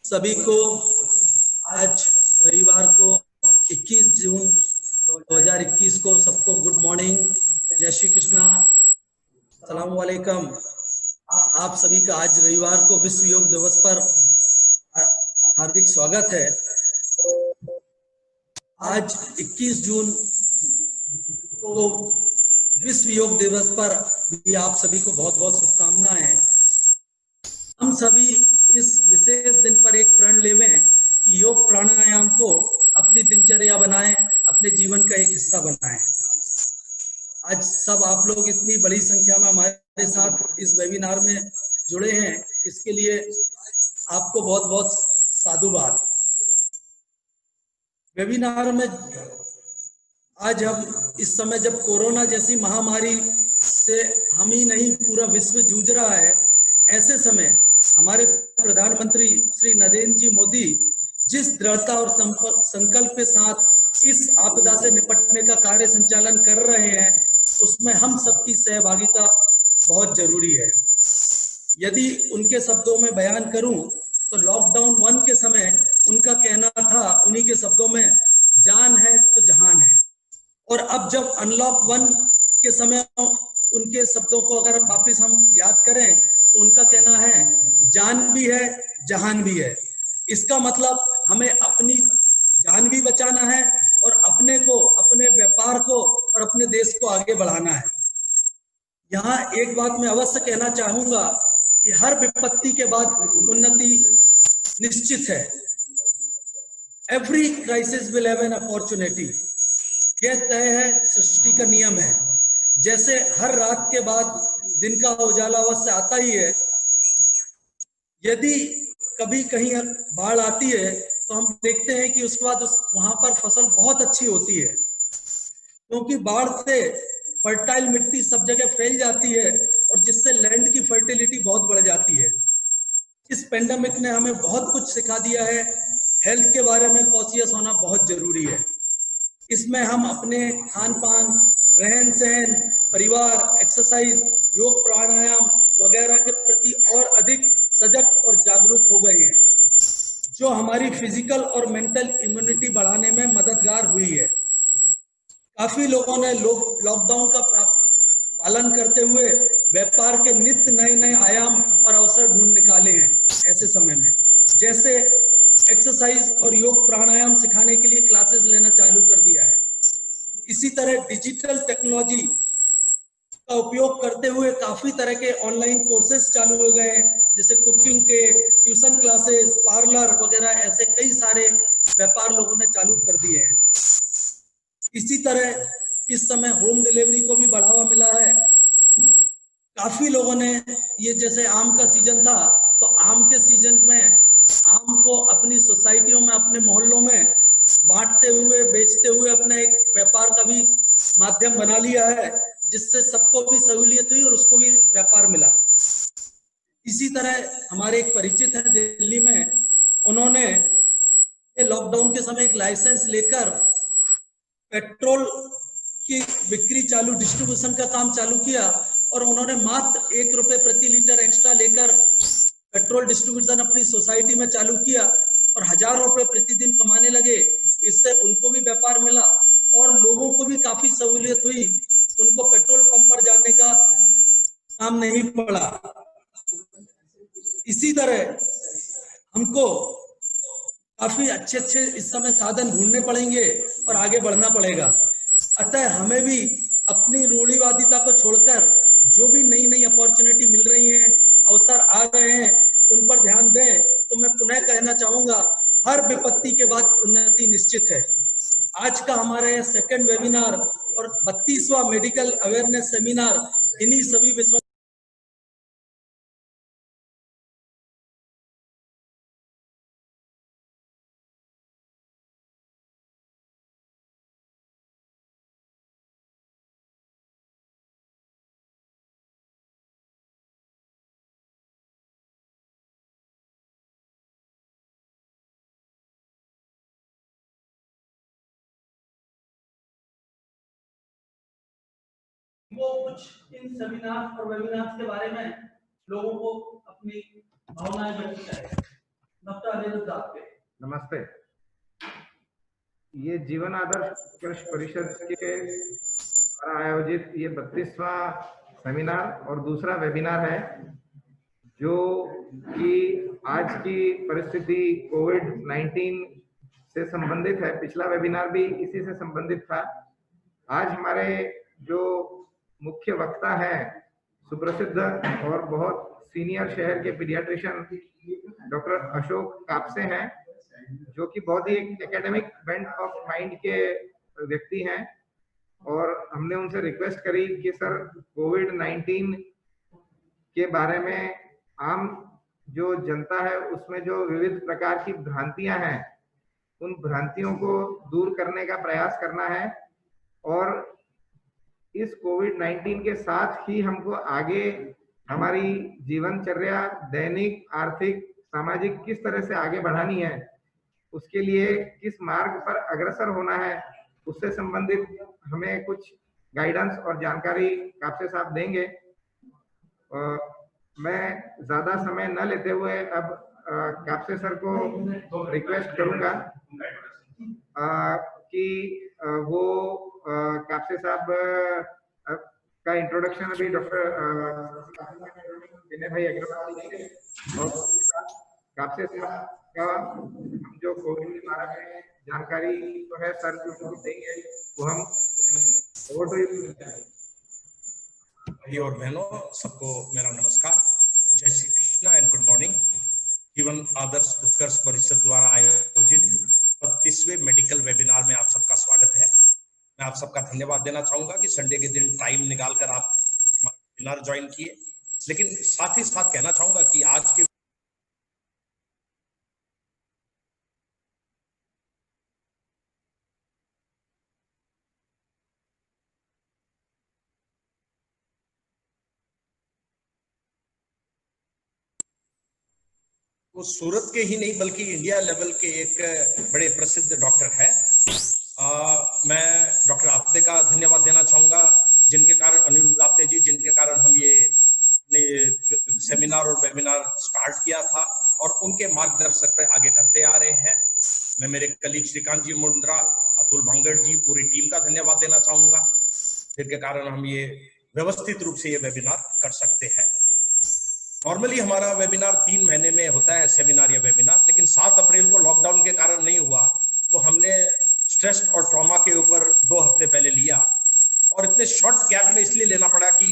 सभी को आज रविवार को 21 जून 2021 को सबको गुड मॉर्निंग, जय श्री कृष्णा, सलाम वालेकुम। आप सभी का आज रविवार को विश्व योग दिवस पर हार्दिक स्वागत है। आज 21 जून को विश्व योग दिवस पर भी आप सभी को बहुत बहुत शुभकामनाएं। हम सभी इस विशेष दिन पर एक प्रण लेवें कि योग प्राणायाम को अपनी दिनचर्या बनाएं, अपने जीवन का एक हिस्सा बनाएं। आज सब आप लोग इतनी बड़ी संख्या में हमारे साथ इस वेबिनार में जुड़े हैं, इसके लिए आपको बहुत बहुत साधुवाद। वेबिनार में आज हम इस समय जब कोरोना जैसी महामारी से हम ही नहीं पूरा विश्व जूझ रहा है, ऐसे समय हमारे प्रधानमंत्री श्री नरेंद्र जी मोदी जिस दृढ़ता और संकल्प के साथ इस आपदा से निपटने का कार्य संचालन कर रहे हैं, उसमें हम सबकी सहभागिता बहुत जरूरी है। यदि उनके शब्दों में बयान करूं तो लॉकडाउन 1 के समय उनका कहना था, उन्हीं के शब्दों में, जान है तो जहान है। और अब जब अनलॉक 1 के समय उनके शब्दों को अगर वापिस हम याद करें तो उनका कहना है, जान भी है जहान भी है। इसका मतलब हमें अपनी जान भी बचाना है और अपने को, अपने व्यापार को और अपने देश को आगे बढ़ाना है। यहाँ एक बात मैं अवश्य कहना चाहूंगा कि हर विपत्ति के बाद उन्नति निश्चित है। Every crisis will have an opportunity, यह तय है, सृष्टि का नियम है। जैसे हर रात के बाद दिन का उजाला अवश्य आता ही है, यदि कभी कहीं बाढ़ आती है तो हम देखते हैं कि उसके बाद वहां पर फसल बहुत अच्छी होती है, क्योंकि बाढ़ से फर्टाइल मिट्टी सब जगह फैल जाती है और जिससे लैंड की फर्टिलिटी बहुत बढ़ जाती है। इस पेंडेमिक ने हमें बहुत कुछ सिखा दिया है। हेल्थ के बारे में कॉशियस होना बहुत जरूरी है। इसमें हम अपने खान पान, रहन सहन, परिवार, एक्सरसाइज, योग प्राणायाम वगैरह के प्रति और अधिक सजग और जागरूक हो गए हैं, जो हमारी फिजिकल और मेंटल इम्यूनिटी बढ़ाने में मददगार हुई है। काफी लोगों ने लॉकडाउन का पालन करते हुए व्यापार के नित्य नए नए आयाम और अवसर ढूंढ निकाले हैं ऐसे समय में, जैसे एक्सरसाइज और योग प्राणायाम सिखाने के लिए क्लासेस लेना चालू कर दिया है। इसी तरह डिजिटल टेक्नोलॉजी का उपयोग करते हुए काफी तरह के ऑनलाइन कोर्सेज चालू हो गए हैं, जैसे कुकिंग के ट्यूशन क्लासेस, पार्लर वगैरह, ऐसे कई सारे व्यापार लोगों ने चालू कर दिए हैं। इसी तरह इस समय होम डिलीवरी को भी बढ़ावा मिला है। काफी लोगों ने, ये जैसे आम का सीजन था तो आम के सीजन में आम को अपनी सोसाइटियों में, अपने मोहल्लों में बांटते हुए, बेचते हुए अपने एक व्यापार का भी माध्यम बना लिया है, जिससे सबको भी सहूलियत हुई और उसको भी व्यापार मिला। इसी तरह हमारे एक परिचित है दिल्ली में, उन्होंने लॉकडाउन के समय एक लाइसेंस लेकर पेट्रोल की बिक्री चालू, डिस्ट्रीब्यूशन का काम चालू किया और उन्होंने मात्र 1 रुपए प्रति लीटर एक्स्ट्रा लेकर पेट्रोल डिस्ट्रीब्यूशन अपनी सोसाइटी में चालू किया और हजारों रुपए प्रतिदिन कमाने लगे। इससे उनको भी व्यापार मिला और लोगों को भी काफी सहूलियत हुई, उनको पेट्रोल पंप पर जाने का काम नहीं पड़ा। इसी तरह हमको काफी अच्छे अच्छे इस समय साधन ढूंढने पड़ेंगे और आगे बढ़ना पड़ेगा। अतः हमें भी अपनी रूढ़िवादिता को छोड़कर जो भी नई नई अपॉर्चुनिटी मिल रही हैं, अवसर आ रहे हैं, उन पर ध्यान दें। तो मैं पुनः कहना चाहूंगा, हर विपत्ति के बाद उन्नति निश्चित है। आज का हमारा यह सेकंड वेबिनार और 32वां मेडिकल अवेयरनेस सेमिनार इन्हीं सभी विषयों को कुछ इन सेमिनार और वेबिनार के बारे में लोगों को अपनी भावनाएं व्यक्त करें। डॉक्टर नमस्ते। ये जीवन आदर्श उत्कर्ष परिषद के द्वारा आयोजित ये 32वां सेमिनार और दूसरा वेबिनार है, जो कि आज की परिस्थिति कोविड-19 से संबंधित है। पिछला वेबिनार भी इसी से संबंधित था। आज हमारे जो मुख्य वक्ता है, सुप्रसिद्ध और बहुत सीनियर शहर के पीडियाट्रिशियन डॉक्टर अशोक कापसे हैं, जो कि बहुत ही एकेडमिक बेंट ऑफ माइंड के व्यक्ति हैं। और हमने उनसे रिक्वेस्ट करी कि सर, कोविड-19 के बारे में आम जो जनता है उसमें जो विविध प्रकार की भ्रांतियां हैं, उन भ्रांतियों को दूर करने का प्रयास करना है और इस कोविड-19 के साथ ही हमको आगे हमारी जीवनचर्या, दैनिक, आर्थिक, सामाजिक किस तरह से आगे बढ़ानी है, उसके लिए किस मार्ग पर अग्रसर होना है, उससे संबंधित हमें कुछ गाइडेंस और जानकारी कापसे साहब देंगे। मैं ज्यादा समय न लेते हुए अब कापसे सर को रिक्वेस्ट करूंगा कि वो कापसे साहब का इंट्रोडक्शन अभी डॉक्टर विनय भाई अग्रवाल देंगे और कापसे साहब का हम जो कोविड के बारे में जानकारी तो है सर जो देंगे वो हम भाई और बहनों, सबको मेरा नमस्कार, जय Shri Krishna and good morning. जीवन आदर्श उत्कर्ष परिषद द्वारा आयोजित 32वें मेडिकल वेबिनार में आप सबका स्वागत है। मैं आप सबका धन्यवाद देना चाहूंगा कि संडे के दिन टाइम निकालकर आप हमारा वेबिनार ज्वाइन किए। लेकिन साथ ही साथ कहना चाहूंगा कि आज के वो सूरत के ही नहीं बल्कि इंडिया लेवल के एक बड़े प्रसिद्ध डॉक्टर है। मैं डॉक्टर आपते का धन्यवाद देना चाहूंगा, जिनके कारण अनिरुद्ध आपते जी, जिनके कारण हम ये सेमिनार और वेबिनार स्टार्ट किया था और उनके मार्गदर्शक पे आगे करते आ रहे हैं। मैं मेरे कलीग श्रीकांत जी मुंद्रा, अतुल भांगड़ जी, पूरी टीम का धन्यवाद देना चाहूंगा, जिनके कारण हम ये व्यवस्थित रूप से ये वेबिनार कर सकते हैं। नॉर्मली हमारा वेबिनार 3 महीने में होता है, सेमिनार या वेबिनार, लेकिन 7 अप्रैल को लॉकडाउन के कारण नहीं हुआ, तो हमने स्ट्रेस और ट्रॉमा के ऊपर 2 हफ्ते पहले लिया। और इतने शॉर्ट गैप में इसलिए लेना पड़ा कि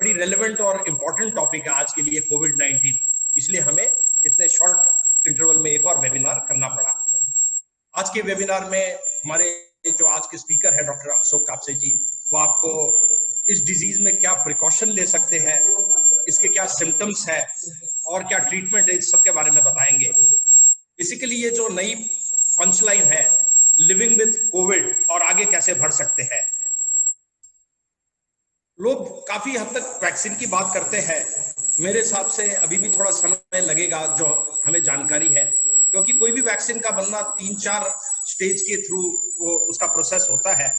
बड़ी रेलेवेंट और इम्पोर्टेंट टॉपिक है आज के लिए कोविड-19, इसलिए हमें इतने शॉर्ट इंटरवल में एक और वेबिनार करना पड़ा। आज के वेबिनार में हमारे जो आज के स्पीकर है डॉक्टर अशोक कापसे जी, वो आपको इस डिजीज में क्या प्रिकॉशन ले सकते हैं, इसके क्या सिम्टम्स है और क्या ट्रीटमेंट है, इस सब के बारे में बताएंगे। बेसिकली ये जो नई पंचलाइन है, लिविंग विद कोविड और आगे कैसे बढ़ सकते हैं। लोग काफी हद तक वैक्सीन की बात करते हैं। मेरे हिसाब से अभी भी थोड़ा समय लगेगा जो हमें जानकारी है, क्योंकि कोई भी वैक्सीन का बनना 3-4 स्टेज के थ्रू वो उसका प्रोसेस होता है।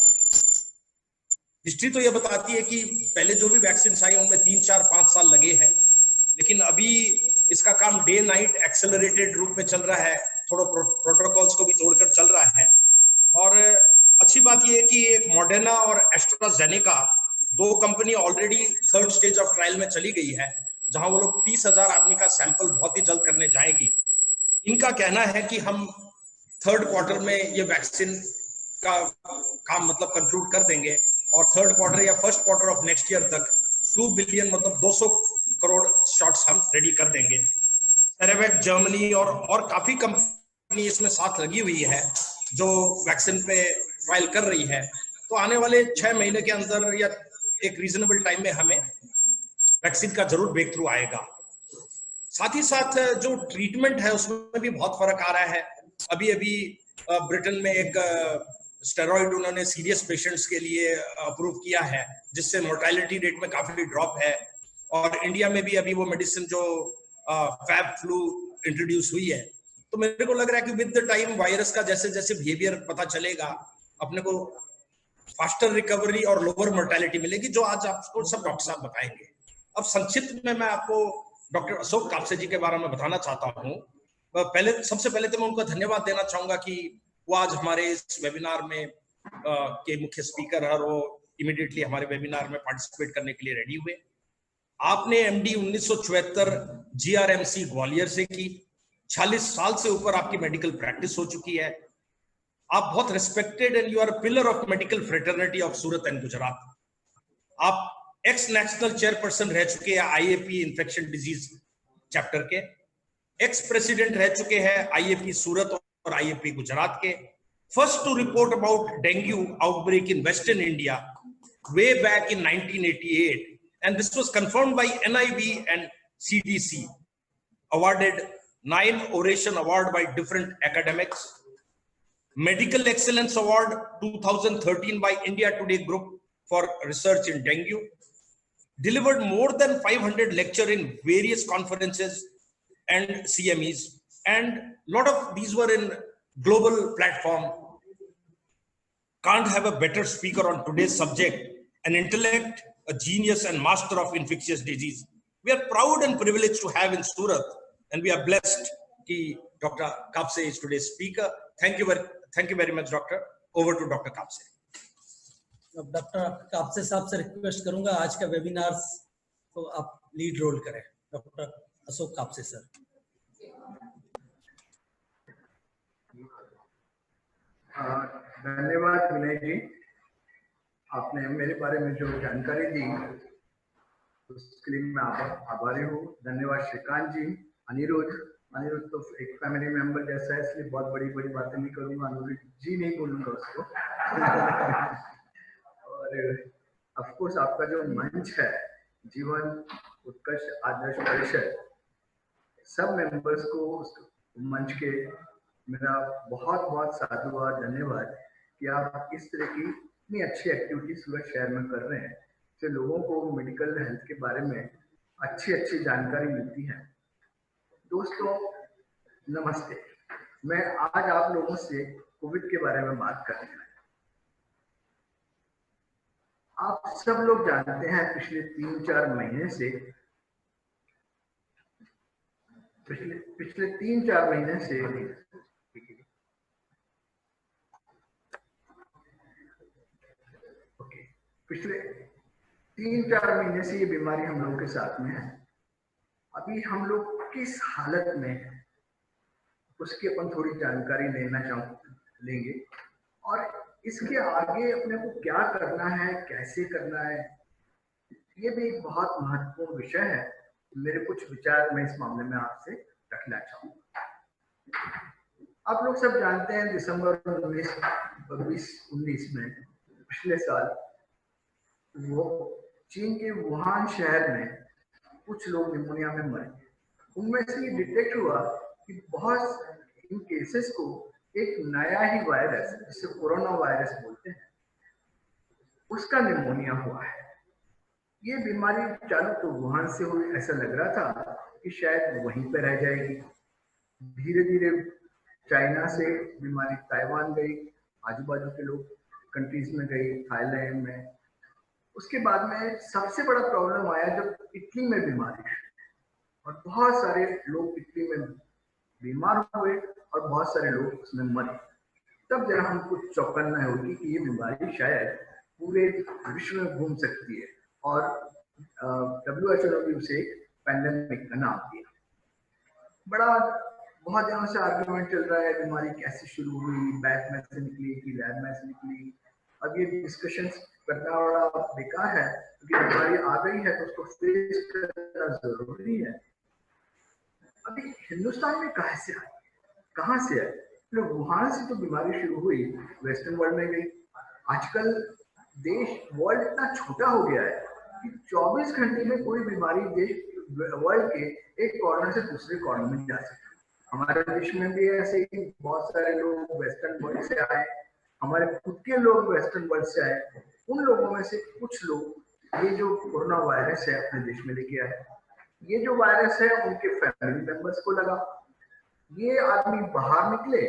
हिस्ट्री तो ये बताती है कि पहले जो भी वैक्सीन आई उनमें 3-4-5 साल लगे हैं, लेकिन अभी इसका काम डे नाइट एक्सेलरेटेड रूप में चल रहा है, थोड़ा प्रोटोकॉल्स को भी तोड़कर चल रहा है। और अच्छी बात यह है कि एक मॉडर्ना और AstraZeneca 2 company already 3rd stage of trial में चली गई है, जहां वो लोग 30,000 आदमी का सैंपल बहुत ही जल्द करने जाएगी। इनका कहना है कि हम 3rd क्वार्टर में ये वैक्सीन का काम मतलब कंक्लूड कर देंगे और 3rd क्वार्टर या 1st quarter of next year तक 2 बिलियन मतलब 200 करोड़ शॉट्स हम रेडी कर देंगे। सेरेवेक, जर्मनी और काफी कंपनी इसमें साथ लगी हुई है जो वैक्सीन पे ट्रायल कर रही है। तो आने वाले 6 महीने के अंदर या एक रीजनेबल टाइम में हमें वैक्सीन का जरूर ब्रेक थ्रू आएगा। साथ ही साथ जो ट्रीटमेंट है उसमें भी बहुत फर्क आ रहा है। अभी ब्रिटेन में एक स्टेरॉइड उन्होंने सीरियस पेशेंट्स के लिए अप्रूव किया है, जिससे मोर्टेलिटी रेट में काफी ड्रॉप है। और इंडिया में भी अभी वो मेडिसिन जो फैब फ्लू इंट्रोड्यूस हुई है। तो मेरे को लग रहा है कि विद द टाइम वायरस का जैसे जैसे बिहेवियर पता चलेगा, अपने को फास्टर रिकवरी और लोअर मोर्टेलिटी मिलेगी, जो आज आपको सब डॉक्टर साहब बताएंगे। अब संक्षिप्त में मैं आपको डॉक्टर अशोक कापसे जी के बारे में बताना चाहता हूँ। सबसे पहले तो मैं उनको धन्यवाद देना चाहूंगा कि वो आज हमारे इस वेबिनार में के मुख्य स्पीकर और वो इमीडिएटली हमारे वेबिनार में पार्टिसिपेट करने के लिए रेडी हुए। आपने एमडी 1974 जीआरएमसी ग्वालियर से की, 40 साल से ऊपर आपकी मेडिकल प्रैक्टिस हो चुकी है। आप बहुत respected and you are pillar of medical fraternity of Surat and Gujarat. आप एक्स नेशनल चेयरपर्सन रह चुके हैं आईएपी इन्फेक्शन डिजीज चैप्टर के, एक्स प्रेसिडेंट रह चुके हैं आईएपी सूरत और आईएपी गुजरात के, first to report about dengue outbreak in western India way back in 1988 and this was confirmed by NIV and CDC, awarded 9 oration award by different academics, Medical Excellence Award 2013 by India Today Group for research in dengue, delivered more than 500 lecture in various conferences and CMEs, and a lot of these were in global platform. Can't have a better speaker on today's subject, an intellect, a genius and master of infectious disease. We are proud and privileged to have in Surat, and we are blessed that Dr. Kapse is today's speaker. Thank you very much, Doctor. Over to Dr. Kapse. अब doctor Kapse साहब से request करूंगा आज का webinar को आप lead role करें। Doctor Ashok Kapse sir. धन्यवाद विनय जी, आपने मेरे बारे में जो जानकारी दी उसके लिए मैं आभारी हूँ। धन्यवाद श्रीकांत जी, अनिरुद्ध तो एक फैमिली मेंबर जैसा है, इसलिए बहुत बड़ी बातें नहीं करूंगा, अनिरुद्ध जी नहीं बोलूंगा उसको। और ऑफ कोर्स आपका जो मंच है जीवन उत्कर्ष आदर्श परिषद, सब मेंबर्स को उस मंच के मेरा बहुत साधुवाद धन्यवाद कि आप इस तरह की इतनी अच्छी एक्टिविटी सूरत शहर में कर रहे हैं, जो लोगों को मेडिकल हेल्थ के बारे में अच्छी जानकारी मिलती है। दोस्तों नमस्ते, मैं आज आप लोगों से कोविड के बारे में बात कर रहा हूँ। आप सब लोग जानते हैं पिछले 3-4 महीने से पिछले 3-4 महीने से पिछले 3-4 महीने से ये बीमारी हम लोग के साथ में है। अभी हम लोग किस हालत में है उसकी अपन थोड़ी जानकारी लेंगे और इसके आगे अपने को क्या करना है, कैसे करना है, ये भी एक बहुत महत्वपूर्ण विषय है। मेरे कुछ विचार मैं इस मामले में आपसे रखना चाहूँगा। आप लोग सब जानते हैं दिसंबर 2019 में पिछले साल वो चीन के वुहान शहर में कुछ लोग निमोनिया में मरे। उनमें से ये डिटेक्ट हुआ कि बहुत इन केसेस को एक नया ही वायरस जिसे कोरोना वायरस बोलते हैं उसका निमोनिया हुआ है। ये बीमारी चालू तो वुहान से हुई, ऐसा लग रहा था कि शायद वहीं पे रह जाएगी। धीरे धीरे चाइना से बीमारी ताइवान गई, आजू बाजू के लोग कंट्रीज में गई, थाईलैंड में। उसके बाद में सबसे बड़ा प्रॉब्लम आया जब इटली में बीमारी और बहुत सारे लोग इटली में बीमार हुए और बहुत सारे लोग उसमें मरे। तब जरा हमको चौकन्ना होगी कि ये बीमारी शायद पूरे विश्व में घूम सकती है और WHO ने भी उसे पैंडेमिक का नाम दिया। बहुत दिनों से आर्गुमेंट चल रहा है बीमारी कैसे शुरू हुई, बैट में से निकली कि लैब में से निकली। अब ये डिस्कशन करना बड़ा बेकार है क्योंकि बीमारी आ गई है तो उसको फेस करना जरूरी है। अभी हिंदुस्तान में कहाँ से आई? वुहान से तो बीमारी शुरू हुई, वेस्टर्न वर्ल्ड में गई। आजकल वर्ल्ड इतना छोटा हो गया है कि 24 घंटे में कोई बीमारी वर्ल्ड के एक कॉर्नर से दूसरे कॉर्नर में जा सकती है। हमारे देश में भी ऐसे ही बहुत सारे लोग वेस्टर्न वर्ल्ड से आए, हमारे खुद के लोग वेस्टर्न वर्ल्ड से आए। उन लोगों में से कुछ लोग ये जो कोरोना वायरस है अपने देश में लेके आए। ये जो वायरस है उनके फैमिली मेंबर्स को लगा। ये आदमी बाहर निकले,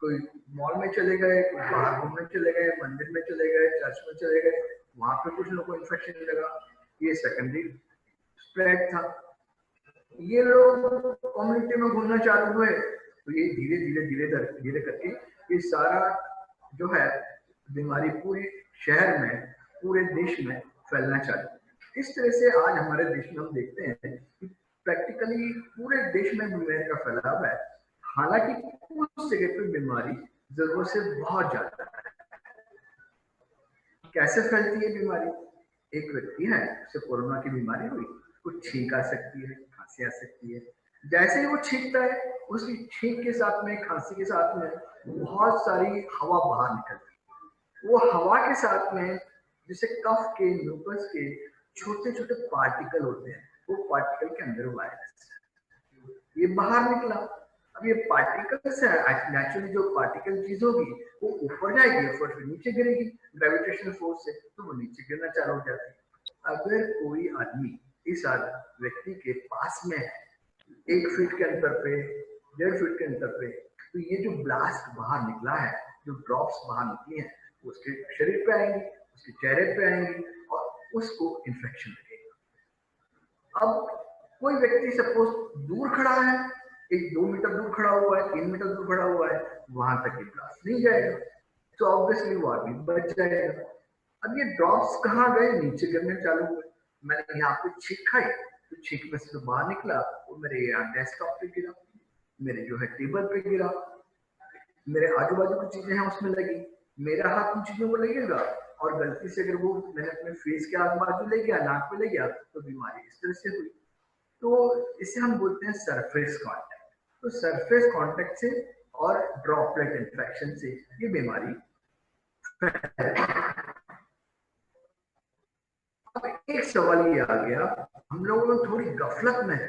कोई मॉल में चले गए, कोई बाहर घूमने चले गए, मंदिर में चले गए, चर्च में चले गए, वहां पे कुछ लोगों को इन्फेक्शन लगा। ये सेकेंडरी स्प्रेड था। ये लोग कम्युनिटी में घूमना चालू हुए तो ये धीरे धीरे धीरे धीरे करके ये सारा जो है बीमारी पूरे शहर में, पूरे देश में फैलना चालू। इस तरह से आज हमारे देश में हम देखते हैं कि प्रैक्टिकली पूरे देश में बीमारी का फैलाव है। हालांकि कुछ जगह पे बीमारी जरूरत से बहुत ज्यादा है। कैसे फैलती है बीमारी? एक व्यक्ति है, उसे कोरोना की बीमारी हुई, कुछ छींक आ सकती है, खांसी आ सकती है। जैसे ही वो छींकता है, उसकी छींक के साथ में, खांसी के साथ में बहुत सारी हवा बाहर निकलती है। वो हवा के साथ में जैसे कफ के, म्यूकस के छोटे छोटे पार्टिकल होते हैं, वो पार्टिकल के अंदर वायरस ये बाहर निकला। अब ये पार्टिकल्स है, नेचुरली जो पार्टिकल चीज होगी वो ऊपर जाएगी और फिर नीचे गिरेगी ग्रेविटेशनल फोर्स से, तो वो नीचे गिरना चालू हो जाती है। अगर कोई आदमी इस व्यक्ति के पास में है, 1 फीट के अंतर पे, 1.5 फीट के अंतर पे, तो ये जो ब्लास्ट बाहर निकला है, जो ड्रॉप्स बाहर निकली हैं, उसके शरीर पे आएंगी, उसके चेहरे पे आएंगी और उसको इन्फेक्शन लगेगा। अब कोई व्यक्ति सपोज दूर खड़ा है, 1-2 मीटर दूर खड़ा हुआ है, 3 मीटर दूर खड़ा हुआ है, वहां तक ये ब्लास्ट नहीं जाएगा, तो ऑब्वियसली वो आदमी बच जाएगा। अब ये ड्रॉप्स कहाँ गए? नीचे गिरने चालू हुए। मैंने यहाँ पे छींक खाई, तो छींक में से तो बाहर निकला, वो मेरे यहाँ डेस्कटॉप पे गिरा, मेरे जो है टेबल पे गिरा, मेरे आजू बाजू की चीजें हैं उसमें लगी, मेरा हाथ उन चीजों को लगेगा और गलती से अगर वो मैंने अपने फेस के आजू बाजू ले गया, नाक पे ले गया, तो बीमारी इस तरह से हुई। तो इसे हम बोलते हैं सरफेस कांटेक्ट। तो सरफेस कांटेक्ट से और ड्रॉपलेट इन्फेक्शन से ये बीमारी अब एक सवाल ये आ गया, हम लोगों थोड़ी गफलत में है,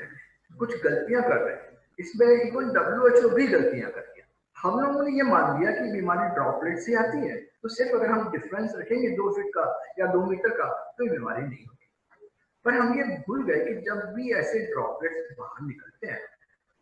कुछ गलतियां कर रहे हैं। इसमें इवन WHO भी गलतियां कर दिया। हम लोगों ने ये मान लिया कि बीमारी ड्रॉपलेट से आती है, तो सिर्फ अगर हम डिफरेंस रखेंगे 2 फीट का या 2 मीटर का, तो ये बीमारी नहीं होगी। पर हम ये भूल गए कि जब भी ऐसे ड्रॉपलेट्स बाहर निकलते हैं,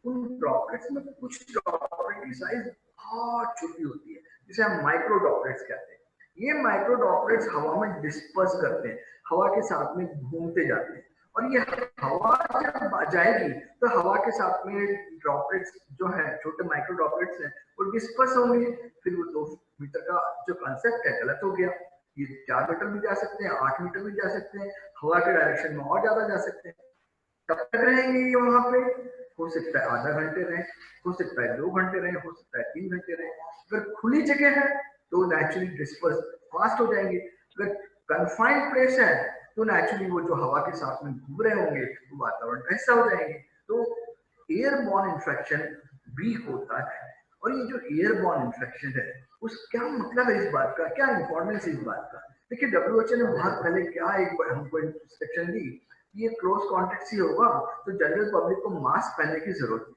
उन ड्रॉपलेट्स में कुछ ड्रॉपलेट की साइज बहुत छोटी होती है, जिसे हम माइक्रो ड्रॉपलेट्स कहते हैं। ये माइक्रो ड्रॉपलेट्स हवा में डिस्पर्स करते हैं, हवा के साथ में घूमते जाते हैं, और ये हवा जब जाएगी तो हवा के साथ में ड्रॉपलेट्स जो है, छोटे माइक्रो ड्रॉपलेट्स हैं, वो डिस्पर्स होंगे। फिर वो 2 मीटर का जो कॉन्सेप्ट है गलत हो गया। ये 4 मीटर भी जा सकते हैं, 8 मीटर भी जा सकते हैं, हवा के डायरेक्शन में और ज्यादा जा सकते हैं। कब तक रहेंगे ये वहां पे? हो सकता है आधा घंटे रहे, हो सकता है 2 घंटे रहे, हो सकता है 3 घंटे रहे। अगर खुली जगह है तो नेचुरली डिस्पर्स फास्ट हो जाएंगे। अगर कन्फाइंड प्लेस है तो नेचुरली वो जो हवा के साथ में घूम रहे होंगे वो वातावरण का हिस्सा हो जाएंगे। तो एयरबॉर्न इन्फेक्शन भी होता है। और ये जो एयरबॉर्न इन्फेक्शन है, उस क्या मतलब है इस बात का, क्या इंपॉर्टेंस है इस बात का? देखिए, WHO ने बहुत पहले क्या एक हमको इंस्ट्रक्शन दी, ये क्लोज कॉन्टेक्ट ही होगा तो जनरल पब्लिक को मास्क पहनने की जरूरत नहीं।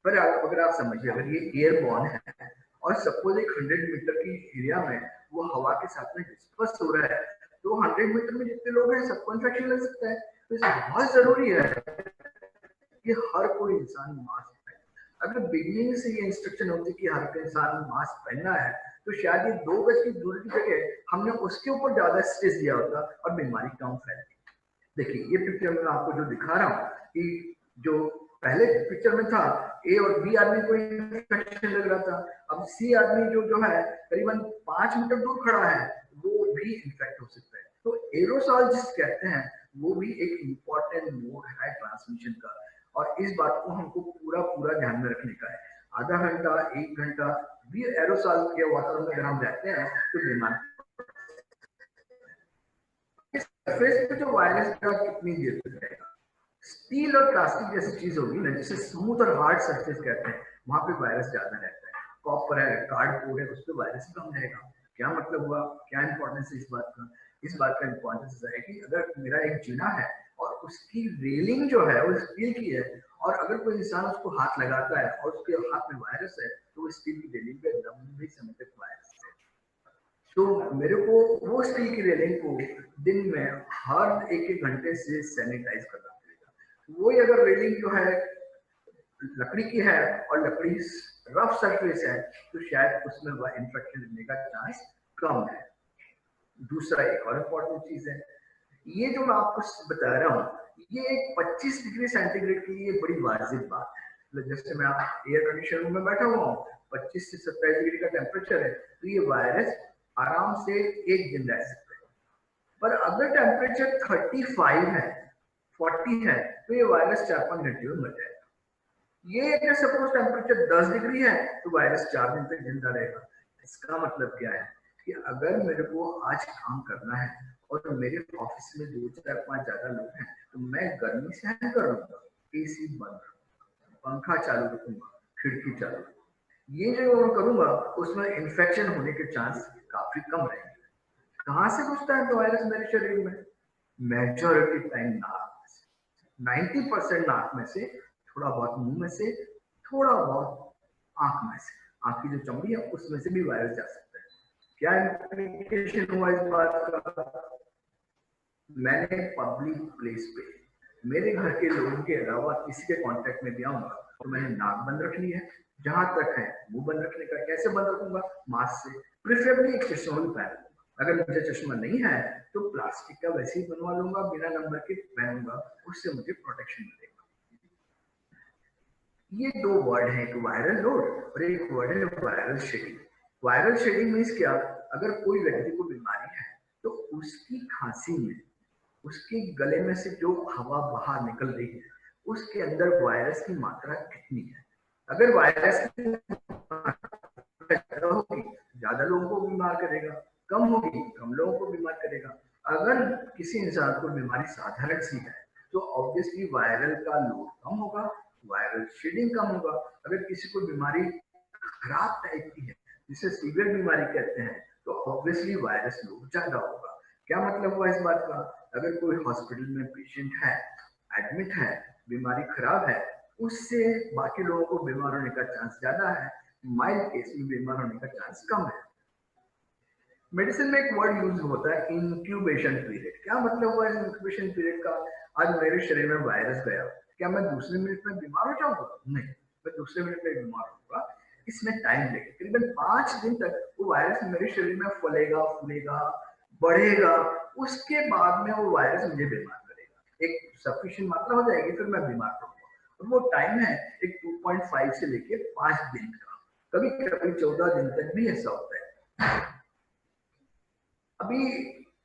पर अगर आप समझिए, अगर ये एयरबॉर्न है और सपोज एक 100 मीटर की एरिया में वो हवा के साथ में डिस्पर्स हो रहा है, तो 100 मीटर में जितने लोग हैं सबको इन्फेक्शन लग सकता है। तो इसे बहुत जरूरी है कि हर कोई इंसान मास्क पहने। अगर बिगिनिंग से ये इंस्ट्रक्शन होती कि हर कोई इंसान मास्क पहनना है, तो शायद ये 2 गज की दूरी की जगह हमने उसके ऊपर ज्यादा स्ट्रेस दिया होता और बीमारी कम फैलती। देखिए, ये पिक्चर में आपको जो दिखा रहा हूँ कि जो पहले पिक्चर में था, ए और बी आदमी को इन्फेक्शन लग रहा था, अब सी आदमी जो है करीबन 5 मीटर दूर खड़ा है, वो भी इन्फेक्ट हो सकता है। तो एरोसॉल जिस कहते हैं, वो भी एक इम्पॉर्टेंट मोड है ट्रांसमिशन का, और इस बात को हमको पूरा ध्यान में रखने का है। आधा घंटा, 1 घंटा भी एरोसॉल के वातावरण में अगर हम रहते हैं तो बीमार। सरफेस पे जो वायरस का कितनी देर तक रहेगा? स्टील और प्लास्टिक जैसी चीज होगी ना, जिसे स्मूथ और हार्ड सरफेस कहते हैं, वहां पे वायरस ज्यादा रहता है। कॉपर है, कार्डबोर्ड है, उस पर वायरस कम रहेगा। क्या मतलब हुआ, क्या इंपॉर्टेंस है इस बात का? इस बात का इंपॉर्टेंस है कि अगर मेरा एक जीना है और उसकी रेलिंग जो है वो स्टील की है, और अगर कोई इंसान उसको हाथ लगाता है और उसके हाथ में वायरस है, तो वो स्टील की रेलिंग पे लंबे समय तक वायरस है। तो मेरे को वो स्टील की रेलिंग को दिन में हर 1-1 घंटे से सैनिटाइज करना पड़ेगा। वही अगर रेलिंग जो है लकड़ी की है और लकड़ी रफ सरफेस है, तो शायद उसमें इन्फेक्शन लगने का चांस कम है। दूसरा एक और इम्पोर्टेंट चीज है, ये जो मैं आपको बता रहा हूँ, ये एक 25 डिग्री सेंटीग्रेड के लिए बड़ी वाजिब बात है। मतलब जैसे मैं एयर कंडीशन रूम में बैठा हुआ हूँ, 25 से 27 डिग्री का टेम्परेचर है, तो ये वायरस आराम से एक दिन रह सकता है। पर अगर टेम्परेचर 35 है, 40 है, तो ये वायरस 4-5 घंटे में मर जाएगा। ये अगर सपोज टेम्परेचर 10 डिग्री है तो वायरस 4 दिन तक जिंदा रहेगा। इसका मतलब क्या है कि अगर मेरे को आज काम करना है और मेरे ऑफिस में 2, 4, 5 ज्यादा लोग हैं, तो मैं गर्मी सहन कर लूंगा, एसी बंद रखूंगा, पंखा चालू रखूंगा, खिड़की चालू रखूंगा। ये जो मैं करूंगा उसमें इन्फेक्शन होने के चांस काफी कम रहेंगे। कहाँ से घुसता है तो वायरस मेरे शरीर में? मेजॉरिटी टाइम नाक में से, 90% नाक में से, थोड़ा बहुत मुंह में से, थोड़ा बहुत आंख में से। आंख की जो चमड़ी है उसमें से भी वायरस जा सकता है। क्या इम्प्लीकेशन हुआ इस बात का? मैंने पब्लिक प्लेस पे मेरे घर के लोगों के अलावा किसी के कांटेक्ट में भी आऊंगा तो मैंने नाक बंद रखनी है, जहां तक है मुंह बंद रखने का। कैसे बंद रखूंगा? मास्क से, प्रेफरेबली एक चश्मा भी पहन लूंगा। अगर मुझे चश्मा नहीं है तो प्लास्टिक का वैसे ही बनवा लूंगा, बिना नंबर के पहनूंगा, उससे मुझे प्रोटेक्शन मिलेगा। ये 2 वर्ड है, एक वायरल लोड और एक वर्ड है viral shedding. Viral shedding means क्या? अगर कोई व्यक्ति को बीमारी है तो उसकी खांसी में, उसके गले में से जो हवा बाहर निकल रही है, उसके अंदर वायरस की मात्रा कितनी है। अगर वायरस की मात्रा होगी, ज्यादा लोगों को बीमार करेगा, कम होगी, कम लोगों को बीमार करेगा। अगर किसी इंसान को बीमारी साधारण सी है तो ऑब्वियसली वायरल का लोड कम होगा, वायरल शेडिंग कम होगा। अगर किसी को बीमारी खराब टाइप की है, जिसे सीवियर बीमारी कहते हैं, तो ऑब्वियसली वायरस लोड ज्यादा होगा। क्या मतलब हुआ इस बात का? अगर कोई हॉस्पिटल में पेशेंट है, एडमिट है, बीमारी खराब है, उससे बाकी लोगों को बीमार होने का चांस ज्यादा है, माइल्ड केस में बीमार होने का चांस कम है। मेडिसिन में एक वर्ड यूज होता है, इंक्यूबेशन पीरियड। क्या मतलब हुआ इस इंक्यूबेशन पीरियड का? आज मेरे शरीर में वायरस गया, क्या मैं दूसरे मिनट में बीमार हो जाऊंगा? नहीं, मैं दूसरे मिनट में बीमार होगा। इसमें टाइम लगेगा, करीबन 5 दिन तक वो वायरस मेरे शरीर में फलेगा, फूलेगा, बढ़ेगा। उसके बाद में वो वायरस मुझे बीमार करेगा। एक सफिशिएंट मात्रा हो जाएगी, फिर मैं बीमार पड़ूंगा। और वो टाइम है एक 2.5 से लेके 5 दिन का, कभी कभी 14 दिन तक भी ऐसा होता है। अभी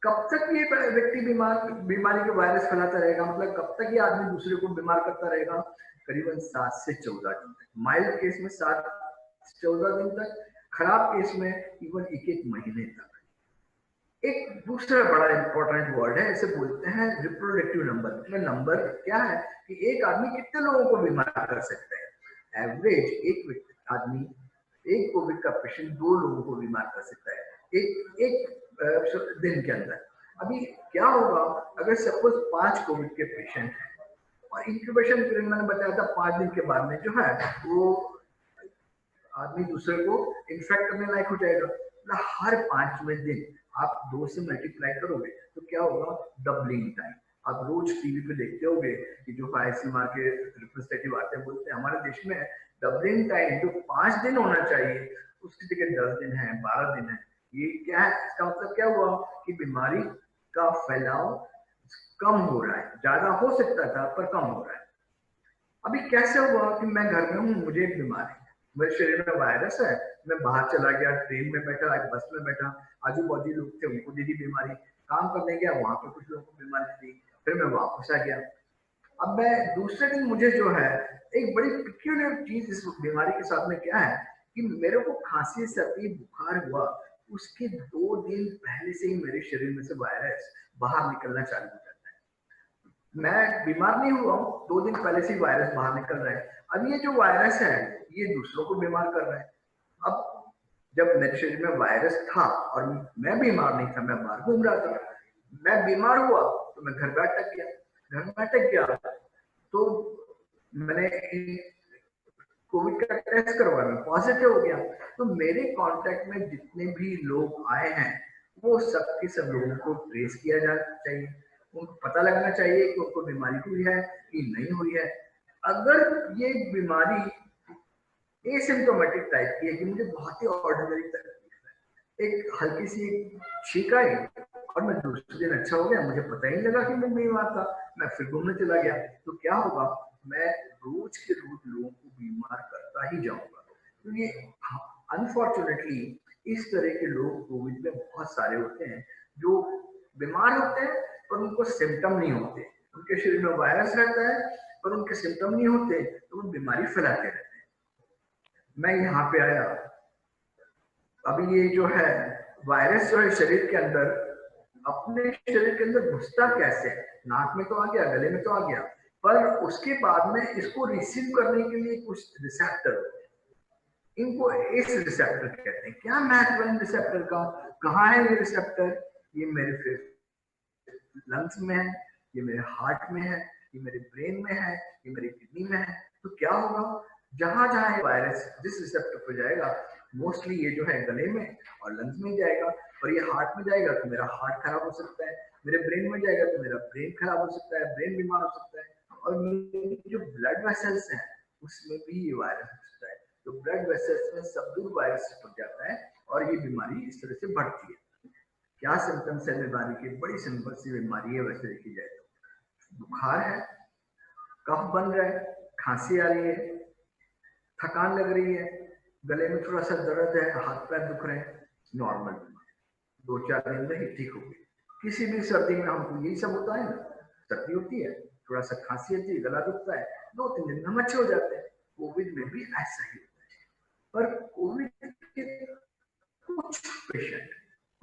कब तक ये व्यक्ति बीमारी के वायरस फैलाता रहेगा? मतलब कब तक ये आदमी दूसरे को बीमार करता रहेगा? करीबन 7 से 14 दिन तक। माइल्ड केस में 7 से 14 दिन तक, खराब केस में इवन 1-1 महीने तक। एक दूसरा बड़ा इंपॉर्टेंट वर्ड है, इसे बोलते हैं रिप्रोडक्टिव नंबर। मतलब नंबर क्या है कि एक आदमी कितने लोगों को बीमार कर सकता है। एवरेज एक आदमी, एक कोविड का पेशेंट 2 लोगों को बीमार कर सकता है एक दिन के अंदर। अभी क्या होगा अगर सपोज 5 कोविड के पेशेंट हैं और इंक्यूबेशन पीरियड मैंने बताया था 5 दिन के बाद में जो है वो आदमी दूसरे को इन्फेक्ट करने लायक हो जाएगा। मतलब हर 5वें दिन आप 2 से मल्टीप्लाई करोगे तो क्या होगा? Doubling time. आप रोज टीवी पे देखते होंगे कि जो ICMR के रिप्रेजेंटेटिव आते हैं, बोलते हैं हमारे देश में डबलिंग टाइम जो 5 दिन होना चाहिए उसकी जगह 10 दिन है, 12 दिन है। ये क्या है? इसका मतलब क्या हुआ कि बीमारी का फैलाव कम हो रहा है। ज्यादा हो सकता था पर कम हो रहा है। अभी कैसे हुआ कि मैं घर में हूँ, मुझे एक बीमारी, मेरे शरीर में वायरस है, मैं बाहर चला गया, ट्रेन में बैठा, बस में बैठा, आजू बाजू लोग थे, उनको दी बीमारी, काम करने गया, वहां पे कुछ लोगों को बीमारी थी, फिर मैं वापस आ गया। अब मैं दूसरे दिन मुझे जो है एक बड़ी पिक्यूलियर चीज इस बीमारी के साथ में क्या है कि मेरे को खांसी, सर्दी, बुखार हुआ, उसके 2 दिन पहले से ही मेरे शरीर में से वायरस बाहर निकलना चालू हो जाता है। मैं बीमार नहीं हुआ हूँ, 2 दिन पहले से ही वायरस बाहर निकल रहा है। अब ये जो वायरस है ये दूसरों को बीमार कर रहा है। अब जब मेरे शरीर में वायरस था और मैं बीमार नहीं था, मैं बाहर घूम रहा था, मैं बीमार हुआ तो मैं घर में अटक गया। तो मैंने कोविड का टेस्ट करवाया, मैं पॉजिटिव हो गया। तो मेरे कांटेक्ट में जितने भी लोग आए हैं वो सब के सब लोगों को ट्रेस किया जाना चाहिए, उनको पता लगना चाहिए कि उनको बीमारी हुई है कि नहीं हुई है। अगर ये बीमारी एसिम्प्टोमेटिक टाइप की है कि मुझे बहुत ही ऑर्डिनरी तकलीफ है, एक हल्की सी छींक आई और मैं दूसरे दिन अच्छा हो गया, मुझे पता ही नहीं लगा कि मैं बीमार था, मैं फिर घूमने चला गया। तो क्या होगा, मैं रोज के रोज लोगों को बीमार करता ही जाऊंगा। तो ये अनफॉर्चुनेटली इस तरह के लोग कोविड में बहुत सारे होते हैं जो बीमार होते हैं पर उनको सिम्टम नहीं होते, उनके शरीर में वायरस रहता है पर उनके सिम्टम नहीं होते, तो वो बीमारी फैलाते रहते हैं। मैं यहाँ पे आया, अभी ये जो है वायरस जो है शरीर के अंदर, अपने शरीर के अंदर घुसता कैसे है, नाक में तो आ गया, गले में तो आ गया, पर उसके बाद में इसको रिसीव करने के लिए कुछ रिसेप्टर होते हैं, इनको एस रिसेप्टर कहते हैं। क्या महत्व है रिसेप्टर का, कहाँ है ये रिसेप्टर, ये मेरे लंग्स में है, ये मेरे हार्ट में है, ये मेरे ब्रेन में है, ये मेरी किडनी में है। तो क्या होगा, जहां जहां ये वायरस जिस रिसेप्टर पर जाएगा, मोस्टली ये जो है गले में और लंग्स में जाएगा, और ये हार्ट में जाएगा तो मेरा हार्ट खराब हो सकता है, मेरे ब्रेन में जाएगा तो मेरा ब्रेन खराब हो सकता है, ब्रेन बीमार हो सकता है, और मेरे जो ब्लड वेसल्स हैं उसमें भी ये वायरस हो सकता है। तो ब्लड वेसल्स में सबदूर वायरस पड़ जाता है और ये बीमारी इस तरह से बढ़ती है। क्या सिम्टम्स है बीमारी की, बड़ी सिंपल सी बीमारी है वैसे देखी जाए तो। बुखार है, कफ बन रहा है, खांसी आ रही है, थकान लग रही है, गले में थोड़ा सा दर्द है, हाथ पैर दुख रहे हैं, नॉर्मल बीमारी, 2-4 दिन में ही ठीक हो गई। किसी भी सर्दी में हमको यही सब होता है ना, सर्दी होती है, थोड़ा सा खांसी होती है, गला दुखता है, 2-3 दिन में हम अच्छे हो जाते हैं। कोविड में भी ऐसा ही होता है, पर कोविड के कुछ पेशेंट,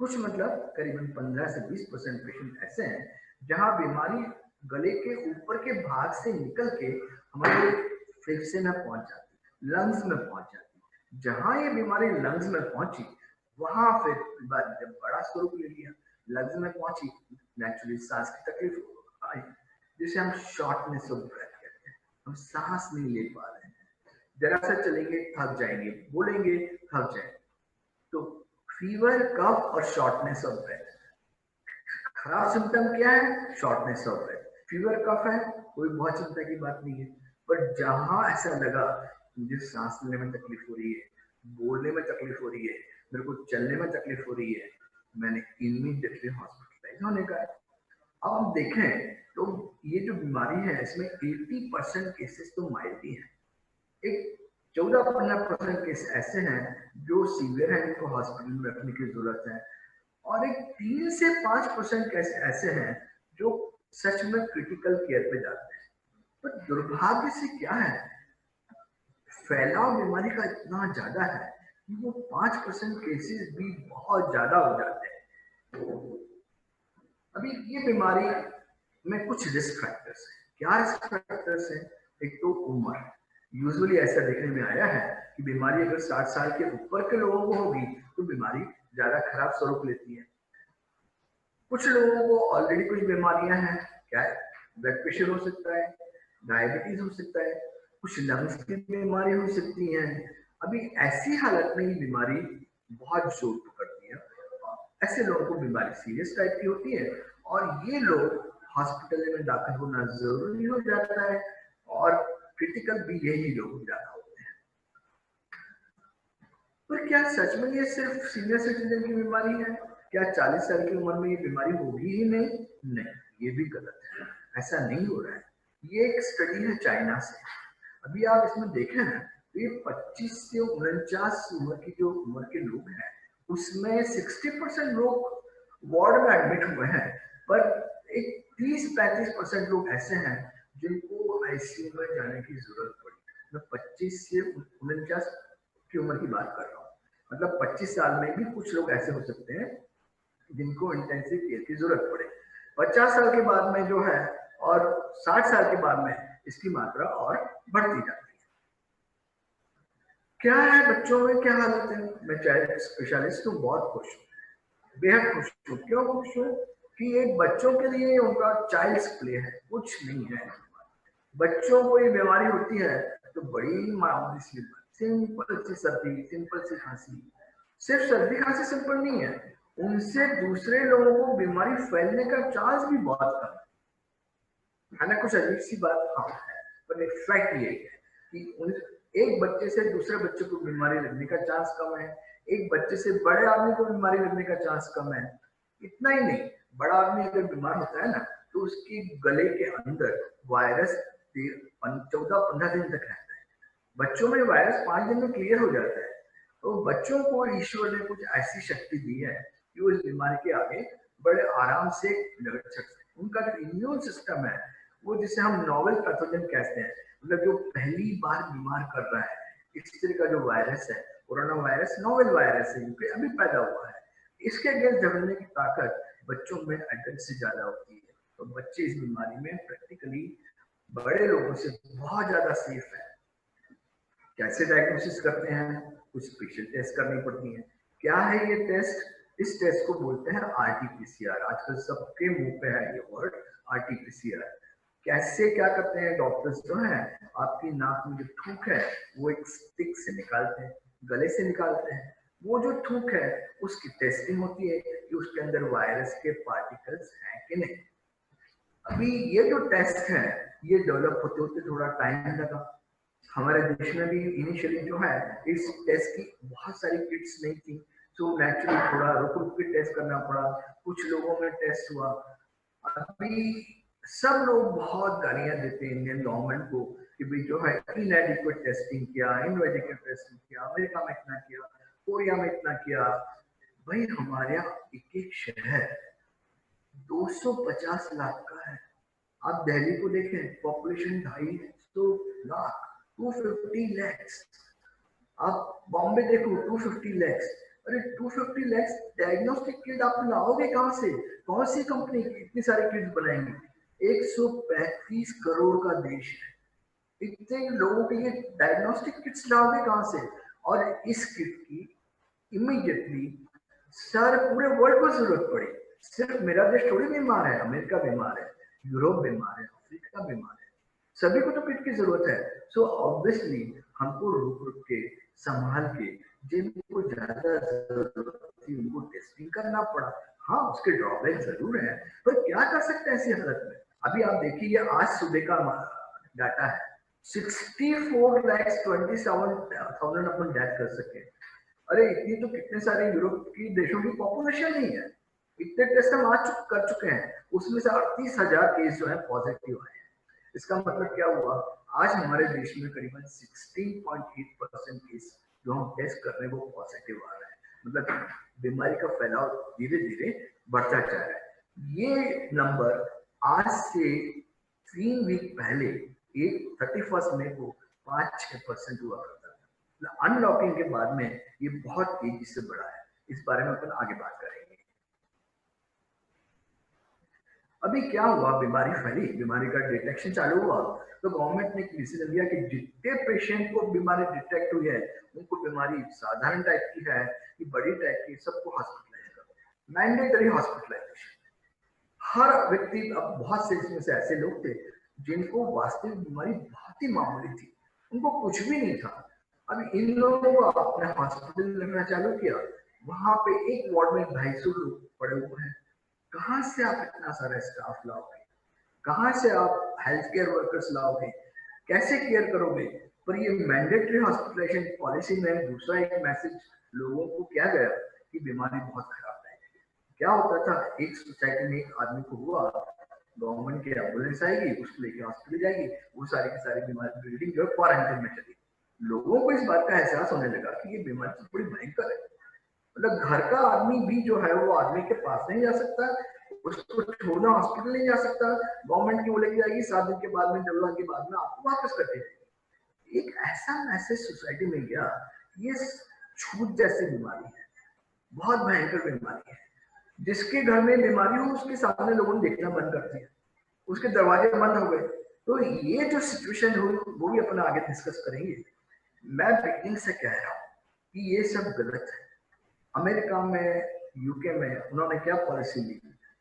कुछ मतलब करीबन 15 से 20% पेशेंट ऐसे हैं जहां बीमारी गले के ऊपर के भाग से निकल के हमारे फेफड़े में पहुंच जाती है, लंग्स में पहुंच जाती है। जहां ये बीमारी लंग्स में पहुंची, वहां फिर बीमारी जब बड़ा स्वरूप ले लिया, लंग्स में पहुंची, नेचुरली सांस की तकलीफ आई, जिसे हम शॉर्टनेस ऑफ ब्रेथ कहते हैं। हम सांस नहीं ले पा रहे हैं, जरा सा चलेंगे थक जाएंगे, बोलेंगे थक जाएंगे। तो फीवर, कफ और शॉर्टनेस ऑफ ब्रेथ, खराब सिम्टम क्या है, शॉर्टनेस ऑफ ब्रेथ। फीवर, कफ है, कोई बहुत चिंता की बात नहीं है, पर जहां ऐसा लगा मुझे सांस लेने में तकलीफ हो रही है, बोलने में तकलीफ हो रही है, मेरे को चलने में तकलीफ हो रही है, मैंने इमीडिएटली हॉस्पिटलाइज होने का है। अब हम देखें तो ये जो बीमारी है इसमें 80% केसेस तो माइल्ड ही है, एक 14-15% केस ऐसे हैं जो सीवियर हैं, जिनको हॉस्पिटल में रखने की जरूरत है, और एक 3 से 5% केस ऐसे हैं जो सच में क्रिटिकल केयर पे जाते हैं। पर दुर्भाग्य से क्या है, फैलाव बीमारी का इतना ज्यादा है कि वो 5% केसेस भी बहुत ज्यादा हो जाते हैं। अभी ये बीमारी में कुछ रिस्क फैक्टर्स हैं। क्या रिस्क फैक्टर्स हैं, एक तो उम्र, यूजुअली ऐसा देखने में आया है कि बीमारी अगर 60 साल के ऊपर के लोगों को होगी तो बीमारी ज्यादा खराब स्वरूप लेती है। कुछ लोगों को ऑलरेडी कुछ बीमारियां हैं, क्या है, ब्लड प्रेशर हो सकता है, डायबिटीज हो सकता है, कुछ लंग्स की बीमारी हो सकती है। अभी ऐसी हालत में ये बीमारी बहुत जोर पकड़ती है, ऐसे लोगों को बीमारी सीरियस टाइप की होती है और ये लोग हॉस्पिटल में दाखिल होना जरूरी हो जाता है, और क्रिटिकल भी यही लोग ज्यादा होते हैं। पर क्या सच में ये सिर्फ सीनियर सिटीजन की बीमारी है? क्या 40 साल की उम्र में ये बीमारी होगी ही नहीं? नहीं, ये भी गलत है, ऐसा नहीं हो रहा है। ये एक स्टडी है चाइना से, अभी आप इसमें देखें ना तो ये 25 से 49 उम्र की जो उम्र के लोग हैं उसमें 60% लोग वार्ड में एडमिट हुए हैं, पर एक 30-35% लोग ऐसे हैं जिनको आईसीयू में जाने की जरूरत पड़ी। मैं 25 से 49 की उम्र की बात कर रहा हूँ, मतलब 25 साल में भी कुछ लोग ऐसे हो सकते हैं जिनको इंटेंसिव केयर की जरूरत पड़े। 50 साल के बाद में जो है और 60 साल के बाद में इसकी मात्रा और बढ़ती जाती है। क्या है बच्चों में क्या हालत है? मैं चाइल्ड स्पेशलिस्ट हूँ, बहुत खुश हूँ, बेहद खुश हूँ। क्यों खुश हूँ? कि एक बच्चों के लिए उनका चाइल्ड्स प्ले है, कुछ नहीं है। बच्चों को ये बीमारी होती है तो बड़ी मामूली सी सिंपल सी सर्दी, सिंपल सी खांसी, सिर्फ सर्दी खांसी सिंपल नहीं है, उनसे दूसरे लोगों को बीमारी फैलने का चांस भी बहुत कम है ना। कुछ अजीब सी बात हाँ है, पर फैक्ट यही है कि एक बच्चे से दूसरे बच्चे को बीमारी लगने का चांस कम है, एक बच्चे से बड़े आदमी को बीमारी लगने का चांस कम है। इतना ही नहीं, बड़ा आदमी अगर बीमार होता है ना तो उसकी गले के अंदर वायरस 14-15 दिन तक रहता है। बच्चों में वायरस 5 दिन में क्लियर हो जाता है। तो बच्चों को ईश्वर ने कुछ ऐसी शक्ति दी है कि वो इस बीमारी के आगे बड़े आराम से लड़ सकते हैं। उनका जो इम्यून सिस्टम है वो, जिसे हम नोवेल पैथोजन कहते हैं, मतलब जो पहली बार बीमार कर रहा है, इस तरह का जो वायरस है, कोरोना वायरस नोवेल वायरस है, क्योंकि अभी पैदा हुआ है। इसके अगेंस्ट झगड़ने की ताकत बच्चों में एडल्ट से ज्यादा होती है। तो बच्चे इस बीमारी में प्रैक्टिकली बड़े लोगों से बहुत ज्यादा सेफ है। कैसे डायग्नोसिस करते हैं? कुछ स्पेशल टेस्ट करनी पड़ती है। क्या है ये टेस्ट? इस टेस्ट को बोलते हैं आरटीपीसीआर। आजकल सबके मुंह पे है ये वर्ड आरटीपीसीआर। कैसे क्या करते हैं? डॉक्टर्स जो हैं आपकी नाक में जो थूक है वो एक स्टिक से निकालते हैं, गले से निकालते हैं। वो जो थूक है उसकी टेस्टिंग होती है कि उसके अंदर वायरस के पार्टिकल्स हैं कि नहीं। अभी ये जो टेस्ट है ये डेवलप होते होते थोड़ा टाइम लगा। हमारे देश में भी इनिशियली जो है इस टेस्ट की बहुत सारी किट्स नहीं थी, तो नेचुरली थोड़ा रुक रुक के टेस्ट करना पड़ा। कुछ लोगों में टेस्ट हुआ। अभी सब लोग बहुत गालियां देते हैं इंडियन गवर्नमेंट को कि भाई जो है इनएडिक्वेट टेस्टिंग किया, इनएडिक्वेट टेस्टिंग किया, अमेरिका में इतना किया, कोरिया में इतना किया। भाई हमारे यहाँ एक एक शहर 250 लाख का है। आप दिल्ली को देखें, पॉपुलेशन 250 लाख, 250 लैक्स। आप बॉम्बे देखो 250 लैक्स। अरे 250 लैक्स डायग्नोस्टिक किट आप लाओगे कहां से? कौन सी कंपनी इतनी सारी किट बनाएंगी? 135 करोड़ का देश है, इतने लोगों के लिए डायग्नोस्टिक किट्स लाओगे कहां से? और इस किट की इमीडिएटली सारे पूरे वर्ल्ड को जरूरत पड़ी। सिर्फ मेरा देश थोड़ी बीमार है, अमेरिका बीमार है, यूरोप बीमार है, अफ्रीका बीमार है, सभी को तो किट की जरूरत है। सो ऑब्वियसली हमको रुक रुक के संभाल के जिनको ज्यादा जरूरत थी उनको टेस्टिंग करना पड़ा। हाँ उसके ड्रॉबैक जरूर है, पर क्या कर सकते हैं ऐसी हालत में? अभी आप देखिए आज सुबह का डाटा है 64,27,000 अपन डेथ कर सके। अरे इतनी तो कितने सारे यूरोप की देशों की पॉपुलेशन नहीं है। इतने टेस्ट हम आज कर चुके हैं, उसमें से 38,000 केस जो है पॉजिटिव आए हैं। इसका मतलब क्या हुआ? आज हमारे देश में करीबन 16.8% केस जो हम टेस्ट कर रहे हैं वो पॉजिटिव आ रहा है। मतलब बीमारी का फैलाव धीरे धीरे बढ़ता जा रहा है। ये नंबर आज से 3 वीक पहले 31 मई को 5-6% हुआ करता था। अनलॉकिंग के बाद में ये बहुत तेजी से बढ़ा है। इस बारे में अपन आगे बात करेंगे। अभी क्या हुआ? बीमारी फैली, बीमारी का डिटेक्शन चालू हुआ, तो गवर्नमेंट ने डिसीजन लिया कि जितने पेशेंट को बीमारी डिटेक्ट हुई है उनको बीमारी साधारण टाइप की है कि बड़ी टाइप की, सबको हॉस्पिटलाइज करो, मैंडेटरी हॉस्पिटलाइजेशन। हर व्यक्ति, अब बहुत से इसमें से ऐसे लोग थे जिनको वास्तविक बीमारी बहुत ही मामूली थी, उनको कुछ भी नहीं था। अभी इन लोगों को अपने हॉस्पिटल लगना चालू किया। वहां पे एक वार्ड में 250 लोग पड़े हुए हैं। कहां से आप इतना सारा स्टाफ लाओगे? कहां से आप हेल्थ केयर वर्कर्स लाओगे? कैसे केयर करोगे? पर ये मैंडेटरी हॉस्पिटलाइजेशन पॉलिसी में दूसरा एक मैसेज लोगों को क्या गया कि बीमारी बहुत खराब है। क्या होता था, एक सोसाइटी में एक आदमी को हुआ, गवर्नमेंट की एम्बुलेंस आएगी, उसको लेके हॉस्पिटल जाएगी, वो सारी की सारी बीमारी बिल्डिंग जो है क्वारंटाइन में चली। लोगों को इस बात का एहसास होने लगा कि ये बीमारी तो बड़ी भयंकर है। मतलब घर का आदमी भी जो है वो आदमी के पास नहीं जा सकता, उसको छोड़ना हॉस्पिटल नहीं जा सकता। गवर्नमेंट की वो लेके जाएगी, 7 दिन के बाद में, 10 के बाद में आपको वापस कर देगी। एक ऐसा मैसेज सोसाइटी में गया, ये छूत जैसी बीमारी है, बहुत भयंकर बीमारी है। जिसके घर में बीमारी हो उसके सामने लोगों ने देखना बंद कर दिया, उसके दरवाजे बंद हो गए। तो ये जो सिचुएशन हुई वो भी अपन आगे डिस्कस करेंगे। मैं बिगिनिंग से कह रहा हूँ कि ये सब गलत है। अमेरिका में, यूके में उन्होंने क्या पॉलिसी ली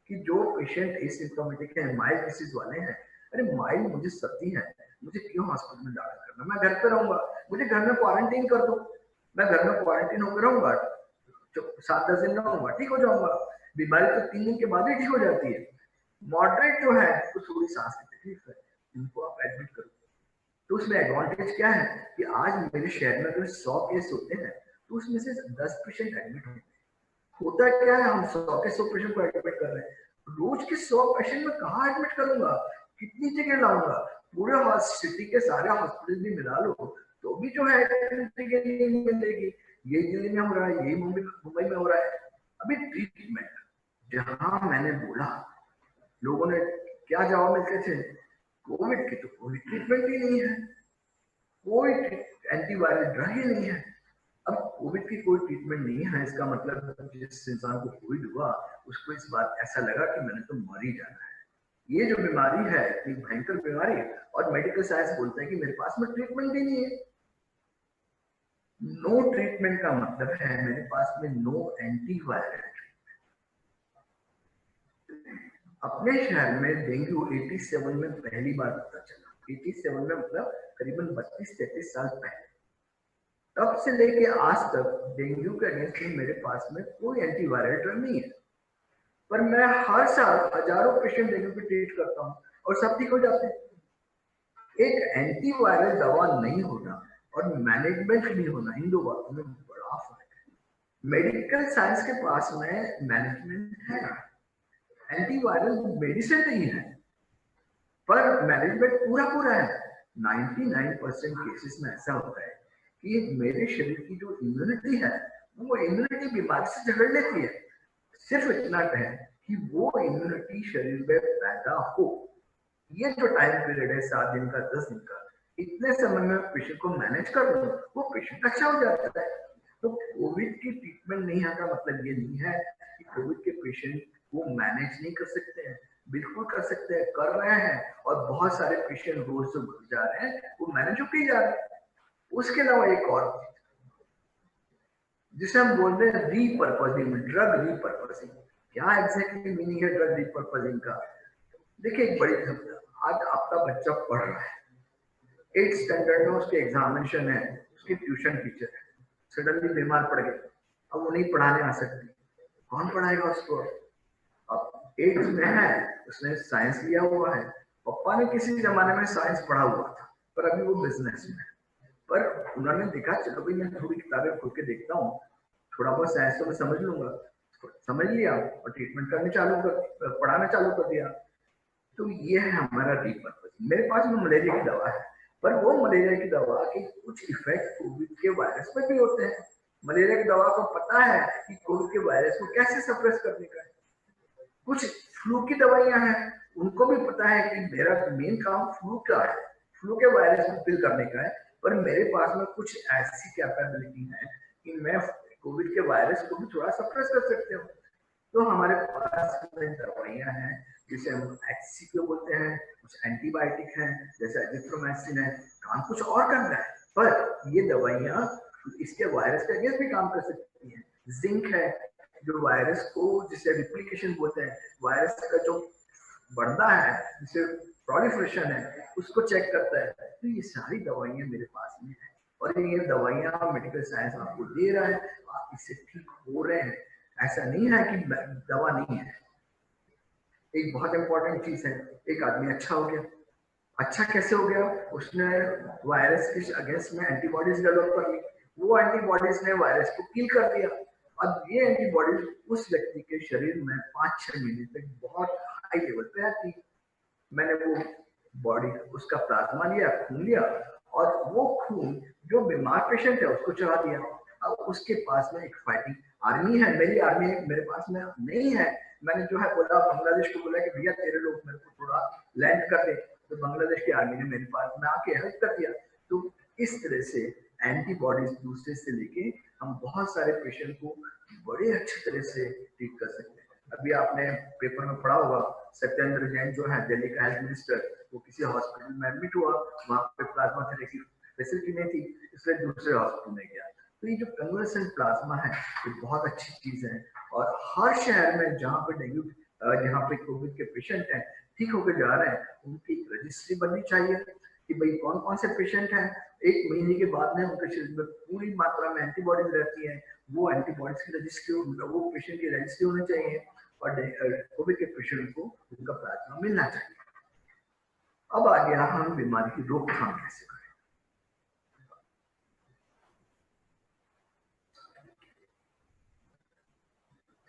कि जो पेशेंट एसिम्प्टोमेटिक है, माइल्ड डिसीज वाले हैं, अरे माइल्ड मुझे सर्दी है, मुझे क्यों हॉस्पिटल में दाखिल करना, मैं घर पे रहूंगा, मुझे घर में क्वारंटीन कर दो, मैं घर में क्वारंटीन होकर रहूंगा, 7-10 दिन रहूंगा, ठीक हो जाऊंगा। बीमारी तो 3 दिन के बाद ही ठीक हो जाती है। मॉडरेट जो है तो थोड़ी सांस की तकलीफ है, उनको आप एडमिट करो, तो उसमें एडवांटेज क्या है कि आज मेरे शहर में अगर 100 केस होते हैं तो उसमें से 10 पेशेंट एडमिट होते हैं। होता क्या है, हम 100 के 100 पेशेंट को एडमिट कर रहे हैं, रोज के 100 पेशेंट में कहाँ एडमिट करूंगा, कितनी जगह लाऊंगा, पूरे सिटी के सारे हॉस्पिटल भी मिला लो तो भी जो है मिलेगी। ये दिल्ली में हो रहा है, ये मुंबई में हो रहा है। अभी ट्रीटमेंट जहां मैंने बोला, लोगों ने क्या जवाब मिलते थे, कोविड की तो कोई ट्रीटमेंट ही नहीं है, कोई एंटीवायरल ड्रग ही नहीं है। अब कोविड की कोई ट्रीटमेंट नहीं है, इसका मतलब जिस इंसान को कोविड हुआ उसको इस बात ऐसा लगा कि मैंने तो मर ही जाना है। ये जो बीमारी है इतनी भयंकर बीमारी है, और मेडिकल साइंस बोलते हैं कि मेरे पास में ट्रीटमेंट ही नहीं है। नो ट्रीटमेंट का मतलब है मेरे पास में नो एंटीवायरल ट्रीटमेंट। अपने शहर में डेंगू 87 में पहली बार पता चला, 87 में मतलब करीबन 32-33 साल पहले। तब से लेके आज तक डेंगू के अगेंस्ट में मेरे पास में कोई एंटीवायरल ड्रग नहीं है, पर मैं हर साल हजारों पेशेंट डेंगू की ट्रीट करता हूँ और सब ठीक हो जाते हैं। एक एंटीवायरल दवा नहीं होना और मैनेजमेंट नहीं होना, इन दो बातों में बड़ा फर्क है। मेडिकल साइंस के पास में मैनेजमेंट है, एंटीवायरल मेडिसिन नहीं है, पर मैनेजमेंट पूरा है। 99% केसेस में ऐसा होता है कि मेरे शरीर की जो इम्यूनिटी है वो इम्यूनिटी बीमारी से झगड़ लेती है। सिर्फ इतना है कि वो इम्यूनिटी शरीर में पैदा हो। ये जो टाइम पीरियड है 7 दिन का, 10 दिन का, इतने समय में पेशेंट को मैनेज कर लो, वो पेशेंट अच्छा हो जाता है। तो कोविड की ट्रीटमेंट नहीं आने का मतलब ये नहीं है कि कोविड के पेशेंट को मैनेज नहीं कर सकते हैं, बिल्कुल कर सकते हैं, कर रहे हैं, और बहुत सारे पेशेंट रोज जो बढ़ जा रहे हैं वो मैनेज होके जा रहे हैं। उसके अलावा एक और जिसे हम बोल रहे हैं रीपर्पजिंग, ड्रग रीपर्पजिंग। क्या एग्जैक्टली मीनिंग है ड्रग रीपर्पजिंग का? देखिए, एक बड़ी समस्या, आज आपका बच्चा पढ़ रहा है, 8th स्टैंडर्ड में उसके एग्जामिनेशन है, उसकी ट्यूशन टीचर है, सडनली बीमार पड़ गए, अब वो नहीं पढ़ाने आ सकती, कौन पढ़ाएगा उसको? अब 8th में है, उसने साइंस लिया हुआ है, पापा ने किसी जमाने में साइंस पढ़ा हुआ था, पर अभी वो बिजनेस में है। पर उन्होंने देखा, चलो भाई मैं थोड़ी किताबें खोल के देखता हूँ, थोड़ा बहुत साइंस तो मैं समझ लूंगा, समझ लिया और ट्रीटमेंट करने चालू कर, पढ़ाना चालू कर दिया। तो ये है हमारा रीपर्पज। मेरे पास में मलेरिया की दवा है, पर वो मलेरिया की दवा के कुछ इफेक्ट कोविड के वायरस पे भी होते हैं। मलेरिया की दवा को पता है कि कोविड के वायरस को कैसे सप्रेस करने का है। कुछ फ्लू की दवाइयां हैं, उनको भी पता है कि मेरा मेन काम फ्लू का है, फ्लू के वायरस को किल करने का है, पर मेरे पास में कुछ ऐसी कैपेबिलिटी है कि मैं कोविड के वायरस को भी थोड़ा सप्रेस कर सकते हो। तो हमारे पास में दवाइयां हैं जिसे हम HCQ बोलते हैं, कुछ एंटीबायोटिक हैं जैसे एजिथ्रोमाइसिन है, काम कुछ और करना है, पर ये दवाइयां इसके वायरस के अगेंस्ट भी काम कर सकती हैं। जिंक है जो वायरस को, जिसे रिप्लिकेशन बोलते हैं, वायरस का जो बढ़ता है, जिसे प्रोलिफरेशन है, उसको चेक करता है। तो ये सारी दवाइयां मेरे पास में है, और ये दवाइयां मेडिकल साइंस आपको दे रहा है, आप इससे ठीक हो रहे हैं। ऐसा नहीं है कि दवा नहीं है। एक बहुत इंपॉर्टेंट चीज है, एक आदमी अच्छा हो गया, अच्छा कैसे हो गया? उसने वायरस के अगेंस्ट में एंटीबॉडीज डेवलप कर ली, वो एंटीबॉडीज ने वायरस को किल कर दिया। अब ये एंटीबॉडीज उस व्यक्ति के शरीर में 5-6 महीने तक बहुत हाई लेवल पे रहती। मैंने वो बॉडी, उसका प्लाज्मा लिया, खून लिया, और वो खून जो बीमार पेशेंट है उसको चढ़ा दिया। अब उसके पास में एक फाइटिंग आर्मी है, मेरी आर्मी मेरे पास में नहीं है। मैंने जो है बोला, बांग्लादेश को बोला कि भैया तेरे लोग मेरे को थोड़ा लैंड कर दे, तो बांग्लादेश की आर्मी ने मेरे पास में आके हेल्प कर दिया। तो इस तरह से एंटीबॉडीज दूसरे से लेके हम बहुत सारे पेशेंट को बड़े अच्छी तरह से ट्रीट कर सकते हैं। अभी आपने पेपर में पढ़ा होगा, सत्येंद्र जैन जो है दिल्ली का हेल्थ मिनिस्टर, वो किसी हॉस्पिटल में एडमिट हुआ, वहां पे प्लाज्मा थेरेपी फैसिलिटी नहीं थी, इसलिए दूसरे हॉस्पिटल में गया। तो ये जो कन्वर्सेंट प्लाज्मा है ये बहुत अच्छी चीज है, और हर शहर में जहाँ पे डेंगू, जहाँ पे कोविड के पेशेंट हैं ठीक होकर जा रहे हैं, उनकी रजिस्ट्री बननी चाहिए कि भाई कौन कौन से पेशेंट हैं। 1 महीने के बाद में उनके शरीर में पूरी मात्रा में एंटीबॉडीज रहती है, वो एंटीबॉडीज की रजिस्ट्री, वो पेशेंट की रजिस्ट्री होनी चाहिए, और कोविड के पेशेंट को उनका प्लाज्मा मिलना चाहिए। अब आ गया हम बीमारी की रोकथाम कैसे करें।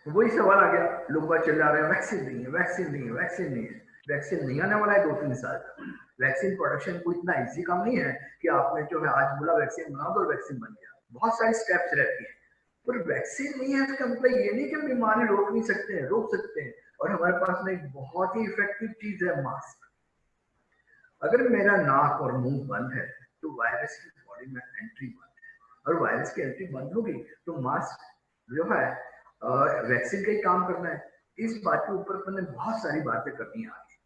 वही सवाल आ गया, लोग बात चिल्ला रहे हैं वैक्सीन नहीं है, वैक्सीन नहीं है, वैक्सीन नहीं है। वैक्सीन नहीं आने वाला है 2-3 साल तक। वैक्सीन प्रोडक्शन कोई इतना इजी काम नहीं है कि आपने जो है आज बोला वैक्सीन बना दो, वैक्सीन बन गया। बहुत सारी स्टेप्स रहती है, पर वैक्सीन नहीं है इसका मतलब ये नहीं कि हम बीमारी रोक नहीं सकते हैं, रोक सकते हैं। और हमारे पास में एक बहुत ही इफेक्टिव चीज है मास्क। अगर मेरा नाक और मुंह बंद है तो वायरस की बॉडी में एंट्री बंद है, और वायरस की एंट्री बंद होगी तो मास्क जो है वैक्सीन का ही काम करना है। इस बात के ऊपर मैंने बहुत सारी बातें करनी है आगे।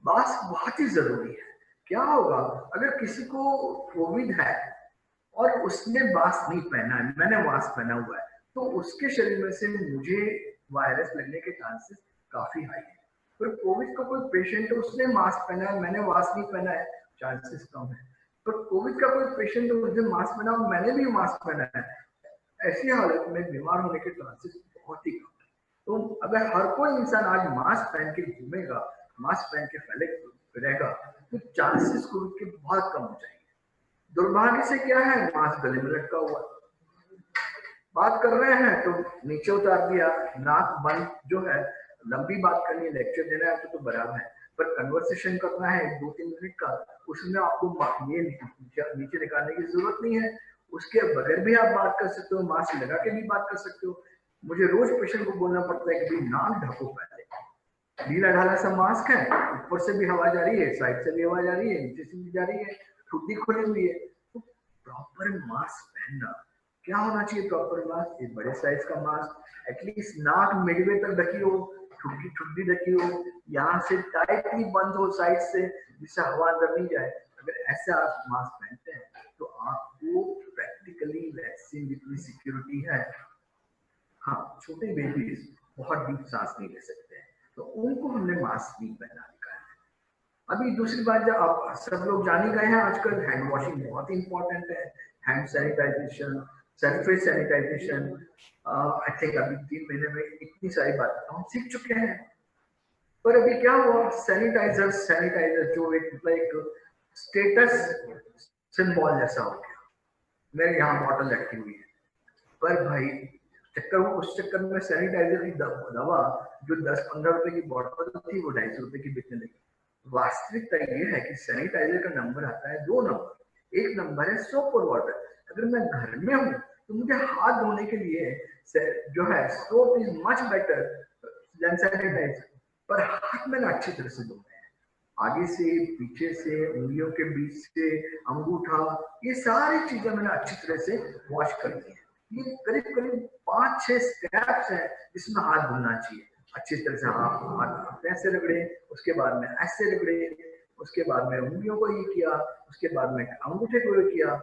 मास्क बहुत ही जरूरी है। क्या होगा अगर किसी को कोविड है और उसने मास्क नहीं पहना है, मैंने मास्क पहना हुआ है, तो उसके शरीर में से मुझे वायरस लगने के चांसेस काफी हाई है। पर कोविड का कोई पेशेंट है, उसने मास्क पहना है, मैंने मास्क नहीं पहना है, चांसेस कम है। पर कोविड का कोई पेशेंट है, उसने मास्क पहना और मैंने भी मास्क पहना है, ऐसी हालत में बीमार होने के चांसेस बहुत ही कम है। तो अगर हर कोई इंसान आज मास्क पहन के घूमेगा, मास्क पहन के फैले रहेगा, तो चांसेस कोविड के बहुत कम हो जाएंगे। दुर्भाग्य से क्या है, मास्क गले में लटका हुआ, बात कर रहे हैं तो नीचे उतार दिया, नाक बंद जो है। लंबी बात करनी है, लेक्चर देना है तो बराबर है, पर कन्वर्सेशन करना है 2-3 मिनट का, उसमें आपको ये नीचे निकालने की जरूरत नहीं है। उसके बगैर भी आप बात कर सकते हो, मास्क लगा के भी बात कर सकते हो। मुझे रोज पेशेंट को बोलना पड़ता है कि भाई नाक ढको पहले। ढीला ढाला सा मास्क है, ऊपर से भी हवा जा रही है, साइड से भी हवा जा रही है, नीचे से भी जा रही है, ठुड्डी खुली हुई है, तो प्रॉपर मास्क पहनना। क्या होना चाहिए प्रॉपर मास्क? एक बड़े साइज का मास्क, एटलीस्ट नाक मिडवे तक ढकी हो, ठुड्डी ठुड्डी ढकी हो, यहाँ से टाइटली बंद हो साइड से, जिससे हवा अंदर नहीं जाए। अगर ऐसा आप मास्क पहनते हैं तो आपको प्रैक्टिकली वैक्सीन जितनी सिक्योरिटी है। हाँ, छोटे बेबीज बहुत डीप सांस नहीं ले सकते हैं, तो उनको हमने मास्क नहीं पहनाने का है। अभी दूसरी बात, जब आप सब लोग जान ही गए हैं, आजकल हैंड वॉशिंग बहुत इंपॉर्टेंट है, hand sanitization, surface sanitization. I think अभी 3 महीने में इतनी सारी बातें हम सीख चुके हैं। पर अभी क्या हुआ, सैनिटाइजर जो एक स्टेटस सिंबल जैसा हो गया। मेरे यहाँ बॉटल रखी हुई है, पर भाई उस चक्कर में सैनिटाइजर की दवा जो 10-15 रुपए की बॉटल थी वो 250 रुपए की बिकने लगी। वास्तविकता ये है कि सैनिटाइजर का नंबर आता है 2 नंबर। एक नंबर है सोप और वाटर। अगर मैं घर में हूँ तो मुझे हाथ धोने के लिए जो है soap is much better than sanitizer, पर हाथ में ना अच्छी तरह से धोने हैं, आगे से, पीछे से, उंगलियों के बीच से, अंगूठा, ये सारी चीजें मैंने अच्छी तरह से वॉश कर दी है। ये करीब करीब 5-6 स्टेप्स हैं जिसमें हाथ धोना चाहिए अच्छी तरह से। हाथ ऐसे रगड़े, उसके बाद में ऐसे रगड़े, उसके बाद में उंगलियों को ये किया, उसके बाद में अंगूठे को ये किया,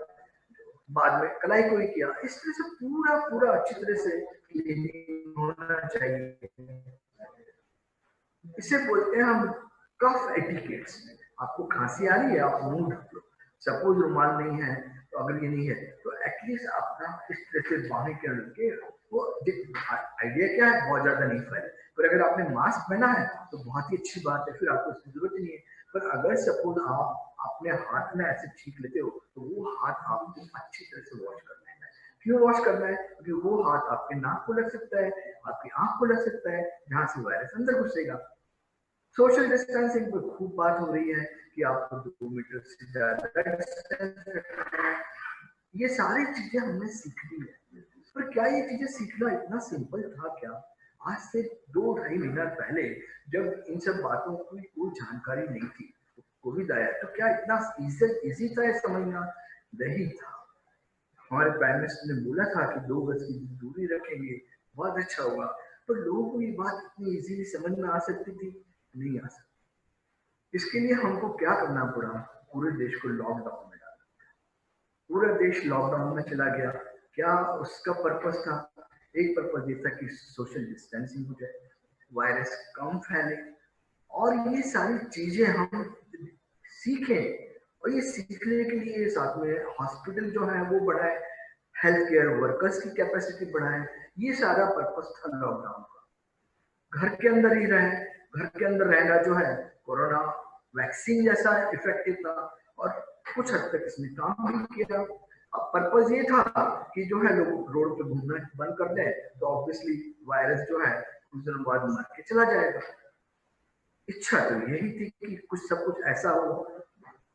बाद में कलाई को ये किया। इस तरह से पूरा पूरा अच्छी तरह से क्लीनिंग होना चाहिए। इसे बोलते हैं हम कफ एटिकेट्स। आपको खांसी आ रही है, आप मुंह ढक लो। सपोज रुमाल नहीं है तो अगर ये नहीं है तो एटलीस्ट अपना इस तरह से बाहें के लगे, वो आइडिया क्या है, बहुत ज्यादा नहीं फैले। पर अगर आपने मास्क पहना है तो बहुत ही अच्छी बात है, फिर आपको इसकी जरूरत ही नहीं है। पर अगर सपोज आप अपने हाथ में ऐसे छींक लेते हो तो वो हाथ आपको अच्छी तरह से वॉश करना है। क्यों वॉश करना है? क्योंकि वो हाथ आपके नाक को लग सकता है, आपकी आंख को लग सकता है, जहां से वायरस अंदर घुसेगा। सोशल डिस्टेंसिंग पर खूब बात हो रही है कि आपको 2 मीटर से ज्यादा डिस्टेंस रखना है। ये सारी चीजें हमने सीख ली है, पर क्या ये चीजें सीखना इतना सिंपल था क्या? आज से 2-2.5 महीना पहले जब इन सब बातों की कोई जानकारी नहीं थी, कोविड आया, तो क्या इतना इजी था ये समझना? नहीं था। हमारे प्राइम मिनिस्टर ने बोला था कि 2 गज की दूरी रखेंगे, बहुत अच्छा हुआ, पर लोगों को ये बात इतनी इजीली समझ में आ सकती थी? नहीं आ सकती। इसके लिए हमको क्या करना पड़ा? पूरे देश को लॉकडाउन में डाला। पूरा देश लॉकडाउन में चला गया। क्या उसका पर्पस था? एक पर्पस ये था कि सोशल डिस्टेंसिंग हो जाए, वायरस कम फैले, और ये सारी चीजें हम सीखें। और ये सीखने के लिए साथ में हॉस्पिटल जो है वो बढ़ाए, हेल्थ केयर वर्कर्स की कैपेसिटी बढ़ाए। ये सारा पर्पस था लॉकडाउन का। घर के अंदर ही रहे, घर के अंदर रहना जो है कोरोना वैक्सीन जैसा इफेक्टिव था, और कुछ हद तक इसने काम भी किया। अब पर्पज ये था कि जो है लोग रोड पे घूमना बंद कर दें तो ऑब्वियसली वायरस जो है कुछ दिनों बाद मर के चला जाएगा। इच्छा तो यही थी कि कुछ सब कुछ ऐसा हो,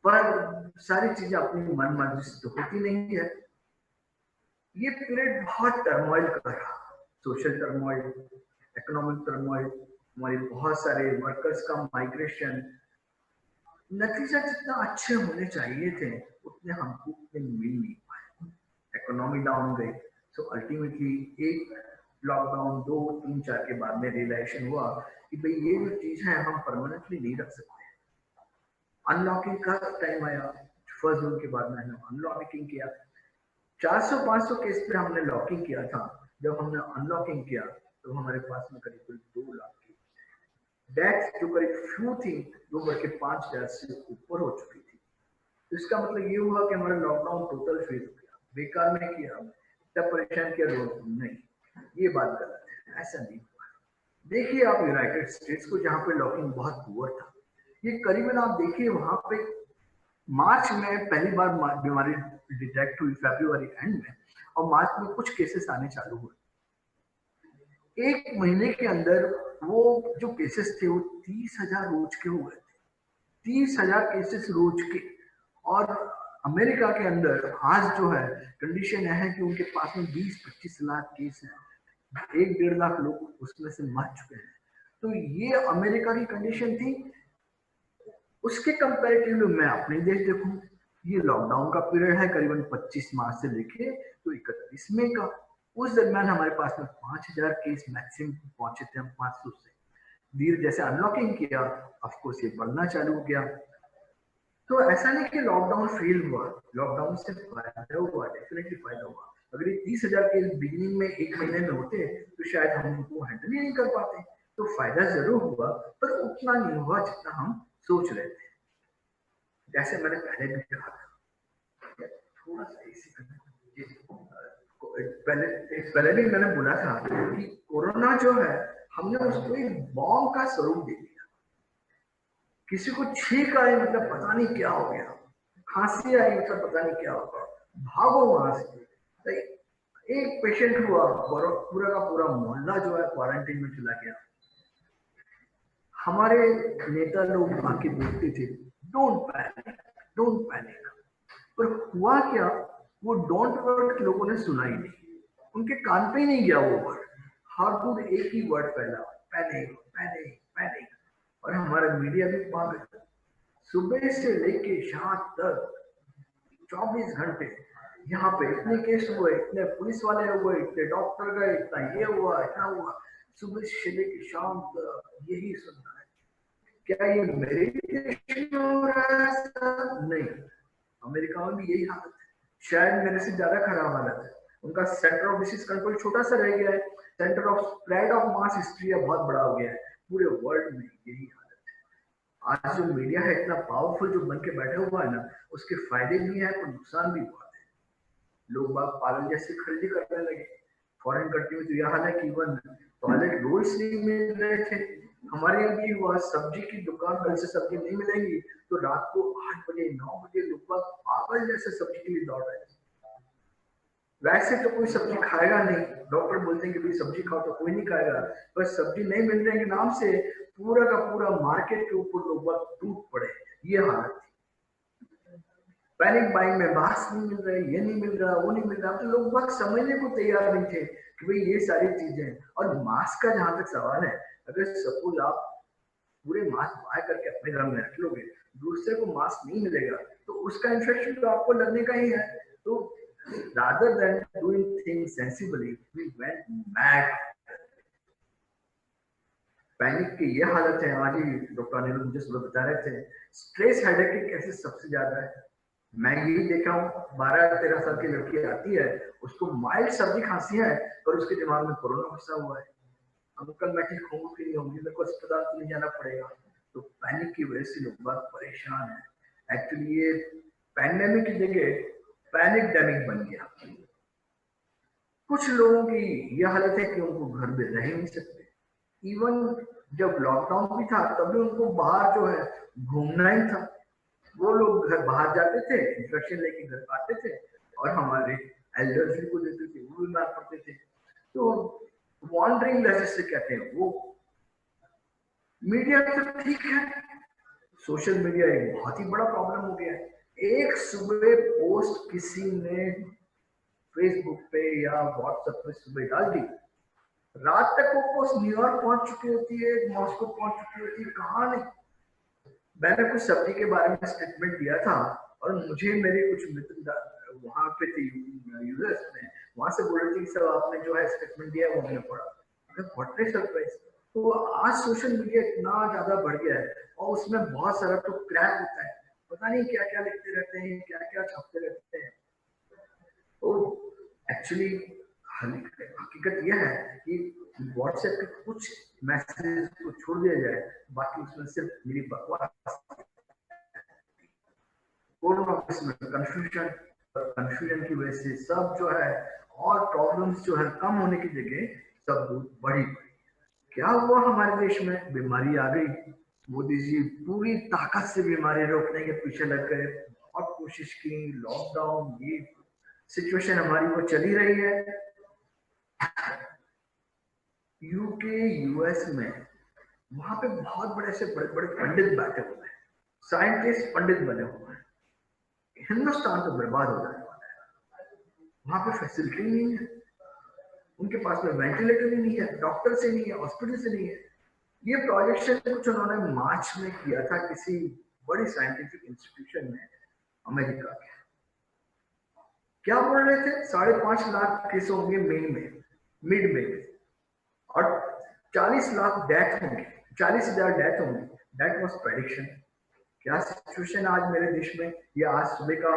पर सारी चीजें अपनी मन मर्जी से तो होती नहीं है। ये पीरियड बहुत टर्मोइल का रहा, सोशल टर्मोइल, इकोनॉमिक टर्मोइल, हमारे बहुत सारे वर्कर्स का माइग्रेशन। नतीजा जितना अच्छे होने चाहिए थे उतने हमको मिल नहीं पाए। इकोनॉमी डाउन गई, तो अल्टीमेटली एक लॉकडाउन 2, 3, 4 के बाद में रियलाइजेशन हुआ कि भाई ये जो चीज है हम परमानेंटली नहीं रख सकते। अनलॉकिंग का टाइम आया, फर्स्ट जोन के बाद में अनलॉकिंग किया। 400-500 केस पे हमने लॉकिंग किया था। जब हमने अनलॉकिंग किया तो हमारे पास में करीब 2 लाख की डेथ जो करीब फ्यू थी वो बढ़ के 5,000 से ऊपर हो चुकी थी। तो इसका मतलब ये हुआ कि हमारा लॉकडाउन टोटल फेल हो गया, बेकार में किया, इतना परेशान किया लोग नहीं, ये बात गलत है, ऐसा नहीं हुआ। देखिए आप यूनाइटेड स्टेट्स को, जहाँ पे लॉकिंग बहुत पुअर था, ये करीबन आप देखिए वहां पे मार्च में पहली बार बीमारी डिटेक्ट हुई, फरवरी एंड में, और मार्च में कुछ केसेस आने चालू हुए। 1 महीने के अंदर वो जो केसेस थे वो 30,000 रोज के हुए थे, 30,000 केसेस रोज के। और अमेरिका के अंदर आज जो है कंडीशन है कि उनके पास में 20-25 लाख केस हैं, 1-1.5 लाख लोग उसमें से मर चुके हैं। तो ये अमेरिका की कंडीशन थी। उसके कंपैरेटिवली मैं अपने देश देखूं, ये लॉकडाउन का पीरियड है करीबन 25 मार्च से लेके तो 31 मई का। उस दरमियान हमारे पास में 5,000 केस मैक्सिमम पहुंचे थे, हम 500 से धीरे जैसे अनलॉकिंग किया ऑफकोर्स ये बढ़ना चालू हो गया। तो ऐसा नहीं कि लॉकडाउन फेल हुआ, लॉकडाउन से फायदा हुआ, डेफिनेटली फायदा हुआ। अगर ये 30,000 केस बिगिनिंग में 1 महीने में होते तो शायद हम उनको हैंडल ही नहीं कर पाते। तो फायदा जरूर हुआ पर उतना नहीं हुआ जितना हम सोच रहे थे। जैसे मैंने पहले भी कहा था, थोड़ा सा इसी पहले भी मैंने बोला था कि कोरोना जो है हमने उसको एक बॉम्ब का स्वरूप दे दिया। किसी को छींक आई मतलब पता नहीं क्या हो गया, खांसी आई मतलब पता नहीं क्या होगा, भागो वहां से। एक पेशेंट हुआ, पूरा का पूरा मोहल्ला जो है क्वारंटीन में चला गया। हमारे नेता लोग आके बोलते थे डोंट पैनिक, डोंट पैनिक, पर हुआ क्या, वो डोंट वर्ड लोगों ने सुना ही नहीं, उनके कान पे ही नहीं गया वो वर्ड। हर दूर एक ही वर्ड फैला, पैनिक पैनिक पैनिक। और हमारा मीडिया भी पागल, सुबह से लेके शाम तक 24 घंटे यहाँ पे इतने केस हुए, इतने पुलिस वाले हुए, इतने डॉक्टर गए, इतना ये हुआ, इतना हुआ, सुबह से लेके शाम तक यही सुनना है। क्या ये मेरे देश में हो रहा है? नहीं, अमेरिका में भी यही हालत है, शायद मेरे से ज्यादा खराब हालत है। उनका सेंटर ऑफ डिसीज कंट्रोल छोटा सा रह गया है, centre of spread of mass history बहुत बड़ा हो गया है। पूरे वर्ल्ड में यही हालत है। आज जो मीडिया है इतना पावरफुल जो बन के बैठा हुआ है ना, उसके फायदे भी हैं पर नुकसान भी बहुत है। लोग बाग पागल जैसे खरीदी करने लगे। फॉरेन कंट्री में तो यह हाल है कि इवन टॉयलेट रोल्स नहीं मिल रहे थे। हमारे यहाँ भी हुआ, सब्जी की दुकान, कल से सब्जी नहीं मिलेंगी तो रात को 8 बजे 9 बजे लोग पागल जैसे सब्जी के लिए दौड़ रहे थे। वैसे तो कोई सब्जी खाएगा नहीं, डॉक्टर बोलते हैं कि भाई सब्जी खाओ, तो कोई नहीं खाएगा, बस सब्जी नहीं मिल रहे के नाम से पूरा का पूरा मार्केट के ऊपर लोग टूट पड़े। ये हालत थी। पैनिक बाइंग में मास्क नहीं मिल रहे, ये नहीं मिल रहा, वो नहीं मिल रहा, तो लोग बहुत समझने को तैयार नहीं थे कि भाई ये सारी चीजें। और मास्क का जहां तक सवाल है, अगर सपोज आप पूरे मास्क बाय करके अपने घर में रख लोगे, दूसरे को मास्क नहीं मिलेगा तो उसका इन्फेक्शन तो आपको लगने का ही है। तो rather than doing things sensibly, we went mad. Panic की ये हालत है। आज ही डॉक्टर अनिल मुझे सुबह बता रहे थे स्ट्रेस हेडेक के केसेस सबसे ज्यादा है। मैं यही देखा हूँ, 12-13 साल की लड़की आती है, उसको माइल्ड सर्दी खांसी है पर उसके दिमाग में कोरोना घुसा हुआ है। अंकल मैं ठीक होंगी कि नहीं होंगी, मेरे को अस्पताल तो नहीं जाना पड़ेगा। तो पैनिक की वजह से लोग बहुत परेशान है। एक्चुअली ये पैंडेमिक की जगह पैनिक डेमिक बन गया। कुछ लोगों की यह हालत है कि उनको घर में रह नहीं सकते। इवन जब लॉकडाउन भी था तब भी उनको बाहर जो है घूमना ही था। वो लोग घर बाहर जाते थे, इन्फेक्शन लेके घर आते थे, और हमारे एल्डर्स को देते थे, वो बीमार पड़ते थे। तो वॉन्डरिंग जिसे कहते हैं वो, मीडिया तो ठीक है, सोशल मीडिया एक बहुत ही बड़ा प्रॉब्लम हो गया है। एक सुबह पोस्ट किसी ने फेसबुक पे या व्हाट्सएप पे सुबह डाल दी, रात तक वो पोस्ट न्यूयॉर्क पहुंच चुकी होती है, मॉस्को पहुंच चुकी होती है, कहाँ नहीं। मैंने कुछ सब्जी के बारे में स्टेटमेंट दिया था और मुझे मेरे कुछ मित्र वहां पे थे यूएस में, वहां से बोल रहे थे सर आपने जो है स्टेटमेंट दिया वो हमने पढ़ा। What A surprise. तो आज सोशल मीडिया इतना ज्यादा बढ़ गया है और उसमें बहुत सारा तो क्रैक होता है, पता नहीं क्या क्या लिखते रहते हैं, क्या क्या छापते रहते हैं। तो एक्चुअली हकीकत यह है कि व्हाट्सएप के कुछ मैसेज को छोड़ दिया जाए, बाकी उसमें सिर्फ मेरी बकवास। कोरोना कंफ्यूजन की वजह से सब जो है और प्रॉब्लम्स जो है कम होने की जगह सब बढ़ी। क्या हुआ हमारे देश में? बीमारी आ गई। मोदी जी पूरी ताकत से बीमारी रोकने के पीछे लग गए, बहुत कोशिश की, लॉकडाउन, ये सिचुएशन हमारी वो चली रही है। यूके यूएस में वहां पे बहुत बड़े से बड़े बड़े पंडित बैठे हुए हैं, साइंटिस्ट पंडित बने हुए हैं। हिंदुस्तान तो बर्बाद हो जाने वाला है। वहां पे फैसिलिटी नहीं है, उनके पास में वेंटिलेटर ही नहीं है, डॉक्टर से नहीं है, हॉस्पिटल से नहीं है। ये प्रोजेक्शन कुछ उन्होंने मार्च में किया था किसी बड़ी साइंटिफिक इंस्टीट्यूशन में अमेरिका के। क्या बोल रहे थे? 5.5 लाख केस होंगे मिड में और 40 लाख डेथ होंगे, 40,000 डेथ होंगे। That was prediction. क्या सिचुएशन आज मेरे देश में? ये आज सुबह का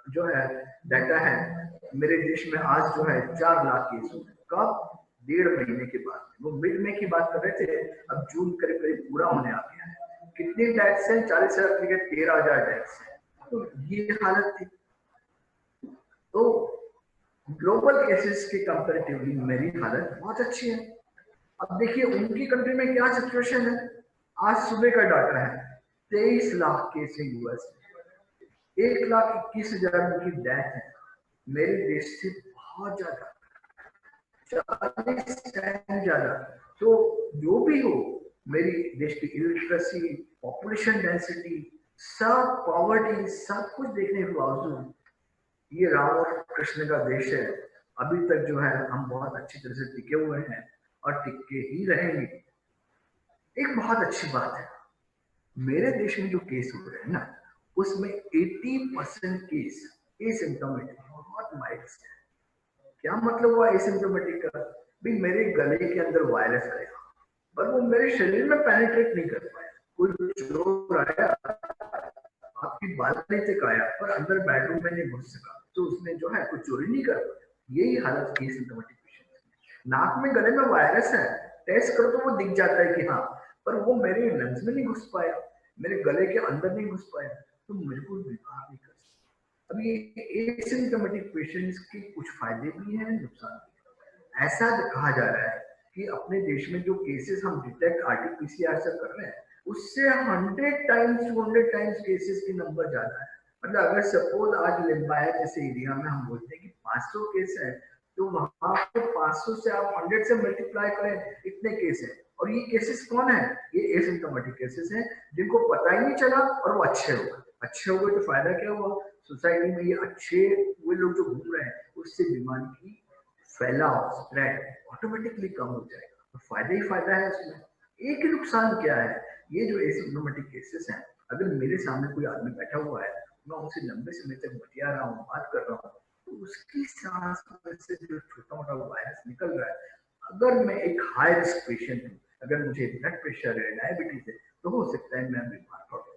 जो है डाटा है, मेरे देश में आज जो है 4 लाख केस हुए। कब? 1.5 महीने के बाद। वो मिड में की बात कर रहे थे, अब जून करीब करीब पूरा होने आ गया है। कितनी डेथ्स हैं? 40,000 की 13,000 डेथ्स हैं। तो ये हालत थी। तो ग्लोबल केसेस के कंपैरेटिवली मेरी हालत बहुत अच्छी है। अब देखिए उनकी कंट्री में क्या सिचुएशन है। आज सुबह का डाटा है 23 लाख केस है यूएस में, 1,21,000 की डेथ है। मेरे देश से बहुत ज्यादा, 40 टाइम ज्यादा। तो जो भी हो, मेरी देश की इलिटरेसी, पॉपुलेशन डेंसिटी, सब पॉवर्टी, सब कुछ देखने के बावजूद ये राम और कृष्ण का देश है। अभी तक जो है हम बहुत अच्छी तरह से टिके हुए हैं और टिके ही रहेंगे। एक बहुत अच्छी बात है, मेरे देश में जो केस हो रहे हैं ना, उसमें 80% केस एसिम्प्टोमेटिक, बहुत माइल्ड है। क्या मतलब हुआ एसिम्प्टोमेटिक का? भी मेरे गले के अंदर वायरस गया पर वो मेरे शरीर में पेनिट्रेट नहीं कर पाया। कोई चोर आया, आपकी बालकनी तक आया पर अंदर बेडरूम में नहीं घुस सका, तो उसने जो है कुछ चोरी नहीं कर पाया। यही हालत एसिम्प्टोमेटिक पेशेंट। नाक में गले में वायरस है, टेस्ट करो तो वो दिख जाता है कि हाँ, पर वो मेरे लंग्स में नहीं घुस पाया, मेरे गले के अंदर नहीं घुस पाया, तो मेरे को बीमार नहीं कर सकता। अब ये एसिम्प्टोमेटिक पेशेंट्स के कुछ फायदे भी हैं, नुकसान भी है। ऐसा कहा जा रहा है कि अपने देश में जो केसेस हम डिटेक्ट आरटीपीसीआर से कर रहे हैं, उससे 100 टाइम्स 200 टाइम्स केसेस की नंबर ज्यादा है। मतलब अगर सपोज आज लिम्बाया जैसे एरिया में हम बोलते हैं कि 500 केस है, तो वहां पे 500 से आप 100 से मल्टीप्लाई करें, इतने केस है। और ये केसेस कौन है? ये एसिम्प्टोमेटिक केसेस हैं जिनको पता ही नहीं चला और वो अच्छे हो गए। अच्छे हो गए तो फायदा क्या हुआ? सोसाइटी में ये अच्छे हुए लोग जो घूम रहे हैं, उससे बीमारी की फैलाव, स्प्रेड ऑटोमेटिकली कम हो जाएगा। तो फायदा ही फायदा है उसमें। एक ही नुकसान क्या है? ये जो एसिम्प्टोमेटिक केसेस हैं, अगर मेरे सामने कोई आदमी बैठा हुआ है, मैं उनसे लंबे समय तक बतिया रहा हूँ, बात कर रहा हूँ, तो उसकी सांस में से जो छोटा मोटा वायरस निकल रहा है, अगर मैं एक हाई रिस्क पेशेंट हूँ, अगर मुझे ब्लड प्रेशर है, डायबिटीज है, तो हो सकता है मैं बीमार पड़ जाऊँ।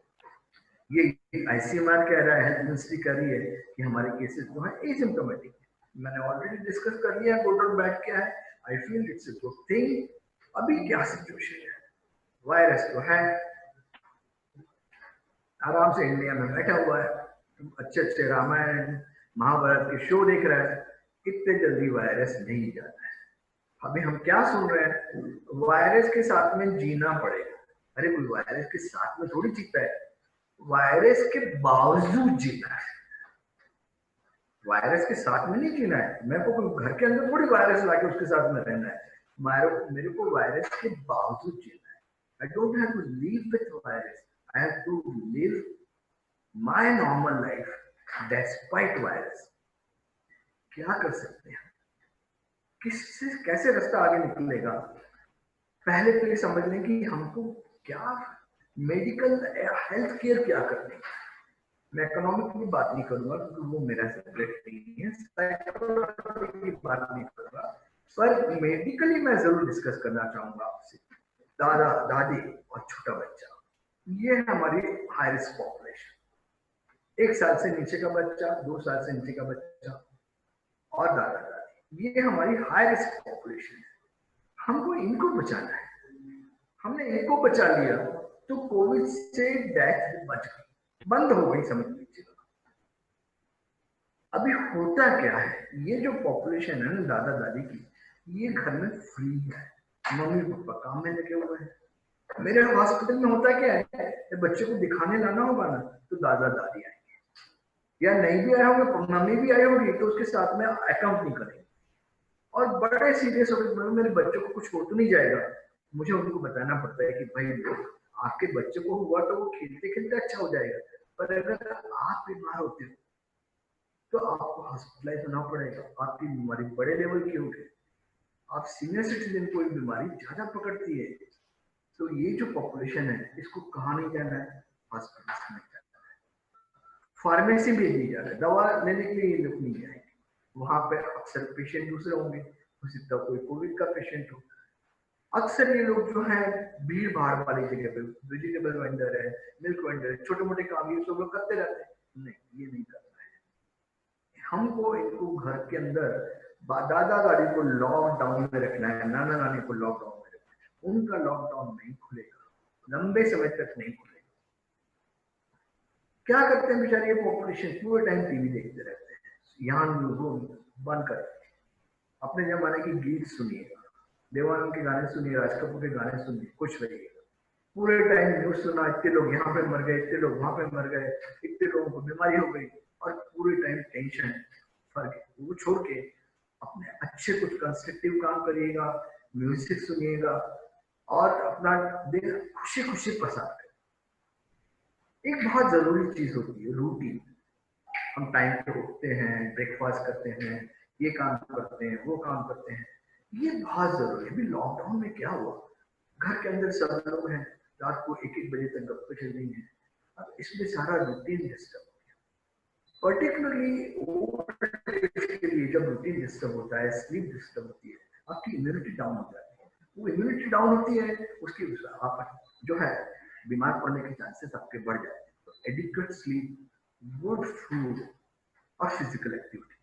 ये आईसीएमआर कह रहा है, हेल्थ मिनिस्ट्री कह रही है कि हमारे केसेस जो है एसिम्प्टोमेटिक। मैंने ऑलरेडी डिस्कस कर लिया गुड और बैड क्या है। I feel it's a good thing. अभी क्या सिचुएशन है? वायरस तो है, आराम से इंडिया में बैठा हुआ है, अच्छे अच्छे रामायण महाभारत के शो देख रहा है, इतने जल्दी वायरस नहीं जाता है। अभी हम क्या सुन रहे हैं? वायरस के साथ में जीना पड़ेगा। अरे कोई वायरस के साथ में थोड़ी जीता है, वायरस के बावजूद जीना है। वायरस के साथ में नहीं जीना है, मेरे को कोई घर के अंदर थोड़ी वायरस लाके उसके साथ में रहना है, मेरे को वायरस के बावजूद जीना है। I don't have to live with virus, I have to live my normal life despite virus. क्या कर सकते हैं, किससे कैसे रास्ता आगे निकलेगा? पहले तो ये समझ लें कि हमको क्या मेडिकल हेल्थ केयर क्या करनी है। मैं इकोनॉमिक की बात नहीं करूंगा क्योंकि वो मेरा सब्जेक्ट नहीं है, साइकोलॉजी की बात नहीं करूंगा, पर मेडिकली मैं जरूर डिस्कस करना चाहूंगा आपसे। दादा दादी और छोटा बच्चा, ये है हमारी हाई रिस्क पॉपुलेशन। 1 साल से नीचे का बच्चा, 2 साल से नीचे का बच्चा और दादा दादी, ये हमारी हाई रिस्क पॉपुलेशन है। हमको इनको बचाना है। हमने इनको बचा लिया तो कोविड से डेथ बच गई, बंद हो गई, समझ लीजिए। अभी होता क्या है, ये जो पॉपुलेशन है ना दादा दादी की, ये घर में फ्री है, मम्मी पापा काम में लगे हुए हैं। मेरे हॉस्पिटल में होता क्या है, बच्चे को दिखाने लाना होगा ना तो दादा दादी आएंगे, या नहीं भी आए होंगे, मम्मी भी आई होगी तो उसके साथ में अकाउंट नहीं करेंगे और बड़े सीरियस होकर मेरे बच्चों को कुछ हो तो नहीं जाएगा। मुझे उनको बताना पड़ता है कि भाई लोग, आपके बच्चे को हुआ तो वो खेलते खेलते अच्छा हो जाएगा, पर अगर आप बीमार होते हो तो आपको हॉस्पिटलाइज होना पड़ेगा, आपकी बीमारी बड़े लेवल की होगी। आप सीनियर सिटीजन को बीमारी ज्यादा पकड़ती है, तो ये जो पॉपुलेशन है इसको कहाँ नहीं जाना है, हॉस्पिटल में जाना है, फार्मेसी में नहीं जाना है, दवा लेने के लिए ये लोग नहीं जाएंगे। वहां पे अक्सर पेशेंट दूसरे होंगे, हो सकता है कोई कोविड का पेशेंट हो। अक्सर ये लोग जो है भीड़ भाड़ वाली जगह पे, वेजिटेबल वेंडर है, मिल्क वेंडर है, छोटे मोटे काम ये सब लोग करते रहते हैं। नहीं, ये नहीं करना है हमको। इनको घर के अंदर दादा दादी को लॉकडाउन में रखना है, नाना नानी को लॉकडाउन में रखना है। उनका लॉकडाउन नहीं खुलेगा, लंबे समय तक नहीं खुलेगा। क्या करते हैं बेचारे ये पॉपुलेशन, पूरे टाइम टीवी देखते रहते हैं, यहाँ बंद कर। अपने जमाने की गीत सुनिए, देवानंद के गाने सुनिए, राज कपूर के गाने सुनिए, खुश रहिएगा। पूरे टाइम न्यूज सुना, इतने लोग यहाँ पे मर गए, इतने लोग वहां पे मर गए, इतने लोगों को बीमारी हो गई, और पूरे टाइम टेंशन। फर्क वो छोड़ के अपने अच्छे कुछ कंस्ट्रक्टिव काम करिएगा, म्यूजिक सुनिएगा और अपना दिन खुशी खुशी पसार करें। एक बहुत जरूरी चीज होती है रूटीन। हम टाइम पे उठते हैं, ब्रेकफास्ट करते हैं, ये काम करते हैं, वो काम करते हैं, ये बहुत जरूरी है। अभी लॉकडाउन में क्या हुआ, घर के अंदर सब लोग हैं, रात को 1-1 बजे तक गप्पे चल रही हैं, अब इसमें सारा रूटीन डिस्टर्ब हो गया। पर्टिकुलरली के लिए जब रूटीन डिस्टर्ब होता है, स्लीप डिस्टर्ब होती है, आपकी इम्यूनिटी डाउन हो जाती है। वो इम्यूनिटी डाउन होती है, उसकी आप जो है बीमार पड़ने के चांसेस आपके बढ़ जाते हैं। तो एडिक्वेट स्लीप, गुड फूड और फिजिकल एक्टिविटी।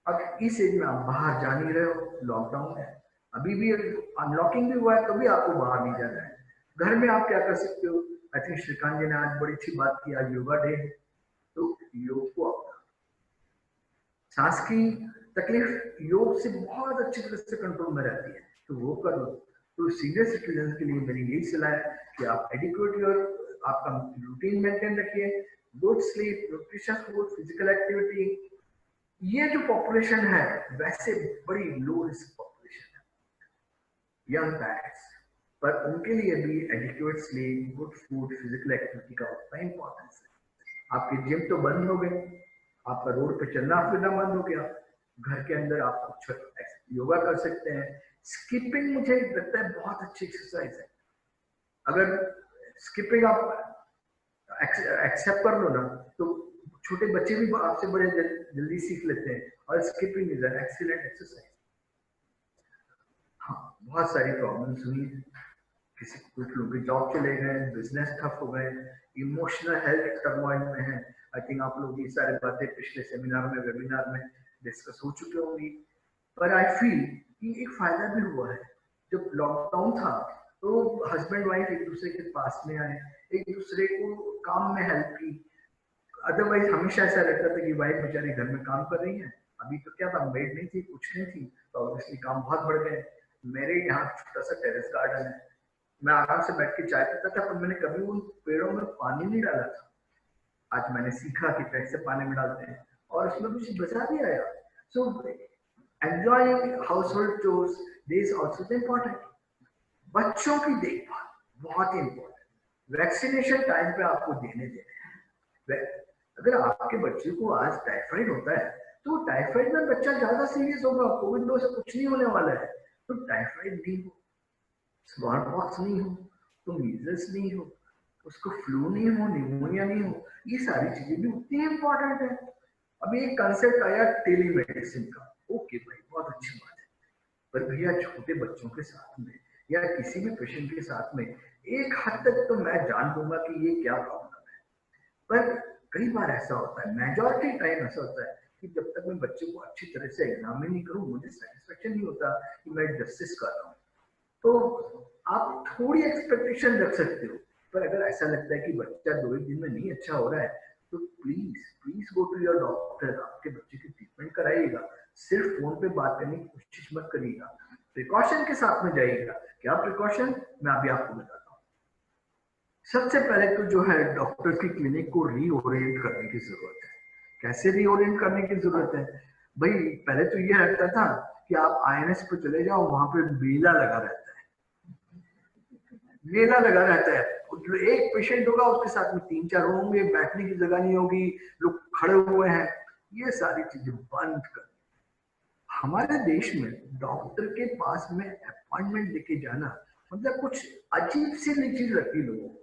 अब इस एज में आप बाहर जा नहीं रहे हो, लॉकडाउन है, अभी भी अनलॉकिंग भी हुआ है तो भी आपको बाहर नहीं जाना है। घर में आप क्या कर सकते हो? आई थिंक श्रीकांत जी ने आज बड़ी अच्छी बात की, आज योगा डे है, तो योग को अपना। सांस की तकलीफ योग से बहुत अच्छी तरह से कंट्रोल में रहती है, तो वो करो। तो सीनियर सिटीजन के लिए मेरी यही सलाह है कि आप एडिक्वेट और आपका रूटीन मेंटेन रखिए, good sleep, nutritious food, physical activity. ये जो पॉपुलेशन है वैसे बड़ी लो रिस्क पॉपुलेशन है, यंग पैरेंट्स, पर उनके लिए भी adequate sleep, good food, physical activity का उतना इंपॉर्टेंस है। आपके जिम तो बंद हो गए, आपका रोड पे चलना फिरना बंद हो गया, घर के अंदर आप कुछ योगा कर सकते हैं। स्किपिंग मुझे लगता है बहुत अच्छी एक्सरसाइज है। अगर स्किपिंग आप एक्सेप्ट कर लो ना तो छोटे बच्चे भी आपसे बड़े जल्दी सीख लेते हैं, और skipping is an excellent exercise. हाँ, बहुत सारी प्रॉब्लम्स हुई, किसी कुछ लोग जॉब चले गए, बिजनेस ठप हो गए, इमोशनल हेल्थ टर्मोइल में है। आई थिंक आप लोग ये सारी बातें पिछले सेमिनार में, वेबिनार में डिस्कस हो चुके होंगी, पर आई फील कि एक फायदा भी हुआ है। जब लॉकडाउन था तो हस्बैंड वाइफ एक दूसरे के पास में आए, एक दूसरे को काम में हेल्प की। अदरवाइज हमेशा ऐसा लगता था कि वाइफ बेचारी घर में काम कर रही है, अभी तो क्या था, मेड नहीं थी, कुछ नहीं थी, तो ऑब्वियसली काम बहुत बढ़ गए। मेरे यहाँ छोटा सा टेरेस गार्डन है, मैं आराम से बैठ के चाय पीता था, पर मैंने कभी उन पेड़ों में पानी नहीं डाला था। आज मैंने सीखा कि कैसे पानी में डालते हैं, और उसमें कुछ बचा भी आया। So enjoying household chores this also important. बच्चों की देखभाल बहुत ही इम्पोर्टेंट। वैक्सीनेशन टाइम पे आपको देने देने हैं। अगर आपके बच्चे को आज टाइफाइड होता है तो टाइफाइड में बच्चा ज्यादा सीरियस होगा, कोविड 2 से कुछ नहीं होने वाला है। तो टाइफाइड नहीं हो, स्मॉल पॉक्स नहीं हो, तो मीजल्स नहीं हो, उसको फ्लू नहीं हो, निमोनिया नहीं हो, ये सारी चीजें भी उतनी इंपॉर्टेंट है। अभी एक कंसेप्ट आया टेली मेडिसिन का, ओके भाई बहुत अच्छी बात है, पर भैया छोटे बच्चों के साथ में या किसी भी पेशेंट के साथ में एक हद तक तो मैं जान दूंगा कि ये क्या प्रॉब्लम है, पर कई बार ऐसा होता है, मेजॉरिटी टाइम ऐसा होता है कि जब तक मैं बच्चे को अच्छी तरह से एग्जामिन नहीं करूं मुझे सेटिस्फेक्शन नहीं होता कि मैं जस्टिस कर रहा हूं। तो आप थोड़ी एक्सपेक्टेशन रख सकते हो, पर अगर ऐसा लगता है कि बच्चा 2 दिन में नहीं अच्छा हो रहा है तो please please go to your doctor, आपके बच्चे की ट्रीटमेंट कराइएगा। सिर्फ फोन पे बात करने की कोशिश मत करिएगा, प्रिकॉशन के साथ में जाइएगा। क्या प्रिकॉशन, मैं अभी आपको बताता हूँ। सबसे पहले तो जो है डॉक्टर की क्लिनिक को रीओरिएंट करने की जरूरत है। कैसे रीओरिएंट करने की जरूरत है भाई? पहले तो यह रहता था कि आप आईएनएस पे चले जाओ, वहां पे मेला लगा रहता है, मेला लगा रहता है। जो एक पेशेंट होगा उसके साथ में 3-4 होंगे, बैठने की जगह नहीं होगी, लोग खड़े हुए हैं। ये सारी चीजें बंद कर। हमारे देश में डॉक्टर के पास में अपॉइंटमेंट लेके जाना मतलब कुछ अजीब सी चीज लगती है लोगों को।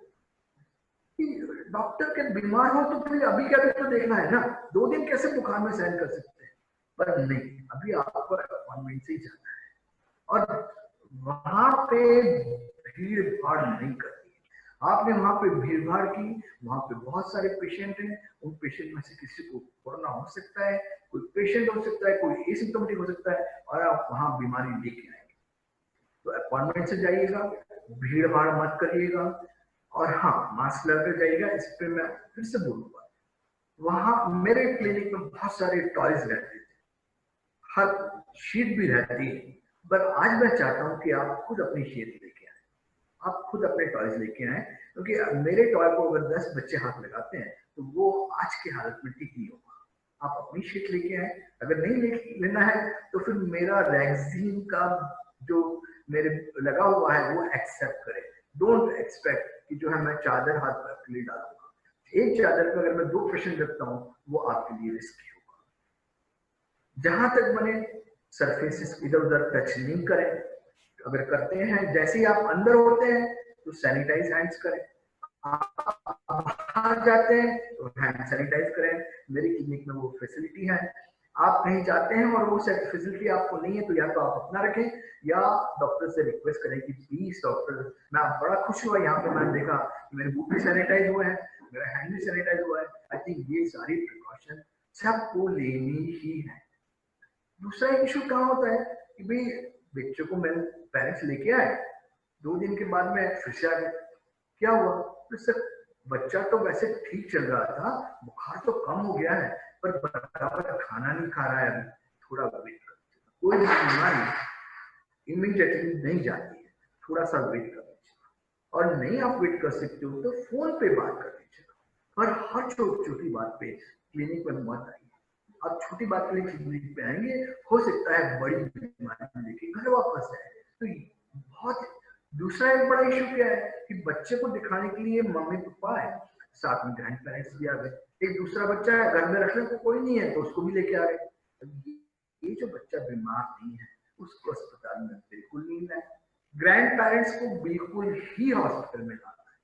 डॉक्टर के बीमार हो तो फिर अभी क्या तो देखना है ना, 2 दिन कैसे बुखार में सहन कर सकते हैं, पर नहीं, अभी आपको अपॉइंटमेंट से ही जाना है। और वहां पे भीड़ भाड़ नहीं करती है। आपने वहां पे भीड़ भाड़ की, वहां पे बहुत सारे पेशेंट हैं, उन पेशेंट में से किसी को कोरोना हो सकता है, कोई पेशेंट हो सकता है, कोई एसिम्प्टोमेटिक हो सकता है, और आप वहां बीमारी लेके आएंगे। तो अपॉइंटमेंट से जाइएगा, भीड़ भाड़ मत करिएगा, और हाँ मास्क लगाकर जाइएगा। इस पे मैं फिर से बोलूंगा, वहां मेरे क्लिनिक में बहुत सारे टॉयज रहते थे, हर शीट भी रहती है, पर आज मैं चाहता हूं कि आप खुद अपनी शीट लेके आए, आप खुद अपने टॉयज लेके आए, क्योंकि मेरे टॉय को अगर 10 बच्चे हाथ लगाते हैं तो वो आज की हालत में ठीक नहीं होगा। आप अपनी शीट लेके आए, अगर नहीं लेना है तो फिर मेरा वैक्सीन का जो मेरे लगा हुआ है वो एक्सेप्ट करें। डोंट एक्सपेक्ट कि जो है मैं चादर हाथ पर के लिए डालूंगा। एक चादर पर अगर मैं 2 पेशेंट रखता हूं वो आपके लिए रिस्की होगा। जहां तक बने सरफेसेस इधर उधर टच नहीं करें, अगर करते हैं जैसे ही आप अंदर होते हैं तो सैनिटाइज हैंड्स करें, बाहर जाते हैं तो हैंड सैनिटाइज करें। मेरी क्लिनिक में वो फैसिलिटी है। आप कहीं जाते हैं और वो फैसिलिटी आपको नहीं है तो या तो आप अपना रखें या डॉक्टर से रिक्वेस्ट करें कि प्लीज डॉक्टर, मैं बड़ा खुश हुआ यहाँ पे मैंने देखा कि मेरे बूट भी सैनिटाइज हुए हैं, मेरा हैंड भी सैनिटाइज हुआ है। आई थिंक ये सारी प्रिकॉशन सबको लेनी ही है। दूसरा इशू कहाँ होता है कि भाई बच्चों को मेरे पेरेंट्स लेके आए, 2 दिन के बाद में फिर से आ गए, क्या हुआ? तो सर बच्चा तो वैसे ठीक चल रहा था, बुखार तो कम हो गया है, पर बराबर खाना नहीं खा रहा है, थोड़ा वेट कर। कोई भी बीमारी इमीडिएटली नहीं जाती है, थोड़ा सा वेट कर लीजिए, और नहीं आप वेट कर सकते हो तो फोन पे बात कर लीजिए। पर हर छोटी बात पे क्लिनिक में मत आइए। आप छोटी बात के लिए क्लिनिक पे आएंगे, हो सकता है बड़ी बीमारी लेके घर वापस आए। तो बहुत दूसरा एक बड़ा इशू क्या है कि बच्चे को दिखाने के लिए मम्मी पापा है, साथ में ग्रैंड पेरेंट्स भी आ गए, एक दूसरा बच्चा है घर में रखने को कोई नहीं है तो उसको भी लेके आ गए। ये जो बच्चा बीमार नहीं है उसको अस्पताल में बिल्कुल नहीं लाए, ग्रैंड पेरेंट्स को बिल्कुल ही हॉस्पिटल में लाना है।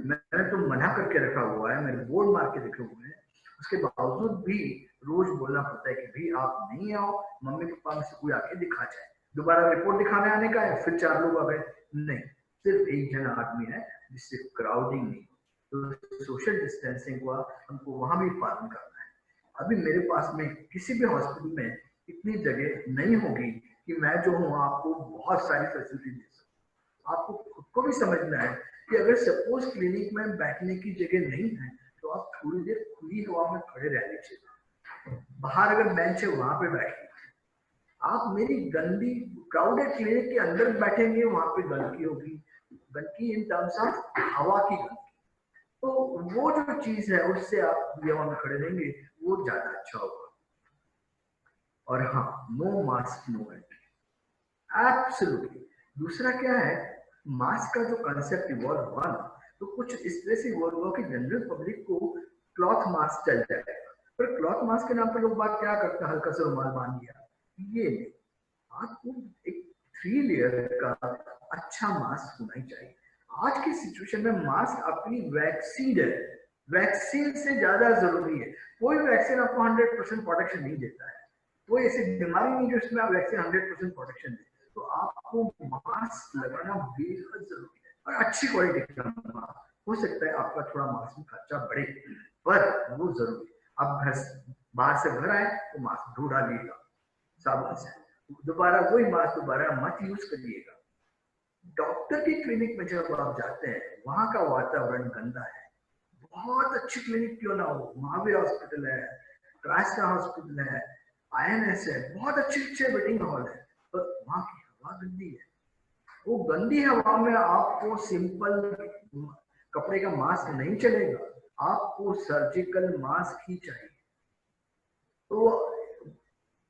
मैंने तो मना करके रखा हुआ है, मेरे बोर्ड मार के रखे हुए हैं, उसके बावजूद भी रोज बोलना पड़ता है कि भाई आप नहीं आओ, मम्मी पापा में से कोई आके दिखा जाए। दोबारा रिपोर्ट दिखाने आने का है, फिर 4 लोग आ गए, नहीं सिर्फ एक जन आदमी है, जिससे क्राउडिंग नहीं। तो सोशल डिस्टेंसिंग को हमको वहां भी पालन करना है। अभी मेरे पास में किसी भी हॉस्पिटल में इतनी जगह नहीं होगी कि मैं जो हूँ आपको बहुत सारी फैसिलिटी दे सकूं। आपको खुद को भी समझना है कि अगर सपोज क्लिनिक में बैठने की जगह नहीं है तो आप थोड़ी देर खुली हवा में खड़े रह लीजिए, बाहर अगर बेंच है वहां पे बैठिए। आप मेरी गंदी क्राउडेड क्लिनिक के अंदर बैठेंगे, वहां पे गंदगी होगी, गंदगी इन टर्म्स ऑफ हवा की गंदगी। तो वो जो चीज है उससे आप दुनिया में खड़े रहेंगे, वो ज्यादा अच्छा होगा। और हाँ, no mask no entry, absolutely. दूसरा क्या है, मास्क का जो कंसेप्ट इवॉल्व हुआ ना, तो कुछ इस तरह से इवॉल्व हुआ कि जनरल पब्लिक को क्लॉथ मास्क चल जाएगा, पर क्लॉथ मास्क के नाम पर लोग बात क्या करते हैं, हल्का सा रुमाल बांध दिया, ये नहीं। आपको एक 3 लेयर का अच्छा मास्क होना ही चाहिए। आज की सिचुएशन में मास्क अपनी वैक्सीन है, वैक्सीन से ज्यादा जरूरी है। कोई वैक्सीन आपको 100% प्रोटेक्शन नहीं देता है, कोई ऐसी बीमारी नहीं जो इसमें वैक्सीन 100% प्रोटेक्शन दे। तो आपको मास्क लगाना बेहद जरूरी है, और अच्छी क्वालिटी का मास्क। हो सकता है आपका थोड़ा मास्क में खर्चा बढ़े, पर वो जरूरी है। आप घर बाहर से घर आए तो मास्क धो डालिएगा साबुन से, दोबारा वही मास्क दोबारा मत यूज करिएगा। डॉक्टर की क्लिनिक में जब आप जाते हैं, वहां का वातावरण गंदा है। बहुत अच्छी क्लिनिक क्यों ना हो, महावीर हॉस्पिटल है, क्राइस्टा हॉस्पिटल है, INS है, बहुत अच्छे वेटिंग हॉल है, पर वहां की हवा गंदी है। वो गंदी हवा में आपको सिंपल कपड़े का मास्क नहीं चलेगा, आपको सर्जिकल मास्क ही चाहिए। तो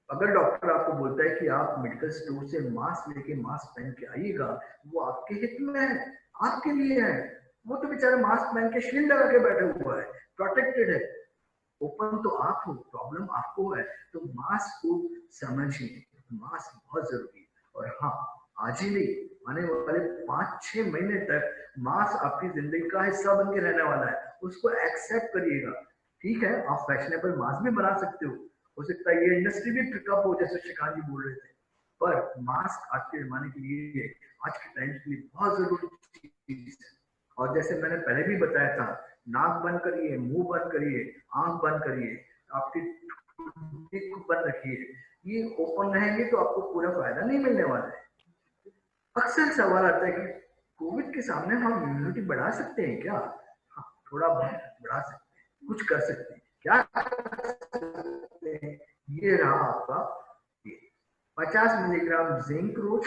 अगर डॉक्टर आपको बोलता है कि आप मेडिकल स्टोर से मास्क लेके मास्क पहन के आइएगा, वो आपके हित में है, आपके लिए है। वो तो बेचारा मास्क पहन के शील्ड लगा के बैठा हुआ है, प्रोटेक्टेड है। ओपन तो आप हो, प्रॉब्लम आपको है। तो मास्क को समझिए, मास्क बहुत जरूरी है। और हाँ, आज ही नहीं, आने वाले 5-6 महीने तक मास्क आपकी जिंदगी का हिस्सा बन के रहने वाला है। उसको एक्सेप्ट करिएगा। ठीक है, आप फैशनेबल मास्क भी बना सकते हो सकता है ये इंडस्ट्री भी पिकअप हो, जैसे श्रीकांत जी बोल रहे थे, पर मास्क आज के जमाने के लिए, आज के टाइम के लिए बहुत जरूरी चीज है। और जैसे मैंने पहले भी बताया था, नाक बंद करिए, मुंह बंद करिए, आंख बंद करिए, आपकी बंद रखिए। ये ओपन रहेंगे तो आपको पूरा फायदा नहीं मिलने वाला है। अक्सर सवाल आता है कि कोविड के सामने हम इम्यूनिटी बढ़ा सकते हैं क्या? हाँ, थोड़ा बढ़ा सकते हैं, कुछ कर सकते हैं। क्या कर सकते हैं? ये रहा आपका 50 मिलीग्राम जिंक रोज,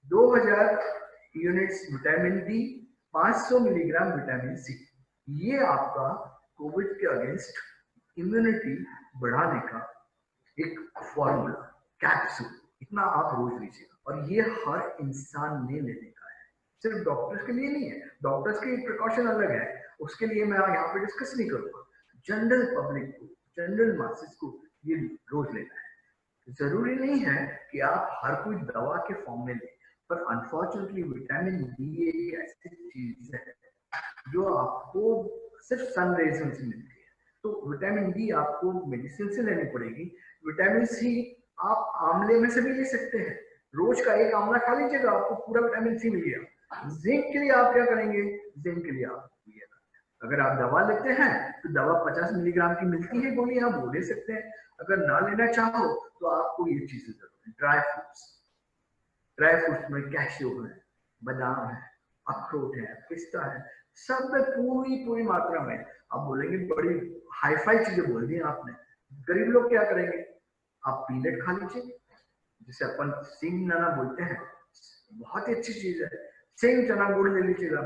2000 units vitamin D, 500 milligram vitamin C. ये आपका कोविड के अगेंस्ट इम्यूनिटी बढ़ाने का एक फॉर्मूला, कैप्सूल, इतना आप रोज लीजिएगा। और ये हर इंसान ने लेने का है, सिर्फ डॉक्टर्स के लिए नहीं है। डॉक्टर्स की प्रिकॉशन अलग है, उसके लिए मैं यहाँ पे डिस्कस नहीं करूंगा। जनरल पब्लिक को, जनरल मासेस को ये रोज लेना है। जरूरी नहीं है कि आप हर कोई दवा के फॉर्म में लें, पर अनफॉर्चुनेटली विटामिन डी एक ऐसी चीज है जो आपको सिर्फ सन रेज से मिलती है। तो विटामिन डी आपको मेडिसिन से लेनी पड़ेगी। विटामिन सी आप आंवले में से भी ले सकते हैं, रोज का एक आंवला खा लीजिएगा, आपको पूरा विटामिन सी मिल गया। जिंक के लिए आप क्या करेंगे? जिंक के लिए आप अगर आप दवा लेते हैं तो दवा 50 मिलीग्राम की मिलती है गोली, आप वो ले सकते हैं। अगर ना लेना चाहो तो आपको ये चीजें जरूर है। ड्राई फ्रूट्स में कैशियो है, बादाम है, अखरोट है, पिस्ता है, सब में पूरी मात्रा में। आप बोलेंगे बड़ी हाईफाई चीजें बोल दी आपने। गरीब लोग क्या करेंगे? आप पीनट खा लीजिए, जिसे अपन सिंग चना बोलते हैं, बहुत ही अच्छी चीज है। सिंग चना गुड़ ले लीजिएगा।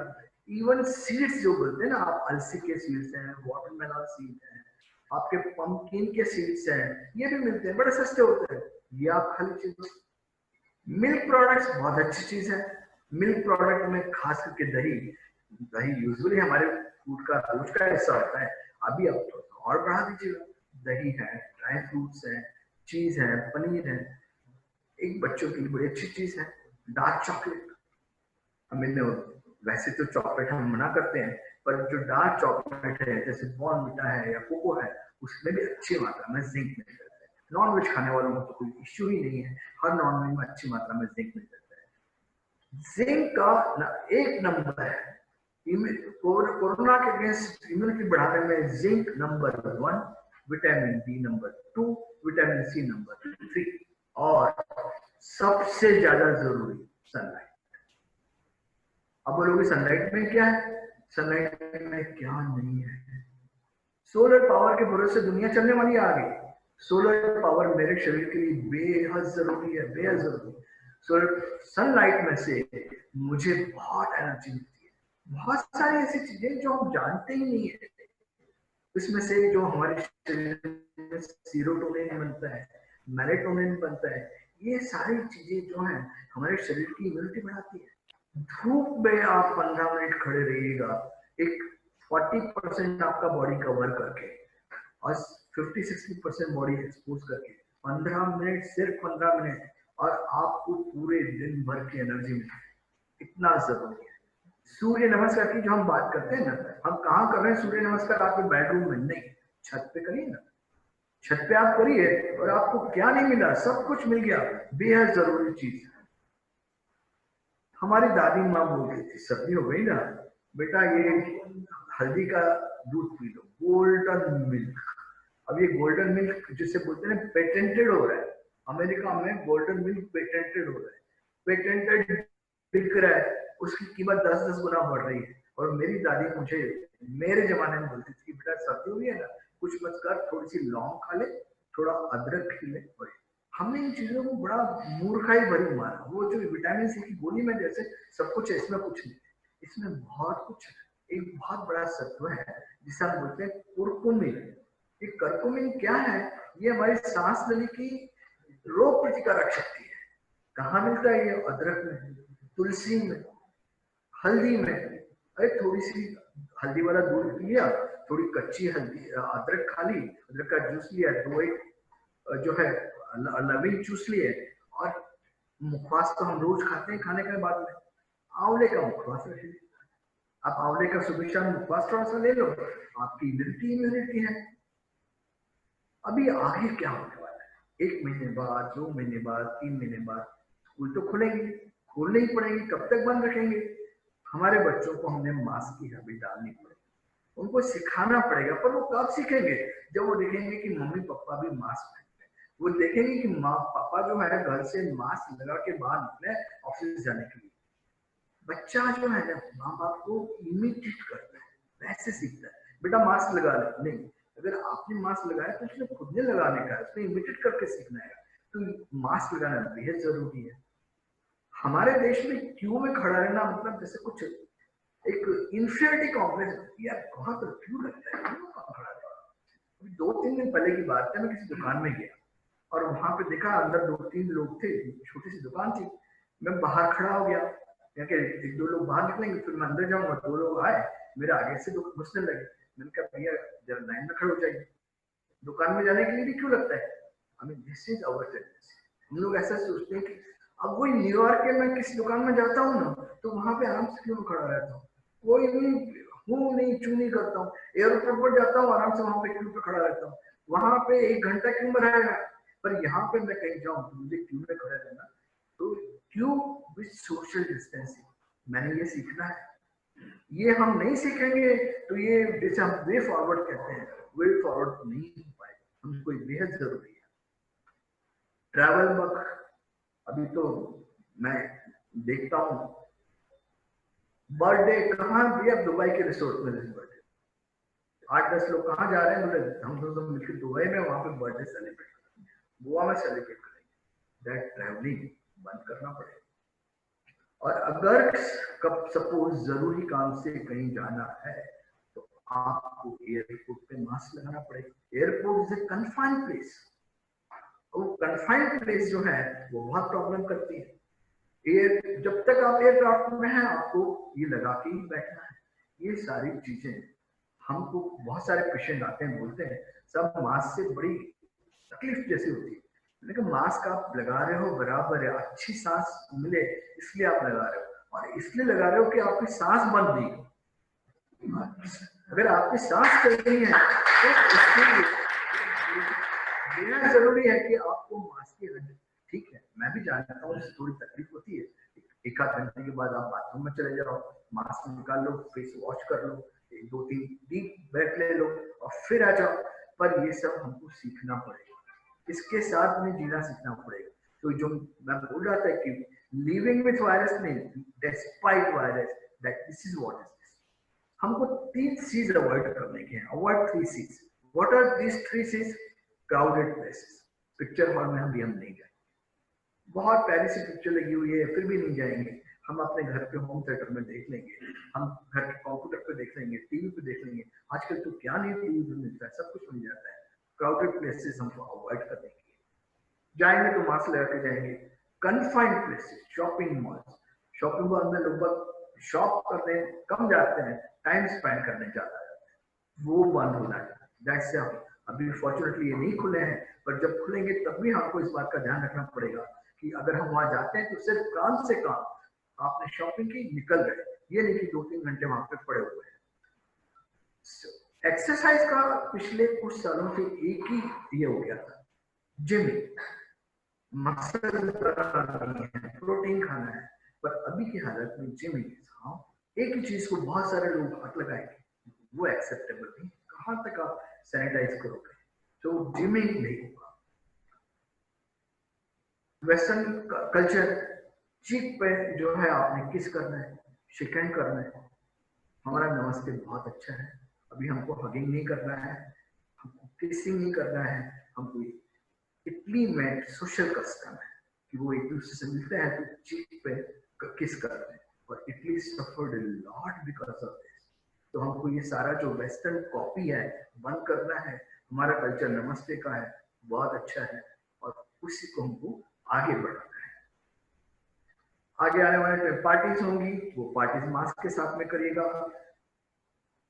इवन सीड्स जो बोलते हैं ना, आप अलसी के सीड्स हैं, वाटरमेलन सीड हैं, आपके पंपकिन के सीड्स हैं, ये भी मिलते हैं, बड़े सस्ते होते हैं, ये आप खा लीजिए। मिल्क प्रोडक्ट्स बहुत अच्छी चीज है। मिल्क प्रोडक्ट में खास करके दही यूजुअली हमारे फूड का रोज का हिस्सा होता है, अभी आप थोड़ा और बढ़ा दीजिएगा। दही है, ड्राई फ्रूट्स है, चीज है, पनीर है। एक बच्चों के लिए बड़ी अच्छी चीज है डार्क चॉकलेट। वैसे तो चॉकलेट हम मना करते हैं, पर जो डार्क चॉकलेट है, जैसे बॉर्नविटा है या कोको है, उसमें भी अच्छी मात्रा में जिंक मिल जाता है। नॉनवेज खाने वालों को तो कोई इश्यू ही नहीं है, हर नॉनवेज में अच्छी मात्रा में जिंक मिल जाता है। जिंक का एक नंबर है कोरोना के अगेंस्ट इम्यूनिटी बढ़ाने में। Zinc number 1, vitamin D number 2, vitamin C number 3, और सबसे ज्यादा जरूरी सनलाइट। अब बोलोगे सनलाइट में क्या है? सनलाइट में क्या नहीं है? सोलर पावर के भरोसे दुनिया चलने वाली है आगे। सोलर पावर मेरे शरीर के लिए बेहद जरूरी है, बेहद जरूरी। सोलर सनलाइट में से मुझे बहुत एनर्जी मिलती है, बहुत सारी ऐसी चीजें जो हम जानते ही नहीं है। इसमें से जो हमारे शरीर में सीरोटोनिन बनता है, मेलेटोनिन बनता है, ये सारी चीजें जो हैं हमारे शरीर की इम्यूनिटी बढ़ाती है। धूप में आप 15 मिनट खड़े रहिएगा, एक 40% आपका बॉडी कवर करके और 50-60% बॉडी एक्सपोज करके 15 मिनट, सिर्फ 15 मिनट, और आपको पूरे दिन भर की एनर्जी मिलेगी। इतना जरूरी है। सूर्य नमस्कार की जो हम बात करते हैं ना, हम कहाँ कर रहे हैं सूर्य नमस्कार? आपके बेडरूम में नहीं, छत पे करिए ना। छत पे आप करिए और आपको क्या नहीं मिला, सब कुछ मिल गया। बेहद जरूरी चीज। हमारी दादी माँ बोलती थी, सर्दी हो गई ना बेटा, ये हल्दी का दूध पी लो, गोल्डन मिल्क। अब ये गोल्डन मिल्क जिसे बोलते हैं पेटेंटेड हो रहा है, अमेरिका में गोल्डन मिल्क पेटेंटेड हो रहा है, पेटेंटेड बिक रहा है, उसकी कीमत 10-10 गुना बढ़ रही है। और मेरी दादी मुझे मेरे जमाने में बोलती थी, बेटा सर्दी हुई है ना, कुछ मत कर, थोड़ी सी लौंग खा ले, थोड़ा अदरक खी ले। हमने इन चीजों को बड़ा मूर्खाई भरी माना। वो जो विटामिन सी की गोली में जैसे सब कुछ है, इसमें कुछ नहीं, इसमें बहुत कुछ है। एक बहुत बड़ा सत्व है जिसे हम बोलते हैं कुरकुमिन। ये करकुमिन क्या है? ये हमारी सांस नली की रोग प्रतिकारक शक्ति है। कहाँ मिलता है ये? अदरक में, तुलसी में, हल्दी में। अरे थोड़ी सी हल्दी वाला दूध लिया, थोड़ी कच्ची हल्दी अदरक खा ली, अदरक का जूस लिया, 2 एक जो है लविंग चूस लिए, और मुखवास तो हम रोज खाते हैं खाने के बाद में, आंवले का मुखवास रखिए। आप आंवले का सुबह शाम मुखवास थोड़ा सा ले लो, आपकी इम्यूनिटी है। अभी आगे क्या होने वाला है? 1 महीने बाद, 2 महीने बाद, 3 महीने बाद स्कूल तो खुलेंगे, खोलने ही पड़ेंगे। कब तक बंद रखेंगे? हमारे बच्चों को हमने मास्क की हैबिट डालनी पड़ेगी, उनको सिखाना पड़ेगा। पर वो कब सीखेंगे? जब वो देखेंगे कि मम्मी पापा भी मास्क पहनते हैं, वो देखेंगे कि माँ पापा जो है घर से मास्क लगा के बाहर निकले ऑफिस जाने के लिए। बच्चा जो है ना माँ बाप को इमिटेट करता है, वैसे सीखता है। बेटा मास्क लगा ले, नहीं, अगर आपने मास्क लगाया तो उसने खुद ने लगाने का, उसने इमिटेट करके सीखना है। तो मास्क लगाना बेहद जरूरी है। हमारे देश में क्यू में खड़ा रहना मतलब जैसे कुछ एक इंफियरिटी कॉम्प्लेक्स, यार बहुत क्यों लगता है, क्यों खड़ा रहना। 2-3 दिन पहले की बात है, मैं किसी दुकान में गया और वहां पे देखा अंदर 2-3 लोग थे, छोटी सी दुकान थी। मैं बाहर खड़ा हो गया, क्या 1-2 लोग बाहर निकलेंगे फिर मैं अंदर जाऊंगा। 2 लोग आए मेरे आगे से घुसने लगे। मैंने कहा भैया जरा लाइन में खड़े हो जाइए, दुकान में जाने के लिए भी क्यों लगता है? हमें दिस इज आवर टेंडेंसी। हम लोग ऐसा सोचते हैं कि अब वही न्यूयॉर्क के मैं किसी दुकान में जाता हूँ ना, तो वहां पे आराम से क्यों खड़ा रहता हूँ, कोई नहीं हूँ नहीं चू नहीं करता हूँ। एयरपोर्ट पर जाता हूँ आराम से वहां पे क्यों पे खड़ा रहता हूँ, वहां पे 1 घंटा क्यों में रहेगा। पर यहाँ पे मैं कहीं जाऊँ तो मुझे क्यों में खड़ा रहना। तो क्यों विद सोशल डिस्टेंसिंग, मैंने ये सीखना है। ये हम नहीं सीखेंगे तो ये जैसे हम वे फॉरवर्ड कहते हैं, वे फॉरवर्ड नहीं हो पाएगा। हमको बेहद जरूरी है ट्रैवल बग। अभी तो मैं देखता हूँ बर्थडे कहाँ भी, अब दुबई के रिसोर्ट में बर्थडे 8-10 लोग कहाँ जा रहे हैं, बोले हम दोनों मिलकर दुबई में वहां पे बर्थडे सेलिब्रेट करेंगे, गोवा में सेलिब्रेट करेंगे। दैट ट्रैवलिंग बंद करना पड़ेगा। और अगर कब सपोज जरूरी काम से कहीं जाना है तो आपको एयरपोर्ट पे मास्क लगाना पड़ेगा। Airport is a confined place, वो कन्फाइंड प्लेस जो है वो बहुत प्रॉब्लम करती है। जब तक आप एयरक्राफ्ट में हैं आपको ये लगा के ही बैठना है। ये सारी चीजें हमको, बहुत सारे पेशेंट आते हैं बोलते हैं सब मास्क से बड़ी तकलीफ जैसी होती है। लेकिन मास्क आप लगा रहे हो बराबर है, अच्छी सांस मिले इसलिए आप लगा रहे हो, और इसलिए लगा रहे हो कि आपकी सांस बंद नहीं हो। अगर आपकी सांस चल रही है तो इसके लिए जरूरी है कि आपको मास्क की हद, ठीक है मैं भी जानता हूँ थोड़ी तकलीफ होती है, 1-आध घंटे के बाद आप बाथरूम में चले जाओ, मास्क निकाल लो, फेस वॉश कर लो, 1-2-3 डीप ब्रेथ ले लो और फिर आ जाओ। पर ये सब हमको सीखना पड़ेगा, इसके साथ में जीना सीखना पड़ेगा। तो जो मैं बोल रहा था कि लिविंग विथ वायरस नहीं, despite virus, that this is what is this. हमको 3 चीज अवॉइड करने के हैं, अवॉइड 3 चीज। व्हाट आर दिस 3 चीज? क्राउडेड प्लेसेस, पिक्चर हॉल में हम नहीं जाएंगे, बहुत प्यारी सी पिक्चर लगी हुई है फिर भी नहीं जाएंगे। हम अपने घर के होम थिएटर में देख लेंगे, हम घर के कंप्यूटर पे देख लेंगे, टीवी पे देख लेंगे। आजकल तो क्या नहीं टीवी पे मिलता है, सब कुछ मिल जाता है। क्राउडेड प्लेसेस हमको अवॉइड करने की, जाएंगे तो मास्क लगा के जाएंगे। कन्फाइंड प्लेसेस, शॉपिंग मॉल में लोग शॉप करने कम जाते हैं, टाइम स्पेंड करने ज्यादा जाते हैं, वो बंद होना चाहिए। अभी फॉर्चुनेटली ये नहीं खुले हैं, पर जब खुलेंगे तब भी हमको इस बात का ध्यान रखना पड़ेगा कि अगर हम वहां जाते हैं तो सिर्फ काम से काम आपने शॉपिंग की, निकल गए, ये नहीं कि 2-3 घंटे वहां पे पड़े हुए हैं। एक्सरसाइज का पिछले कुछ सालों से एक ही ये हो गया था, जिम, मसल प्रोटीन खाना है, पर अभी की हालत में जिम एक ही चीज को बहुत सारे लोग हाथ लगाएंगे, वो एक्सेप्टेबल नहीं। कहां तक आप सैनिटाइज करोगे, तो जिमिंग नहीं होगा। वेस्टर्न कल्चर, चीक पे जो है आपने किस करना है, शेक हैंड करना है। हमारा नमस्ते बहुत अच्छा है, अभी हमको हगिंग नहीं करना है, हमको किसिंग नहीं करना है। हमको इटली में सोशल कस्टम है कि वो एक दूसरे से मिलते हैं तो चीक पे किस करते हैं, और Italy suffered a lot because of this. तो हमको ये सारा जो वेस्टर्न कॉपी है बंद करना है। हमारा कल्चर नमस्ते का है, बहुत अच्छा है, और उसी को हमको आगे बढ़ाना है। आगे आने वाले पार्टीज होंगी, वो पार्टीज मास्क के साथ में करिएगा।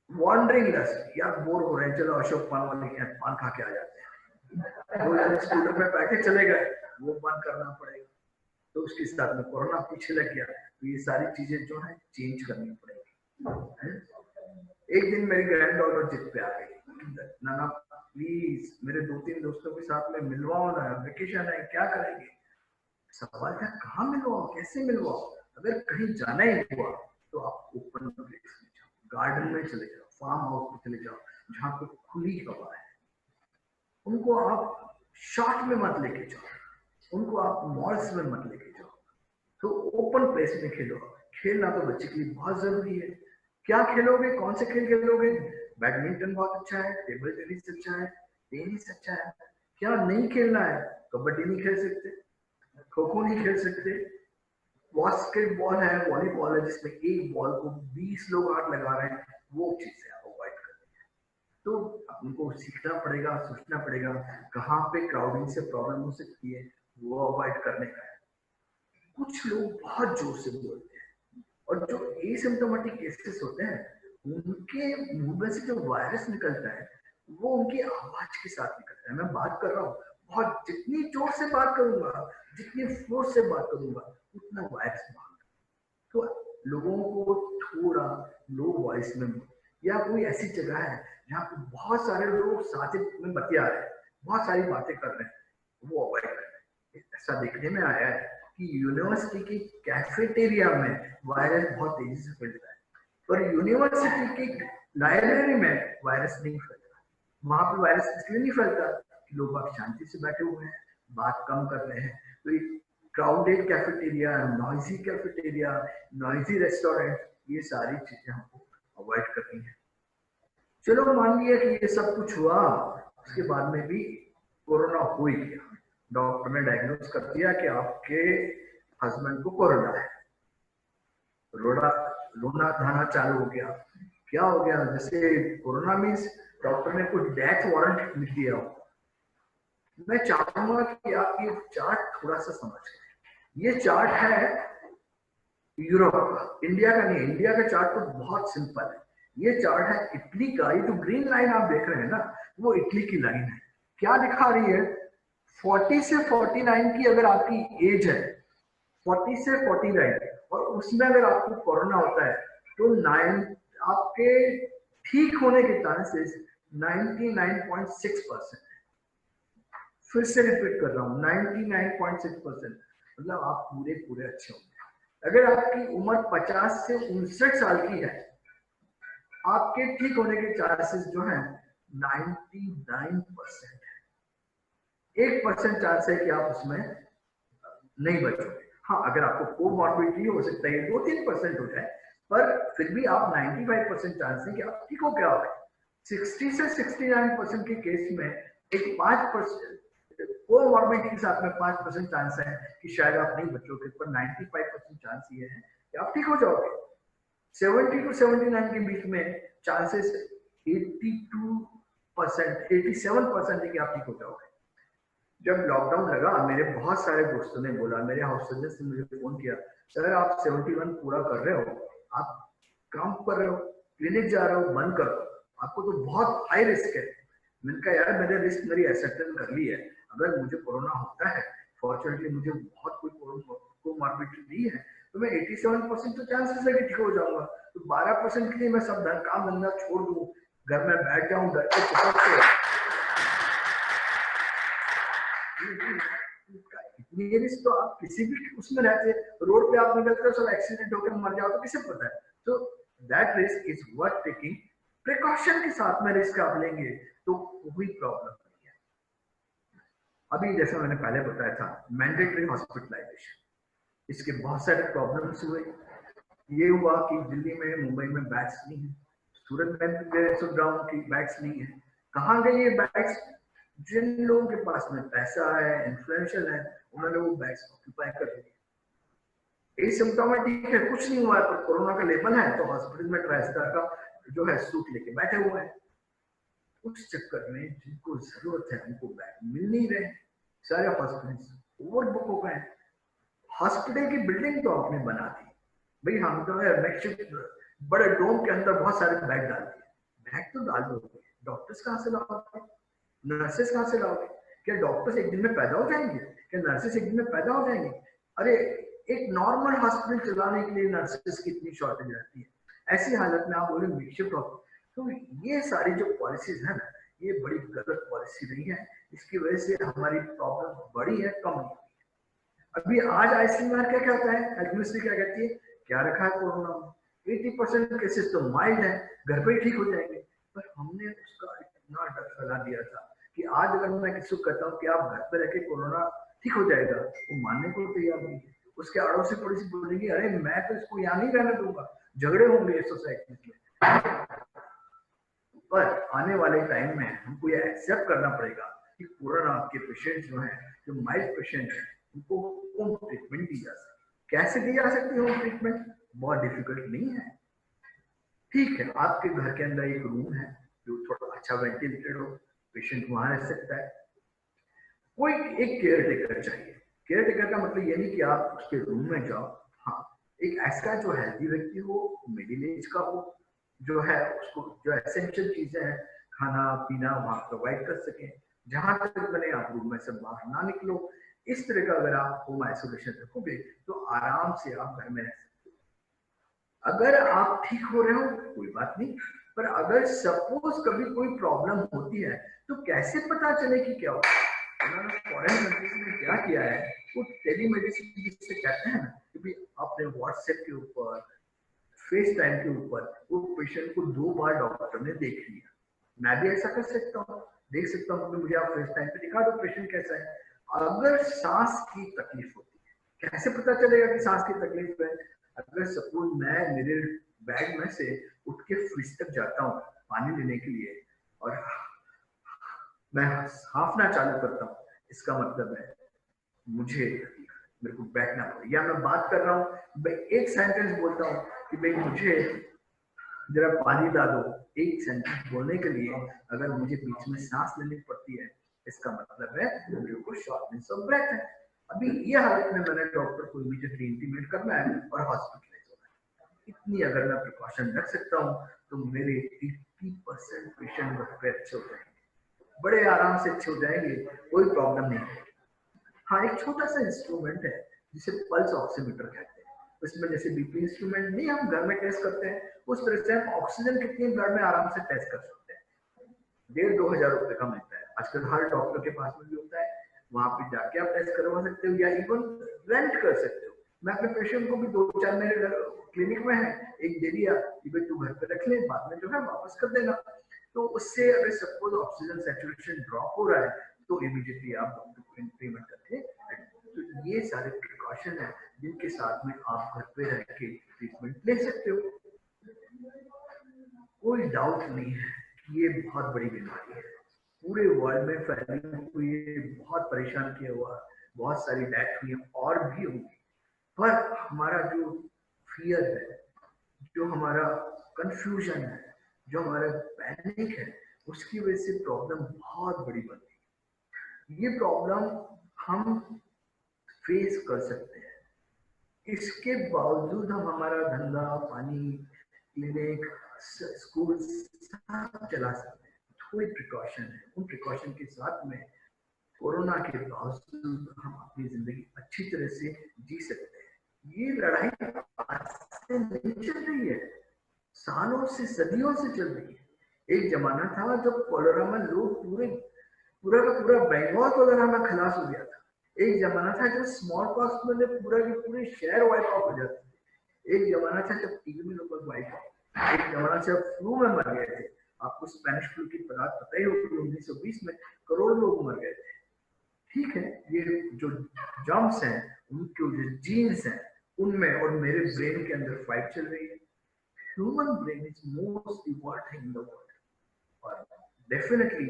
वॉन्डरिंग लिस्ट, यार बोर हो रहे हैं, चलो अशोक पान वाले के पान खा के आ जाते हैं, वो जन स्कूटर पे पैकेज चले गए, वो बंद करना पड़ेगा। तो उसके साथ में कोरोना पीछे लग गया, तो ये सारी चीजें जो है चेंज करनी पड़ेगी। एक दिन मेरी ग्रैंड डॉटर जिद पे आ गई, नाना प्लीज मेरे 2-3 दोस्तों के साथ में मिलवाओ ना, वेकेशन है, क्या करेंगे। सवाल था कहाँ मिलवाओ, कैसे मिलवाओ। अगर कहीं जाना ही हुआ तो आप ओपन प्लेस में जाओ, गार्डन में चले जाओ, फार्म हाउस में चले जाओ, जहाँ पे खुली हवा है। उनको आप शॉर्ट में मत लेके जाओ, उनको आप मॉल्स में मत लेके जाओ, तो ओपन प्लेस में खेलो। खेलना तो बच्चे के लिए बहुत जरूरी है। क्या खेलोगे, कौन से खेल खेलोगे? बैडमिंटन बहुत अच्छा है, टेबल टेनिस अच्छा है, टेनिस अच्छा है। क्या नहीं खेलना है? कबड्डी नहीं खेल सकते, खो खो नहीं खेल सकते, बास्केटबॉल है, वॉलीबॉल है, जिसमें एक बॉल को 20 लोग हाथ लगा रहे हैं, वो चीजें अवॉइड करनी है। तो उनको सीखना पड़ेगा, सोचना पड़ेगा कहाँ पे क्राउडिंग से प्रॉब्लम हो सकती है, वो अवॉइड करने का है। कुछ लोग बहुत जोर से बोलते हैं, और जो एसिम्प्टोमेटिक केसेस होते हैं उनके मुंह में से जो वायरस निकलता है वो उनकी आवाज के साथ निकलता है। मैं बात कर रहा हूँ, बहुत जितनी जोर से बात करूंगा, जितनी फोर्स से बात करूंगा, उतना वायरस भागेगा। तो लोगों को थोड़ा लो वॉइस में, या कोई ऐसी जगह है जहाँ पे बहुत सारे लोग साथ में बतिया रहे हैं, बहुत सारी बातें कर रहे हैं, वो अवॉइड करें। ऐसा देखने में आया है कि यूनिवर्सिटी की कैफेटेरिया में वायरस बहुत तेजी से फैलता है, पर यूनिवर्सिटी की लाइब्रेरी में वायरस नहीं फैलता। वहां पर वायरस इसलिए नहीं फैलता कि लोग आप शांति से बैठे हुए हैं, बात कम कर रहे हैं। तो crowded cafeteria, noisy cafeteria, noisy restaurant, ये सारी चीजें हमको अवॉइड करनी है। चलो मान लिया कि ये सब कुछ हुआ, उसके बाद में भी कोरोना हो ही गया, डॉक्टर ने डायग्नोज कर दिया कि आपके हस्बैंड को कोरोना है। रोना धाना चालू हो गया। क्या हो गया? जैसे कोरोना मीन्स डॉक्टर ने कुछ डेथ वारंट लिख दिया हो। मैं चाहूंगा कि आप ये चार्ट थोड़ा सा समझें। ये चार्ट है यूरोप का, इंडिया का नहीं। इंडिया का चार्ट तो बहुत सिंपल है। ये चार्ट है इटली का। ये जो ग्रीन लाइन आप देख रहे हैं ना, वो इटली की लाइन है। क्या दिखा रही है? 40 से 49 की अगर आपकी एज है, 40 से 49, और उसमें अगर आपको कोरोना होता है तो आपके ठीक होने के चांसेस 99.6% है। फिर से रिपीट कर रहा हूँ, 99.6%, मतलब आप पूरे अच्छे होंगे। अगर आपकी उम्र 50 से 59 साल की है, आपके ठीक होने के चांसेस जो है 99% है। 1% चांस है कि आप उसमें नहीं बचोगे। हाँ, अगर आपको कोमॉर्बिडिटी हो सकता है 2-3% हो जाए, पर फिर भी आप 95% चांस है कि आप ठीक हो क्या हो गए। 60 से 69% के केस में एक कोमॉर्बिडिटी के साथ में 5% चांस है कि शायद आप नहीं बचोगे, पर 95% चांस ये है कि आप ठीक हो जाओगे। 70 to 79 के बीच में चांसेस 82%, 87% है कि आप ठीक हो जाओगे। जब लॉकडाउन लगा, मेरे बहुत सारे दोस्तों ने बोला, मेरे हाउस सर्जन ने मुझे फोन किया, सर आप 71 पूरा कर रहे हो, आप काम कर रहे हो, क्लिनिक जा रहे हो, बंद करो, आपको तो बहुत हाई रिस्क है। मैंने कहा यार मैंने रिस्क मेरी एक्सेप्टेंस कर ली है, अगर मुझे कोरोना होता है, फॉर्चुनेटली मुझे बहुत कोई कोमॉर्बिडिटी नहीं है, तो मैं 87% तो चांसेस है कि ठीक हो जाऊंगा। तो 12% के लिए मैं सब काम धंधा छोड़ दूं, घर में बैठ जाऊं, घर पे चिपक के, ये रिस्क तो आप किसी भी उसमें रहते, रोड पे आप निकलते हो, सब एक्सीडेंट होकर मर जाओ तो किसे पता है। तो that risk is worth taking. Precaution के साथ में रिस्क आप लेंगे तो कोई प्रॉब्लम नहीं है। अभी जैसे मैंने पहले बताया था, मैंडेटरी हॉस्पिटलाइजेशन, इसके बहुत सारे प्रॉब्लम्स हुए। ये हुआ कि दिल्ली में, मुंबई में बैग्स नहीं है, सूरत में सुन रहा हूँ कि बैग्स नहीं है। कहाँ गए ये बैग्स? जिन लोगों के पास में पैसा है, इन्फ्लुएंशियल है, उन्होंने वो बैग्स ऑक्यूपाई कर लिए। एसिम्प्टोमेटिक है, कुछ नहीं हुआ है, पर कोरोना का लेबल है, तो हॉस्पिटल में ट्राइस्टार का जो है सूट लेके बैठे हुए हैं। उस चक्कर में जिनको जरूरत है उनको बैग मिल नहीं रहे, सारे हॉस्पिटल ओवर बुक हो गए हैं। हॉस्पिटल की बिल्डिंग तो आपने बना दी भाई, हम तो है मैक्सिमम बड़े डोम के अंदर बहुत सारे बैग डाल दिए, बैग तो डाल दोगे, डॉक्टर्स कहाँ से लाओगे, नर्सेस कहाँ से लाओगे? क्या डॉक्टर्स एक दिन में पैदा हो जाएंगे? क्या नर्सेस एक दिन में पैदा हो जाएंगे? अरे एक नॉर्मल हॉस्पिटल चलाने के लिए नर्सेस की इतनी शॉर्टेज रहती है। ऐसी हालत में आप बोले मेकशिफ्ट डॉक्टर, तो ये सारी जो पॉलिसीज है ना, ये बड़ी गलत पॉलिसी नहीं है, इसकी वजह से हमारी प्रॉब्लम बड़ी है, कम नहीं। अभी आज आईसीएमआर क्या कहता है, हेल्थ मिनिस्ट्री क्या कहती है, क्या रखा है कोरोना में, 80% केसेस तो माइल्ड है, घर पे ही ठीक हो जाएंगे। पर हमने उसका इतना डर फैला दिया था कि आज अगर मैं किसी को कहता हूँ कि आप घर पे रह के कोरोना ठीक हो जाएगा, वो मानने को तैयार नहीं है। उसके अड़ोसी पड़ोसी बोलेंगे अरे मैं तो इसको यहाँ नहीं रहने दूंगा, झगड़े होंगे सोसाइटी में। पर आने वाले टाइम में हमको ये एक्सेप्ट करना पड़ेगा कि कोरोना के पेशेंट जो है, जो माइल्ड पेशेंट है, उनको होम ट्रीटमेंट दी जा सकती। कैसे दी जा सकती है होम ट्रीटमेंट? बहुत डिफिकल्ट नहीं है। ठीक है, आपके घर के अंदर एक रूम है जो थोड़ा अच्छा वेंटिलेटेड हो, पेशेंट वहां रह सकता है। कोई एक केयर टेकर चाहिए। केयर टेकर का मतलब ये नहीं कि आप उसके रूम में जाओ, हाँ एक ऐसा जो हेल्दी व्यक्ति हो, मिडिल एज का हो, जो है उसको जो एसेंशियल चीजें हैं, खाना पीना वहां प्रोवाइड कर सके। जहां तक बने आप रूम में से बाहर ना निकलो। इस तरह का अगर आप होम आइसोलेशन रखोगे तो आराम से आप घर में रह सकते हो। अगर आप ठीक हो रहे हो कोई बात नहीं, पर अगर सपोज कभी कोई प्रॉब्लम होती है तो कैसे पता चले कि क्या होगा? उन्होंने फॉरेन कंट्रीज में क्या किया है, वो टेलीमेडिसिन जिससे कहते हैं ना कि आपने व्हाट्सएप के ऊपर, फेस टाइम के ऊपर वो पेशेंट को 2 बार डॉक्टर ने देख लिया। मैं भी ऐसा कर सकता हूँ, देख सकता हूँ कि मुझे आप फेस टाइम पे दिखा दो पेशेंट कैसा है। अगर सांस की तकलीफ होती है, कैसे पता चलेगा कि सांस की तकलीफ है? अगर सपोज मैं मेरे बैग में से उठ के फ्रिज तक जाता हूँ पानी लेने के लिए और मैं हाफना चालू करता हूँ, इसका मतलब है मुझे मेरे को बैठना पड़े। या मैं बात कर रहा हूँ, मैं एक सेंटेंस बोलता हूँ कि भाई मुझे जरा पानी ला दो, एक सेंटेंस बोलने के लिए अगर मुझे बीच में सांस लेनी पड़ती है, इसका मतलब है मेरे को शॉर्टनेस ऑफ ब्रेथ है। अभी ये हालत में मैंने डॉक्टर को इमीडिएटली इंटीमेट करना है और हॉस्पिटलाइज होना है। इतनी अगर मैं प्रिकॉशन रख सकता हूँ तो मेरे 80% पेशेंट घर पे अच्छे हो जाएंगे, बड़े आराम से अच्छे हो जाएंगे, कोई प्रॉब्लम नहीं है। हाँ एक छोटा सा इंस्ट्रूमेंट है जिसे पल्स ऑक्सीमीटर कहते हैं, उसमें जैसे बीपी इंस्ट्रूमेंट नहीं हम घर में टेस्ट करते हैं, उस तरह से हम ऑक्सीजन कितनी ब्लड में आराम से टेस्ट कर सकते हैं। 1,500-2 हजार रुपए का मिलता है, आजकल हर डॉक्टर के पास में भी होता है, वहां पे जाके आप टेस्ट करवा सकते हो या इवन रेंट कर सकते हो। मैं अपने पेशेंट को भी 2-4 मेरे घर क्लिनिक में है, एक दे दिया कि भाई तू घर पे रख ले, बाद में जो है वापस कर देना। तो उससे अगर सपोज ऑक्सीजन सैचुरेशन ड्रॉप हो रहा है तो इमीडिएटली आप डॉक्टर को इंटीमेट करके, तो ये सारे प्रिकॉशन है जिनके साथ में आप घर पे रह के ट्रीटमेंट ले सकते हो। कोई डाउट नहीं है कि ये बहुत बड़ी बीमारी है, पूरे वर्ल्ड में फैली हुई है, बहुत परेशान किया हुआ, बहुत सारी डेथ हुई और भी होगी। पर हमारा जो फियर है, जो हमारा कंफ्यूजन है, जो हमारा पैनिक है, उसकी वजह से प्रॉब्लम बहुत बड़ी बन गई। ये प्रॉब्लम हम फेस कर सकते हैं, इसके बावजूद हम हमारा धंधा पानी, क्लिनिक, स्कूल सब चला सकते हैं। थोड़ी प्रिकॉशन है, उन प्रिकॉशन के साथ में कोरोना के बावजूद हम अपनी जिंदगी अच्छी तरह से जी सकते हैं। ये लड़ाई आज से नहीं चल रही है, सालों से सदियों से चल रही है। एक जमाना था जब कोलेरा में लोग पूरा का पूरा बंगाल कोलेरा में खलास हो गया था। एक जमाना था जब स्मॉल पॉक्स में पूरा के पूरे शहर वाइप आउट हो जाते थे। एक जमाना था जब टीबी में लोग वाइप आउट, एक जमाना था जब फ्लू में मर गए थे। आपको स्पेनिश फ्लू की बात पता ही होगी, 1920 में करोड़ों लोग मर गए थे। ठीक है, ये जो जर्म्स हैं, उनके जो जीन्स हैं, उनमें और मेरे ब्रेन के अंदर फाइट चल रही है। Human brain is most evolved thing in the world, और डेफिनेटली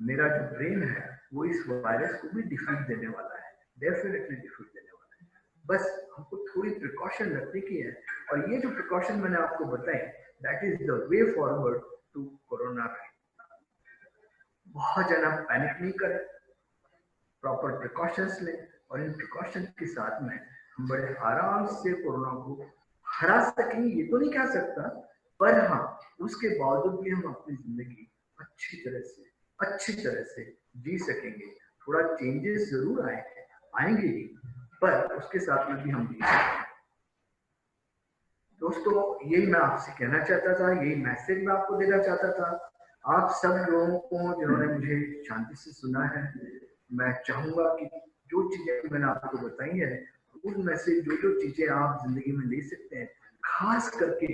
मेरा जो ब्रेन है वो इस वायरस को भी डिफीट देने वाला है, डेफिनेटली डिफीट देने वाला है। बस हमको थोड़ी प्रिकॉशन रखने की है, और ये जो प्रिकॉशन मैंने आपको बताई, that is the way forward to corona. बहुत ज्यादा पैनिक नहीं करें, प्रॉपर प्रिकॉशंस लें, और इन प्रिकॉशन के साथ में हम बड़े आराम से कोरोना को हरा सकेंगे। ये तो नहीं कह सकता, पर हाँ उसके बावजूद भी हम अपनी जिंदगी अच्छी तरह से जी सकेंगे। थोड़ा चेंजेस जरूर आएंगे ही, पर उसके साथ में भी हम जी सकेंगे। दोस्तों, यही मैं आपसे कहना चाहता था, यही मैसेज मैं आपको देना चाहता था। आप सब लोगों को जिन्होंने मुझे शांति से सुना है, मैं चाहूंगा कि जो चीजें मैंने आपको बताई है, उनमें से जो चीजें आप जिंदगी में ले सकते हैं, खास करके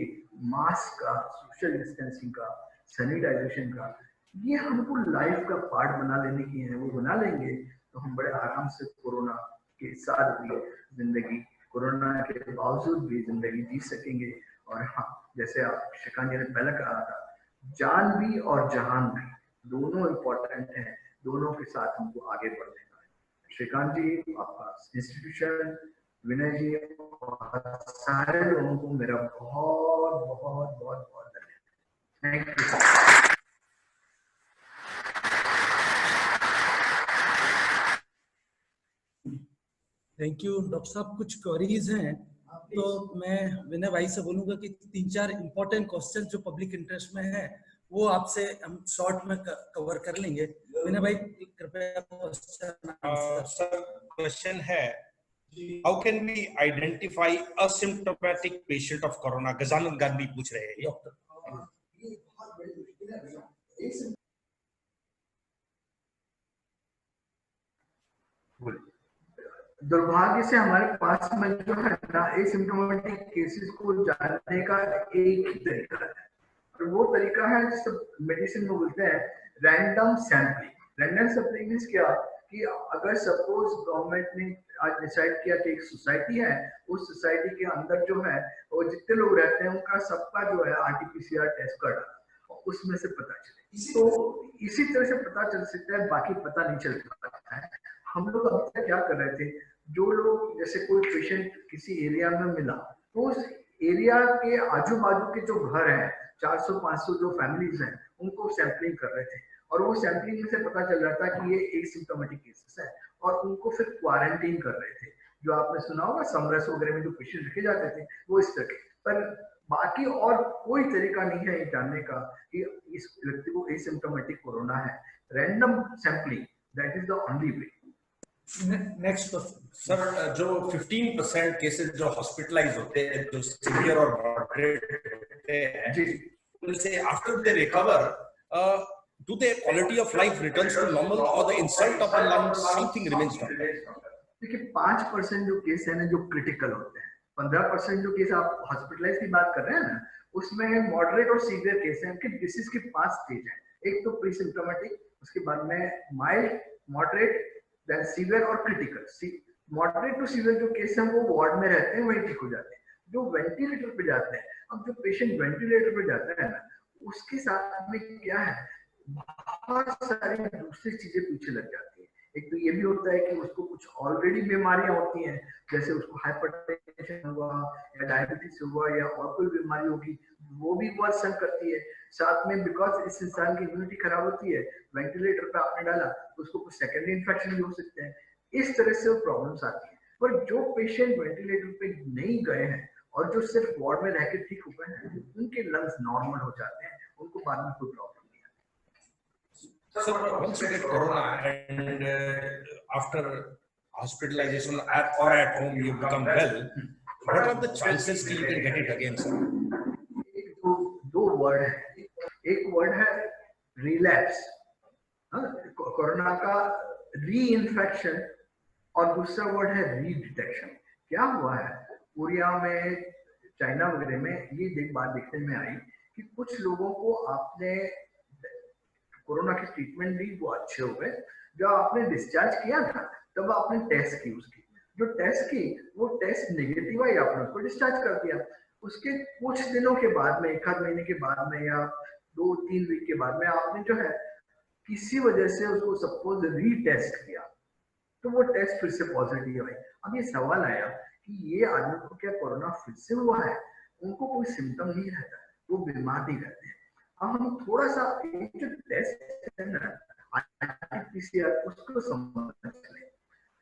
मास्क का, सोशल डिस्टेंसिंग का, सैनिटाइजेशन का, ये हमको लाइफ का पार्ट बना लेने की है। वो बना लेंगे तो हम बड़े आराम से कोरोना के साथ भी जिंदगी, कोरोना के बावजूद भी जिंदगी जी सकेंगे। और हाँ, जैसे आप श्रीकांत जी ने पहले कहा था, जान भी और जहान भी दोनों इम्पोर्टेंट हैं, दोनों के साथ हमको आगे बढ़ने का है। श्रीकांत जी, आपका इंस्टीट्यूशन, विनय जी और सारे लोगों को मेरा बहुत बहुत बहुत बहुत धन्यवाद। Thank you. Thank you doctor साहब। कुछ क्वेरीज हैं तो मैं विनय भाई से बोलूंगा कि 3-4 इंपॉर्टेंट क्वेश्चन जो पब्लिक इंटरेस्ट में है वो आपसे हम शॉर्ट में कवर कर लेंगे। विनय भाई कृपया क्वेश्चन है, how can we identify asymptomatic patient of corona? Gajanand Gandhi पूछ रहे हैं डॉक्टर। दुर्भाग्य से हमारे पास में जो है ना, एसिम्प्टोमेटिक केसेस को जानने का एक ही तरीका है, और वो तरीका है जिसे मेडिसिन में बोलते हैं random sampling. Random sampling means क्या, कि अगर सपोज गवर्नमेंट ने आज डिसाइड किया कि एक सोसाइटी है, उस सोसाइटी के अंदर जो है वो जितने लोग रहते हैं उनका सबका जो है RT-PCR टेस्ट कर डाला, और उसमें से पता चले, तो इसी तरह से पता चल सकता है, बाकी पता नहीं चल पाता है। हम लोग अब तक क्या कर रहे थे, जो लोग जैसे कोई पेशेंट किसी एरिया में मिला, तो उस एरिया के आजू बाजू के जो घर हैं, 400-500 जो फैमिलीज हैं, उनको सैंपलिंग कर रहे थे, और वो सैंपलिंग में से पता चल रहा था कि ये एसिम्प्टोमेटिक केसेस है, और उनको फिर क्वारंटीन कर रहे थे। जो आपने सुना होगा समरस वगैरह में जो पेशेंट रखे जाते थे, वो इस तरह के। पर बाकी और कोई तरीका नहीं है ये जानने का कि इस व्यक्ति को एसिम्प्टोमेटिक कोरोना है। Random sampling, that is the only way. Next question sir, जो 15% केसेस जो हॉस्पिटलाइज होते हैं, जो सीवियर और मॉडरेट होते हैं, उनसे after they recover, do their quality of life returns to normal or the insult of the lungs something remains normal? देखिए 5% जो केस है ना, जो क्रिटिकल होते हैं, 15% जो केस आप हॉस्पिटलाइज की बात कर रहे हैं ना, उसमें मॉडरेट और सीवियर केस हैं कि डिसीज की 5 स्टेज है। एक तो प्री सिम्प्टोमेटिक, उसके बाद में माइल्ड, मॉडरेट, देन सीवियर और क्रिटिकल। मॉडरेट टू सीवियर जो केस हैं वो वार्ड में रहते हैं, वही ठीक हो जाते हैं। जो वेंटिलेटर पे जाते हैं, अब जो पेशेंट वेंटिलेटर पे जाता है ना, उसके साथ में क्या है, बहुत सारी दूसरी चीजें पीछे लग जाती है। एक तो ये भी होता है कि उसको कुछ ऑलरेडी बीमारियां होती हैं, जैसे उसको हाइपरटेंशन हुआ या डायबिटीज हुआ या और कोई बीमारी होगी, वो भी वर्सन करती है। साथ में बिकॉज इस इंसान की इम्यूनिटी खराब होती है, वेंटिलेटर पे आपने डाला तो उसको कुछ सेकेंडरी इन्फेक्शन भी हो सकते हैं। इस तरह से वो प्रॉब्लम्स आती है। पर जो पेशेंट वेंटिलेटर पे नहीं गए हैं और जो सिर्फ वार्ड में रह के ठीक हो गए हैं, उनके लंग्स नॉर्मल हो जाते हैं, उनको बाद में कोई प्रॉब्लम नहीं आती। Sir, once you get corona and after hospitalization or at home you become well, what are the chances that you can get it again, sir? दो वर्ड है, एक वर्ड है रिलैप्स, कोरोना का री इन्फेक्शन, और दूसरा वर्ड है रीडिटेक्शन। क्या हुआ है कोरिया में, चाइना वगैरह में ये बात देखने में आई कि कुछ लोगों को आपने कोरोना की ट्रीटमेंट दी, वो अच्छे हो गए। जब आपने डिस्चार्ज किया था तब आपने टेस्ट की, उसकी जो टेस्ट की वो टेस्ट नेगेटिव आई, आपने उसको डिस्चार्ज कर दिया। उसके कुछ दिनों के बाद में, एक आध महीने के बाद में या 2-3 वीक के बाद में आपने जो है किसी वजह से उसको सपोज रीटेस्ट किया, तो वो टेस्ट फिर से पॉजिटिव आई। अब ये सवाल आया कि ये आदमी को क्या कोरोना फिर से हुआ है? उनको कोई सिम्टम नहीं रहता, वो बीमार नहीं रहते हैं। अब हम थोड़ा सा एक जो टेस्ट है ना आरटीपीसीआर, उसको समझ लें।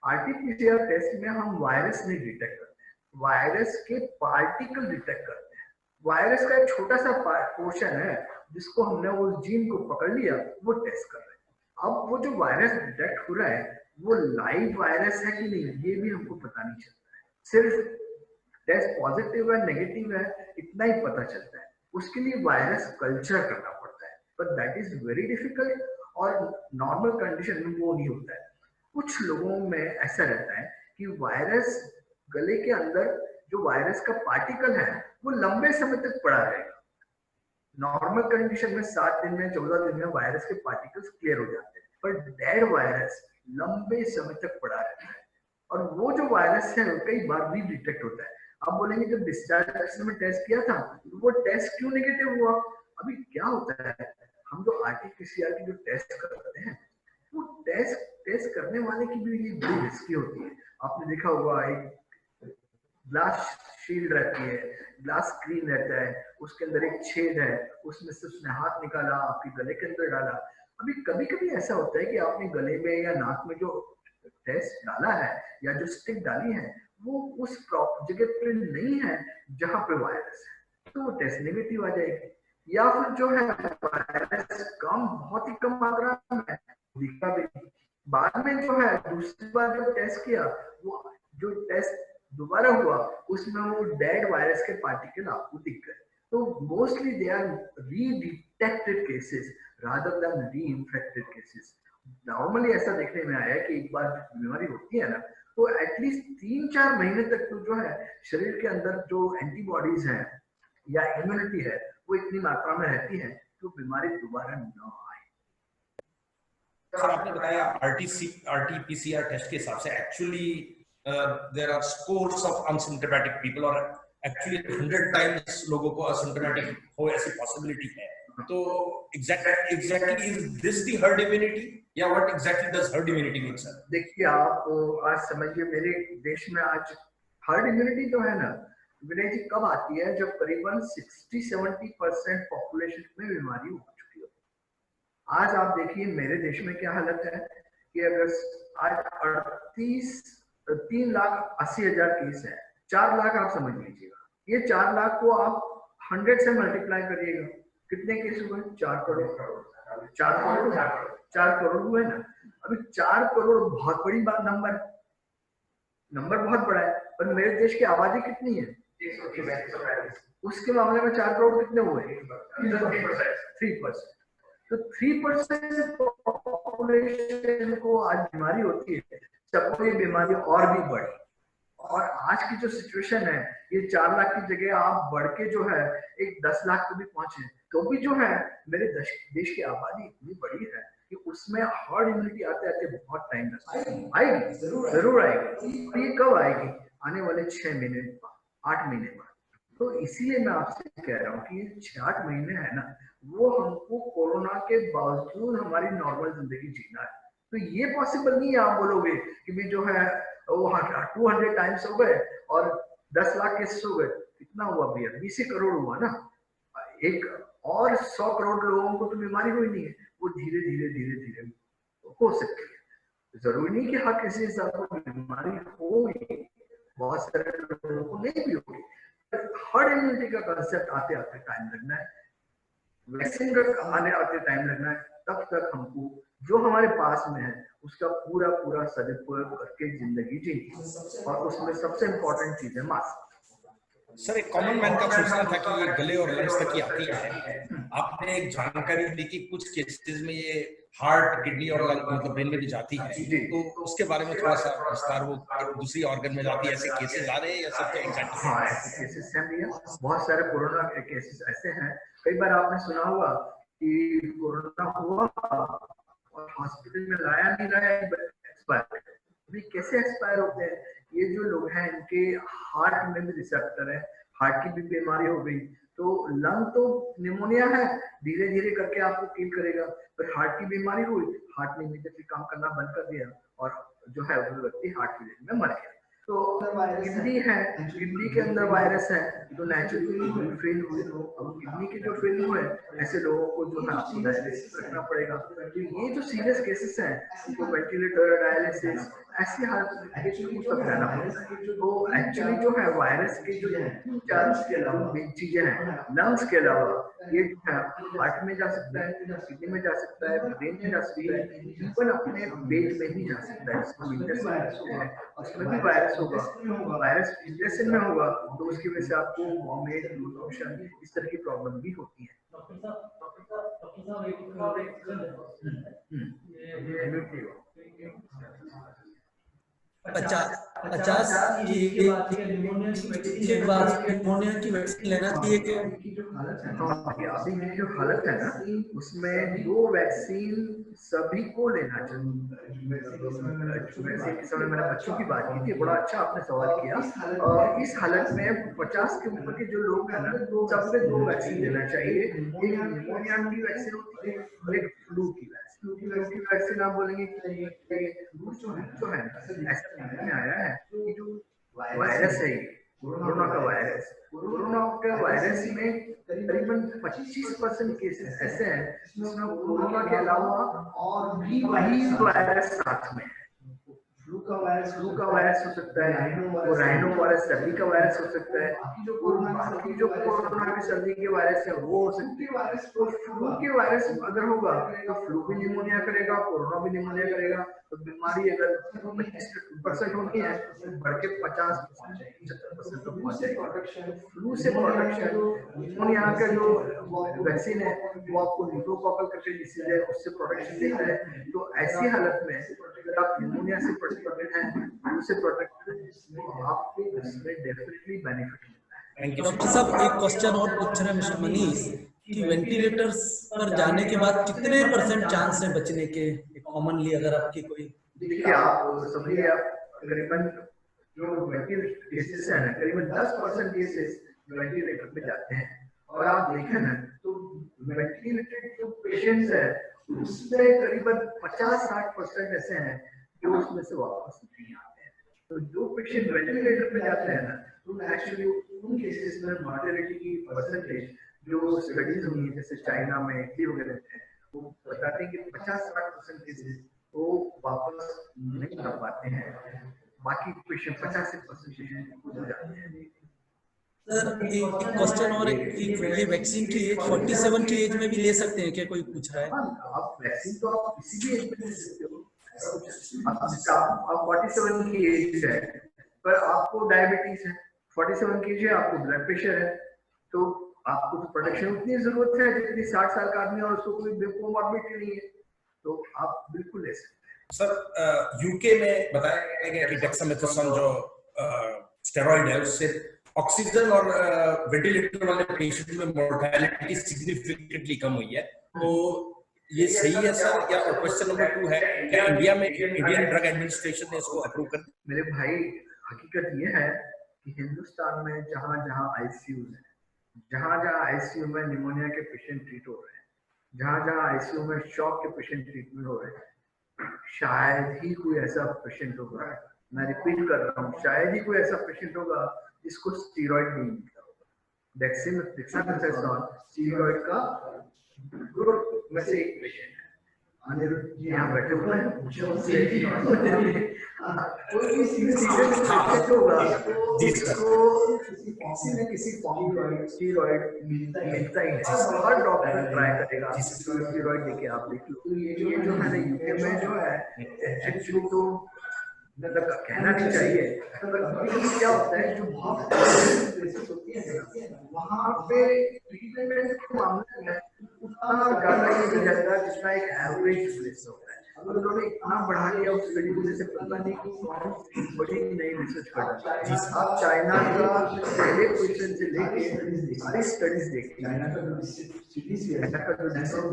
आरटीपीसीआर टेस्ट में हम वायरस नहीं डिटेक्ट करते हैं, वायरस के पार्टिकल डिटेक्ट करते हैं। वायरस का एक छोटा सा पोर्शन है जिसको हमने उस जीन को पकड़ लिया, वो टेस्ट कर रहे हैं। अब वो जो वायरस डिटेक्ट हो रहा है वो लाइव वायरस है कि नहीं, ये भी हमको पता नहीं चलता है। सिर्फ टेस्ट पॉजिटिव है नेगेटिव है इतना ही पता चलता है। उसके लिए वायरस कल्चर करना पड़ता है, but that is very difficult, और नॉर्मल कंडीशन में वो नहीं होता है। कुछ लोगों में ऐसा रहता है कि वायरस गले के अंदर जो वायरस का पार्टिकल है वो लंबे समय तक पड़ा रहेगा। नॉर्मल कंडीशन में 7 दिन में 14 दिन में वायरस के पार्टिकल्स क्लियर हो जाते हैं, पर डेड वायरस लंबे समय तक पड़ा रहता है। और वो जो वायरस है कई बार भी डिटेक्ट होता है। आप बोलेंगे जब डिस्चार्ज में टेस्ट किया था तो वो टेस्ट क्यों नेगेटिव हुआ? अभी क्या होता है, हम जो आरटीपीसीआर की जो टेस्ट करते हैं वो टेस्ट करने वाले की भी ये बड़ी रिस्की होती है। आपने देखा होगा एक ग्लास शील्ड रहती है, ग्लास स्क्रीन रहता है, उसके अंदर एक छेद है, उसमें से उसने हाथ निकाला, आपके गले के अंदर डाला। अभी कभी कभी ऐसा होता है कि आपने गले में या नाक में जो टेस्ट डाला है या जो स्टिक डाली है वो उस जगह पे नहीं है जहां पे वायरस है, तो वो टेस्ट नेगेटिव आ जाएगी। या फिर जो है वायरस कम, बहुत ही कम मात्रा में दिखा भी, बाद में जो है दूसरी बार जब टेस्ट किया वो जो टेस्ट दोबारा हुआ उसमें वो डेड वायरस के पार्टिकल आपको दिख गए। तो mostly they are redetected cases rather than reinfected cases. Normally ऐसा देखने में आया कि एक बार बीमारी होती है ना तो एटलीस्ट 3-4 महीने तक तो जो है शरीर के अंदर जो एंटीबॉडीज हैं या इम्यूनिटी है वो इतनी मात्रा में रहती है कि बीमारी दोबारा न आए। सर आपने बताया आरटीपीसीआर टेस्ट के हिसाब से actually there are scores of asymptomatic people और एक्चुअली 100 टाइम्स लोगों को असिम्प्टोमेटिक हो ऐसी पॉसिबिलिटी है। तो exactly is this the herd immunity या what exactly does herd immunity mean sir? देखिए आप आज समझिए मेरे देश में आज हर्ड इम्यूनिटी जो है ना विनय जी कब आती है जब करीबन 60-70% पॉपुलेशन में बीमारी हो चुकी हो। आज आप देखिए मेरे देश में क्या हालत है कि अगर आज 3,80,000 केस है, 4 लाख आप समझ लीजिएगा, ये 4 लाख को आप 100 से मल्टीप्लाई करिएगा, कितने केस हुए? 4 करोड़। 4 करोड़ हुए ना। अभी 4 करोड़ बहुत बड़ी बात नंबर बहुत बड़ा है, पर मेरे देश की आबादी कितनी है? 135। उसके मामले में 4 करोड़ कितने हुए? 3%। तो 3% पॉपुलेशन को आज बीमारी होती है, सबको ये बीमारी और भी बढ़ी। और आज की जो सिचुएशन है ये 4 लाख की जगह आप बढ़ के जो है एक 10 लाख को भी पहुंचे, तो भी जो है मेरे देश की आबादी इतनी बड़ी है कि उसमें हर्ड इम्यूनिटी आते आते बहुत टाइम लगता है। आएगी, जरूर आएगी। और ये कब आएगी? आने वाले 6 महीने बाद, 8 महीने बाद। तो इसीलिए मैं आपसे कह रहा हूँ कि 6-8 महीने है ना, वो हमको कोरोना के बावजूद हमारी नॉर्मल जिंदगी जीना है। तो ये पॉसिबल नहीं है आप बोलोगे कि भी जो है वो 200 टाइम्स हो गए और 10 लाख केसेस हो गए, कितना हुआ भैया, 20 करोड़ हुआ ना, एक और 100 करोड़ लोगों को तो बीमारी हुई नहीं है, वो धीरे धीरे धीरे धीरे हो सकती है। जरूरी नहीं कि हर किसी इंसान को बीमारी होगी, बहुत सारे लोगों को नहीं भी होगी। हर्ड इम्यूनिटी का कंसेप्ट आते आते टाइम लगना है, वैक्सीन का आने आते टाइम लगना है, तब तक हमको जो हमारे पास में है उसका पूरा पूरा सदुपयोग करके जिंदगी जीनी। और उसमें सबसे इम्पोर्टेंट चीज है मास्क। सर, एक कॉमन मैन का सोचना था कि ये गले और लंग्स तक ही आती है। आपने एक जानकारी दी कि कुछ केसेस में ये हार्ट, किडनी और लंग मतलब ब्रेन में भी जाती है, तो उसके बारे में थोड़ा सा विस्तार, वो दूसरी ऑर्गन में जाती है, ऐसे केसेस आ रहे हैं या सब क्या एग्जैक्ट? हाँ, ऐसे केसेस हैं भैया, बहुत सारे कोरोना के केसेस ऐसे हैं। कई बार आपने सुना होगा कि कोरोना हुआ और हॉस्पिटल में लाया नहीं लाया, एक्सपायर। अभी कैसे एक्सपायर होते हैं? ये जो लोग हैं इनके हार्ट में भी रिसेप्टर है, हार्ट की भी बीमारी हो गई, तो लंग तो निमोनिया है, धीरे धीरे करके आपको किल करेगा, पर हार्ट की बीमारी हुई, हार्ट ने इमीडिएटली काम करना बंद कर दिया और जो है वो व्यक्ति हार्ट फेलियर में मर गया। तो किडनी है, किडनी के अंदर वायरस है, तो नेचुरली फेल हुए। अब किडनी के जो फेल हुए ऐसे लोगों को जो है आपको डायलिसिस रखना पड़ेगा। तो ये जो सीरियस केसेस हैं, तो वेंटिलेटर, डायलिसिस, ऐसी हालत में तक रहना पड़ता है। तो एक्चुअली जो है वायरस के जो 4 चीजें हैं, लंग्स के अलावा ये जो है हार्ट में जा सकता है, किडनी में जा सकता है, ब्रेन में जा सकता है, इवन अपने पेट में भी जा सकता है। उसमें भी वायरस होगा, वायरस इंटेस्टाइन में होगा, तो उसकी वजह से आपको वॉमिट, लूज मोशन, इस तरह की प्रॉब्लम भी होती है। पचास के बाद निमोनिया की वैक्सीन लेना चाहिए कि? अभी की जो हालत है ना, उसमें 2 वैक्सीन सभी को लेना चाहिए। वैसे इस समय मैंने बच्चों की बात की थी, बड़ा अच्छा आपने सवाल किया। और इस हालत में 50 के ऊपर के जो लोग हैं ना, सबसे 2 वैक्सीन लेना चाहिए। एक निमोनिया की वैक्सीन होती है और एक फ्लू की वैक्सीन। फ्लू की वैक्सीन आप बोलेंगे जो है ऐसा में आया है कि जो वायरस है, कोरोना का वायरस में करीबन 25% केसेस ऐसे हैं जिसमें कोरोना के अलावा और भी वायरस साथ में है। फ्लू का वायरस हो सकता है, वो राइनो वायरस सर्दी का वायरस हो सकता है, बाकी जो कोरोना की सर्दी के वायरस है वो हो सकती है। तो फ्लू के वायरस अगर होगा तो फ्लू भी निमोनिया करेगा, कोरोना भी निमोनिया करेगा। तो बीमारी अगर 25% होती है तो बढ़ के 50% 70% तक पहुंच जाएगी। फ्लू से प्रोटेक्शन, निमोनिया का जो वैक्सीन है वो आपको न्यूमोकॉकल करके डिसीज है उससे प्रोटेक्शन देता है। तो ऐसी हालत में अगर आप निमोनिया से प्रोटेक्टेड हैं, फ्लू से प्रोटेक्टेड हैं, आपको इसमें डेफिनेटली बेनिफिट मिलता है। डॉक्टर साहब, एक क्वेश्चन और पूछ रहे हैं मिस्टर मनीष कि वेंटिलेटर्स पर जाने के बाद कितने % चांस है बचने के, कॉमनली अगर आपकी कोई? देखिए, आप सभी करीबन जो वेंटिलेटर केसेस है ना, करीबन 10% केसेस वेंटिलेटर पे जाते हैं। और आप देखें ना तो वेंटिलेटेड जो पेशेंट्स है उसमें करीबन 50-60% ऐसे हैं जो उसमें से वापस नहीं आते हैं। तो जो पेशेंट वेंटिलेटर पे जाते हैं ना, तो एक्चुअली उन केसेस में मॉर्टेलिटी की परसेंटेज जो स्टडीज हुई है जैसे चाइना में, इटली वगैरह में, वो बताते हैं कि 50-60% केसेस वो वापस नहीं आ पाते हैं। बाकी पेशेंट 50% हो जाते हैं। सर, एक क्वेश्चन और ये वैक्सीन की एज 47 की एज में भी ले सकते हैं क्या, कोई पूछ रहा है? आप वैक्सीन तो आप किसी भी एज में ले सकते हो। आप 47 की एज है पर आपको डायबिटीज है, 47 की एज है, आपको ब्लड प्रेशर है, तो आपको तो प्रोटेक्शन उतनी जरूरत है जितनी 60 साल का आदमी और उसको कोई कोमॉर्बिडिटी नहीं है, तो आप बिल्कुल ले सकते हैं। सर, यूके में बताया गया कि डेक्सामेथासोन जो स्टेरॉइड है उससे ऑक्सीजन और वेंटिलेटर वाले पेशेंट में मोर्टेलिटी सिग्निफिकेंटली कम हुई है, तो ये सही है सर? या क्वेश्चन नंबर 2 है, क्या इंडिया में इंडियन ड्रग एडमिनिस्ट्रेशन ने इसको अप्रूव कर दिया? मेरे भाई, हकीकत ये है कि हिंदुस्तान में जहां जहां आईसीयू है जहां जहां आईसीयू में निमोनिया के पेशेंट ट्रीट हो रहे हैं, जहां जहां आईसीयू में शॉक के पेशेंट ट्रीटमेंट हो रहे हैं, शायद ही कोई ऐसा पेशेंट होगा, मैं रिपीट कर रहा हूँ, शायद ही कोई ऐसा पेशेंट होगा जिसको स्टीरॉइड नहीं मिलता होगा। डेक्सामेथासोन स्टीरॉइड का ग्रुप में से एक पेशेंट है। अनिरुद्ध जी यहाँ बैठे हुए हैं, कोई भी सीरियस पेशेंट होगा जिसको किसी न किसी फॉर्म का स्टीरॉइड मिलता ही है। हर डॉक्टर ट्राई करेगा स्टीरॉइड लेके आप देख लो। ये जो है ना यूके में जो है एक्चुअली तो मतलब कहना नहीं चाहिए, कभी क्या होता है जो बहुत होती है वहाँ पे ट्रीटमेंट के मामले में उतना ज्यादा ये नहीं रहता जितना एक एवरेज प्लेस होता है। अब उन्होंने इतना बढ़ा दिया उस स्टडी को, जैसे पता नहीं कि कौन बड़ी नई रिसर्च कर रहा है। आप चाइना का पहले क्वेश्चन से लेके सारी स्टडीज देखिए, चाइना का जो सेंटर ऑफ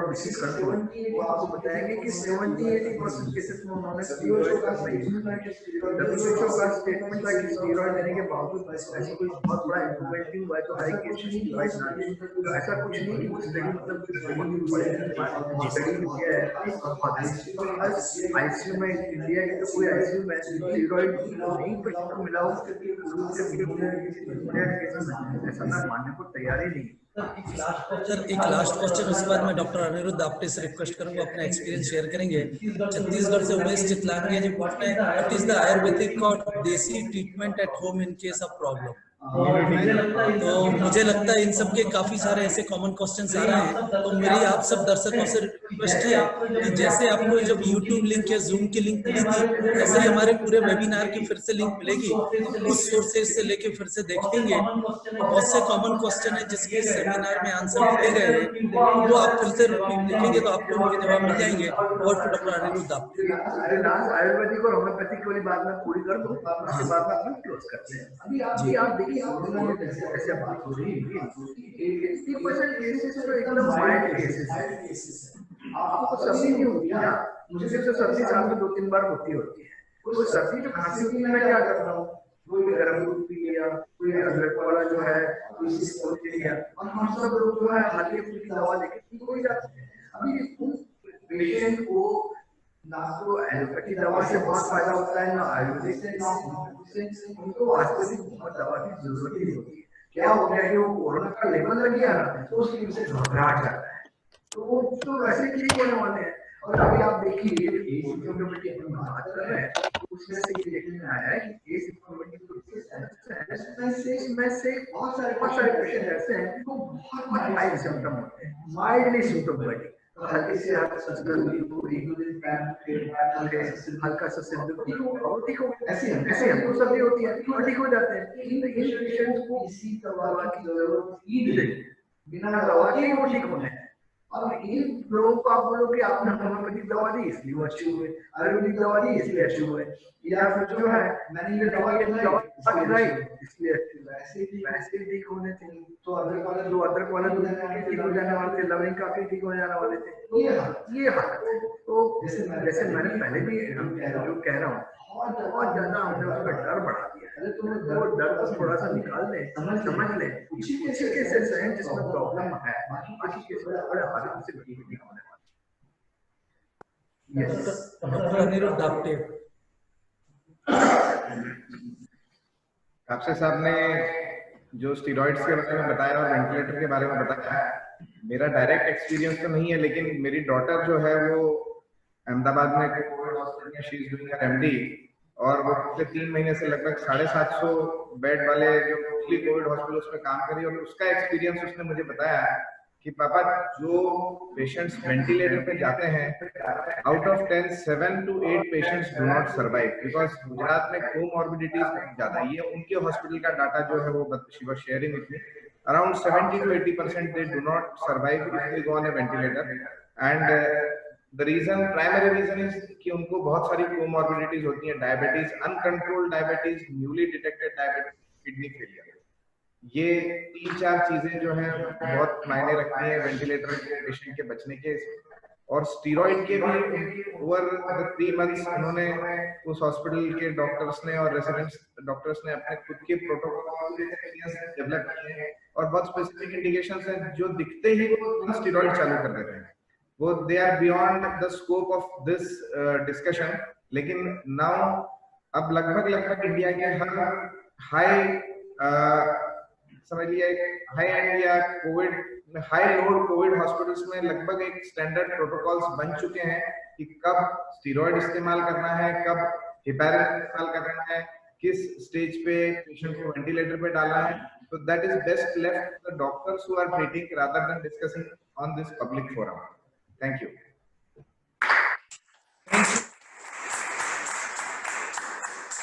डिसीज कंट्रोल वो आपको बताएंगे कि 70-80% केसेस में उन्होंने स्टीरॉइड का WHO का स्टेटमेंट था कि स्टीरॉइड लेने के बावजूद ऐसी कोई बहुत बड़ा इम्प्रूवमेंट नहीं हुआ है, तो हाई केस स्टीरॉइड ना लें। तो ऐसा कुछ नहीं कि वो स्टडी मतलब स्टडी किया है। आईसीयू में इंडिया के तो कोई आईसीयू में स्टीरॉइड नहीं पेशेंट को मिला हो, ऐसा मैं मानने को तैयार ही नहीं। सर एक लास्ट क्वेश्चन, उसके बाद मैं डॉक्टर अनिरुद्ध आपसे से रिक्वेस्ट करूंगा अपना एक्सपीरियंस शेयर करेंगे। छत्तीसगढ़ से उमेश चितलानिया जी पूछ रहे हैं, व्हाट इज द आयुर्वेदिक और देसी treatment at home in case of problem. तो मुझे लगता है इन सब के काफी सारे ऐसे कॉमन क्वेश्चंस आ रहे हैं, तो मेरी आप सब दर्शकों से रिक्वेस्ट है कि जैसे आपको जब यूट्यूब लिंक या जूम की लिंक मिली थी, ऐसे ही हमारे पूरे वेबिनार की फिर से लिंक मिलेगी, उस सोर्सेज से लेके फिर से देखेंगे। बहुत से कॉमन क्वेश्चन है जिसके सेमिनार में आंसर दिए गए हैं, वो आप फिर से देखेंगे तो आपको उनके जवाब मिल जाएंगे। और फिर डॉक्टर अनिरुद्ध आप आयुर्वेदिक और होम्योपैथिक वाली बात मैं पूरी कर दूं, उसके बाद में अपन क्लोज करते हैं। अभी आप देखिए ऐसे बात हो रही है 80% केसेस तो एकदम माइल्ड केसेस है, आपको सर्दी नहीं होती ना, मुझे तो सर्दी साल में 2-3 बार होती है। कोई सर्दी जो खांसी होती है मैं क्या करता हूँ, कोई गर्म दूध पी लिया, कोई अदरक वाला जो है पी लिया, और हम सब लोग जो है हल्की फुल्की दवा लेके ठीक हो जाते हैं। अभी पेशेंट को ना तो एलोपैथी दवा से बहुत फायदा होता है, ना आयुर्वेदिक से, उनको वास्तविक बहुत दवा की जरूरत ही होती है। क्या हो गया कि वो कोरोना का लेवल लग गया ना, तो उसकी वजह से घबराहट जाता है, तो वो तो वैसे ठीक होने वाले हैं। और अभी आप देखिए सिम्टोमेटिक की बात कर रहे हैं, उसमें से ये देखने में आया है कि सिम्टोमेटिक में से बहुत सारे पेशेंट ऐसे हैं जिनको बहुत माइल्ड सिम्टम होते हैं, माइल्डली सिम्टोमेटिक, हल्के से हल्का सा हल्का सा सिम्टम ठीक हो, ऐसे हमको सर्दी होती है और ठीक हो जाते हैं। इन पेशेंट्स को किसी दवा की जरूरत ही नहीं, बिना दवा के वो ठीक होने हैं। और इन लोगों को आप बोलो कि आपने होम्योपैथिक दवा दी इसलिए वो अच्छे हुए, आयुर्वेदिक दवा दी इसलिए अच्छे हुए, या फिर जो है मैंने ये दवा खिलाई इसलिए वैसे ठीक होने थे, तो अदरक वाला ठीक हो जाने वाले थे, लवंग काफी ठीक हो जाने वाले थे। ये तो जैसे मैंने पहले भी जो कह रहा हूँ, बहुत ज्यादा हमने उसका डर बढ़ा दिया है, तो वो डर को थोड़ा सा निकाल दें, समझ लें कुछ केसेस हैं जिसमें प्रॉब्लम है, बाकी केसेस बड़े आराम से ठीक होने वाले। Yes doctor Aniruddha Apte. आपसे साहब ने जो स्टीरॉइड्स के बारे में बताया और वेंटिलेटर के बारे में बताया, मेरा डायरेक्ट एक्सपीरियंस तो नहीं है, लेकिन मेरी डॉटर जो है वो अहमदाबाद में कोविड हॉस्पिटल में she is doing her MD, और वो पिछले 3 महीने से लगभग 750 बेड वाले जो कोविड हॉस्पिटल उसमें काम करी, और उसका एक्सपीरियंस उसने मुझे बताया कि पापा जो पेशेंट्स वेंटिलेटर पे जाते हैं, out of 10 7 to 8 patients do not survive, because Gujarat में कोमॉर्बिडिटीज बहुत ज्यादा है। ये उनके हॉस्पिटल का डाटा जो है वो she was sharing with me, around 70 to 80% they do not survive if they go on a ventilator, and the reason, primary reason is कि उनको बहुत सारी कोमॉर्बिडिटीज होती हैं, diabetes, uncontrolled diabetes, newly detected diabetes, kidney failure. ये 3-4 चीजें जो हैं बहुत मायने रखती हैं वेंटिलेटर के पेशेंट के बचने के। और स्टीरॉइड के भी ओवर द 3 months उन्होंने उस हॉस्पिटल के डॉक्टर्स ने और रेसिडेंट्स डॉक्टर्स ने अपने खुद के प्रोटोकॉल डेवलप किए हैं और बहुत स्पेसिफिक इंडिकेशंस हैं जो दिखते ही वो स्टीरॉइड चालू कर देते हैं। वो they are beyond the scope of this discussion, लेकिन नाउ अब लगभग इंडिया के हर हाई समझिए हाई एंड या covid high load covid hospitals में लगभग एक स्टैंडर्ड प्रोटोकॉल्स बन चुके हैं कि कब स्टीरॉइड इस्तेमाल करना है, कब हिपैरिन इस्तेमाल करना है, किस स्टेज पे पेशेंट को वेंटिलेटर पे डालना है। तो that is best left to the doctors who are treating rather than discussing on this public forum. Thank you.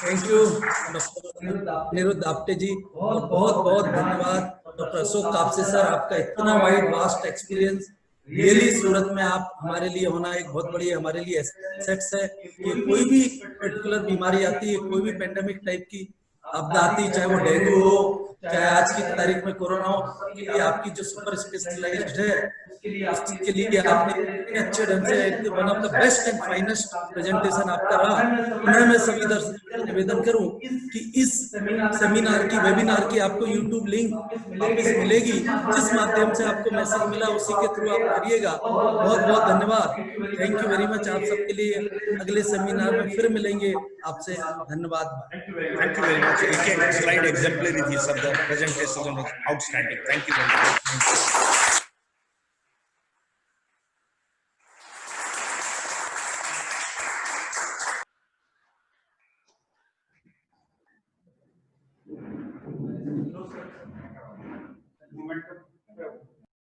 Thank you doctor Aniruddha Apte ji, और बहुत बहुत धन्यवाद डॉक्टर अशोक कापसे सर, आपका इतना वाइड वास्ट एक्सपीरियंस। रियली सूरत में आप हमारे लिए होना एक बहुत बड़ी हमारे लिए एसेट्स है कि कोई भी पर्टिकुलर बीमारी आती है, कोई भी पेंडेमिक टाइप की आपदा आती है, चाहे वो डेंगू हो, चाहे आज की तारीख में कोरोना हो, उसके लिए आपकी जो सुपर स्पेशलाइज्ड है उसके लिए आपने इतने अच्छे ढंग से one of the best and finest presentation आपका रहा। मैं सभी दर्शकों से निवेदन करूं कि इस सेमिनार की वेबिनार की आपको यूट्यूब लिंक वापस मिलेगी, जिस माध्यम से आपको मैसेज मिला उसी के थ्रू आप करिएगा। बहुत बहुत धन्यवाद, थैंक यू वेरी मच आप सबके लिए। अगले सेमिनार में फिर मिलेंगे आपसे, धन्यवाद। Thank you very much. एक slide exemplary थी sir, the presentation was outstanding. Thank you very much.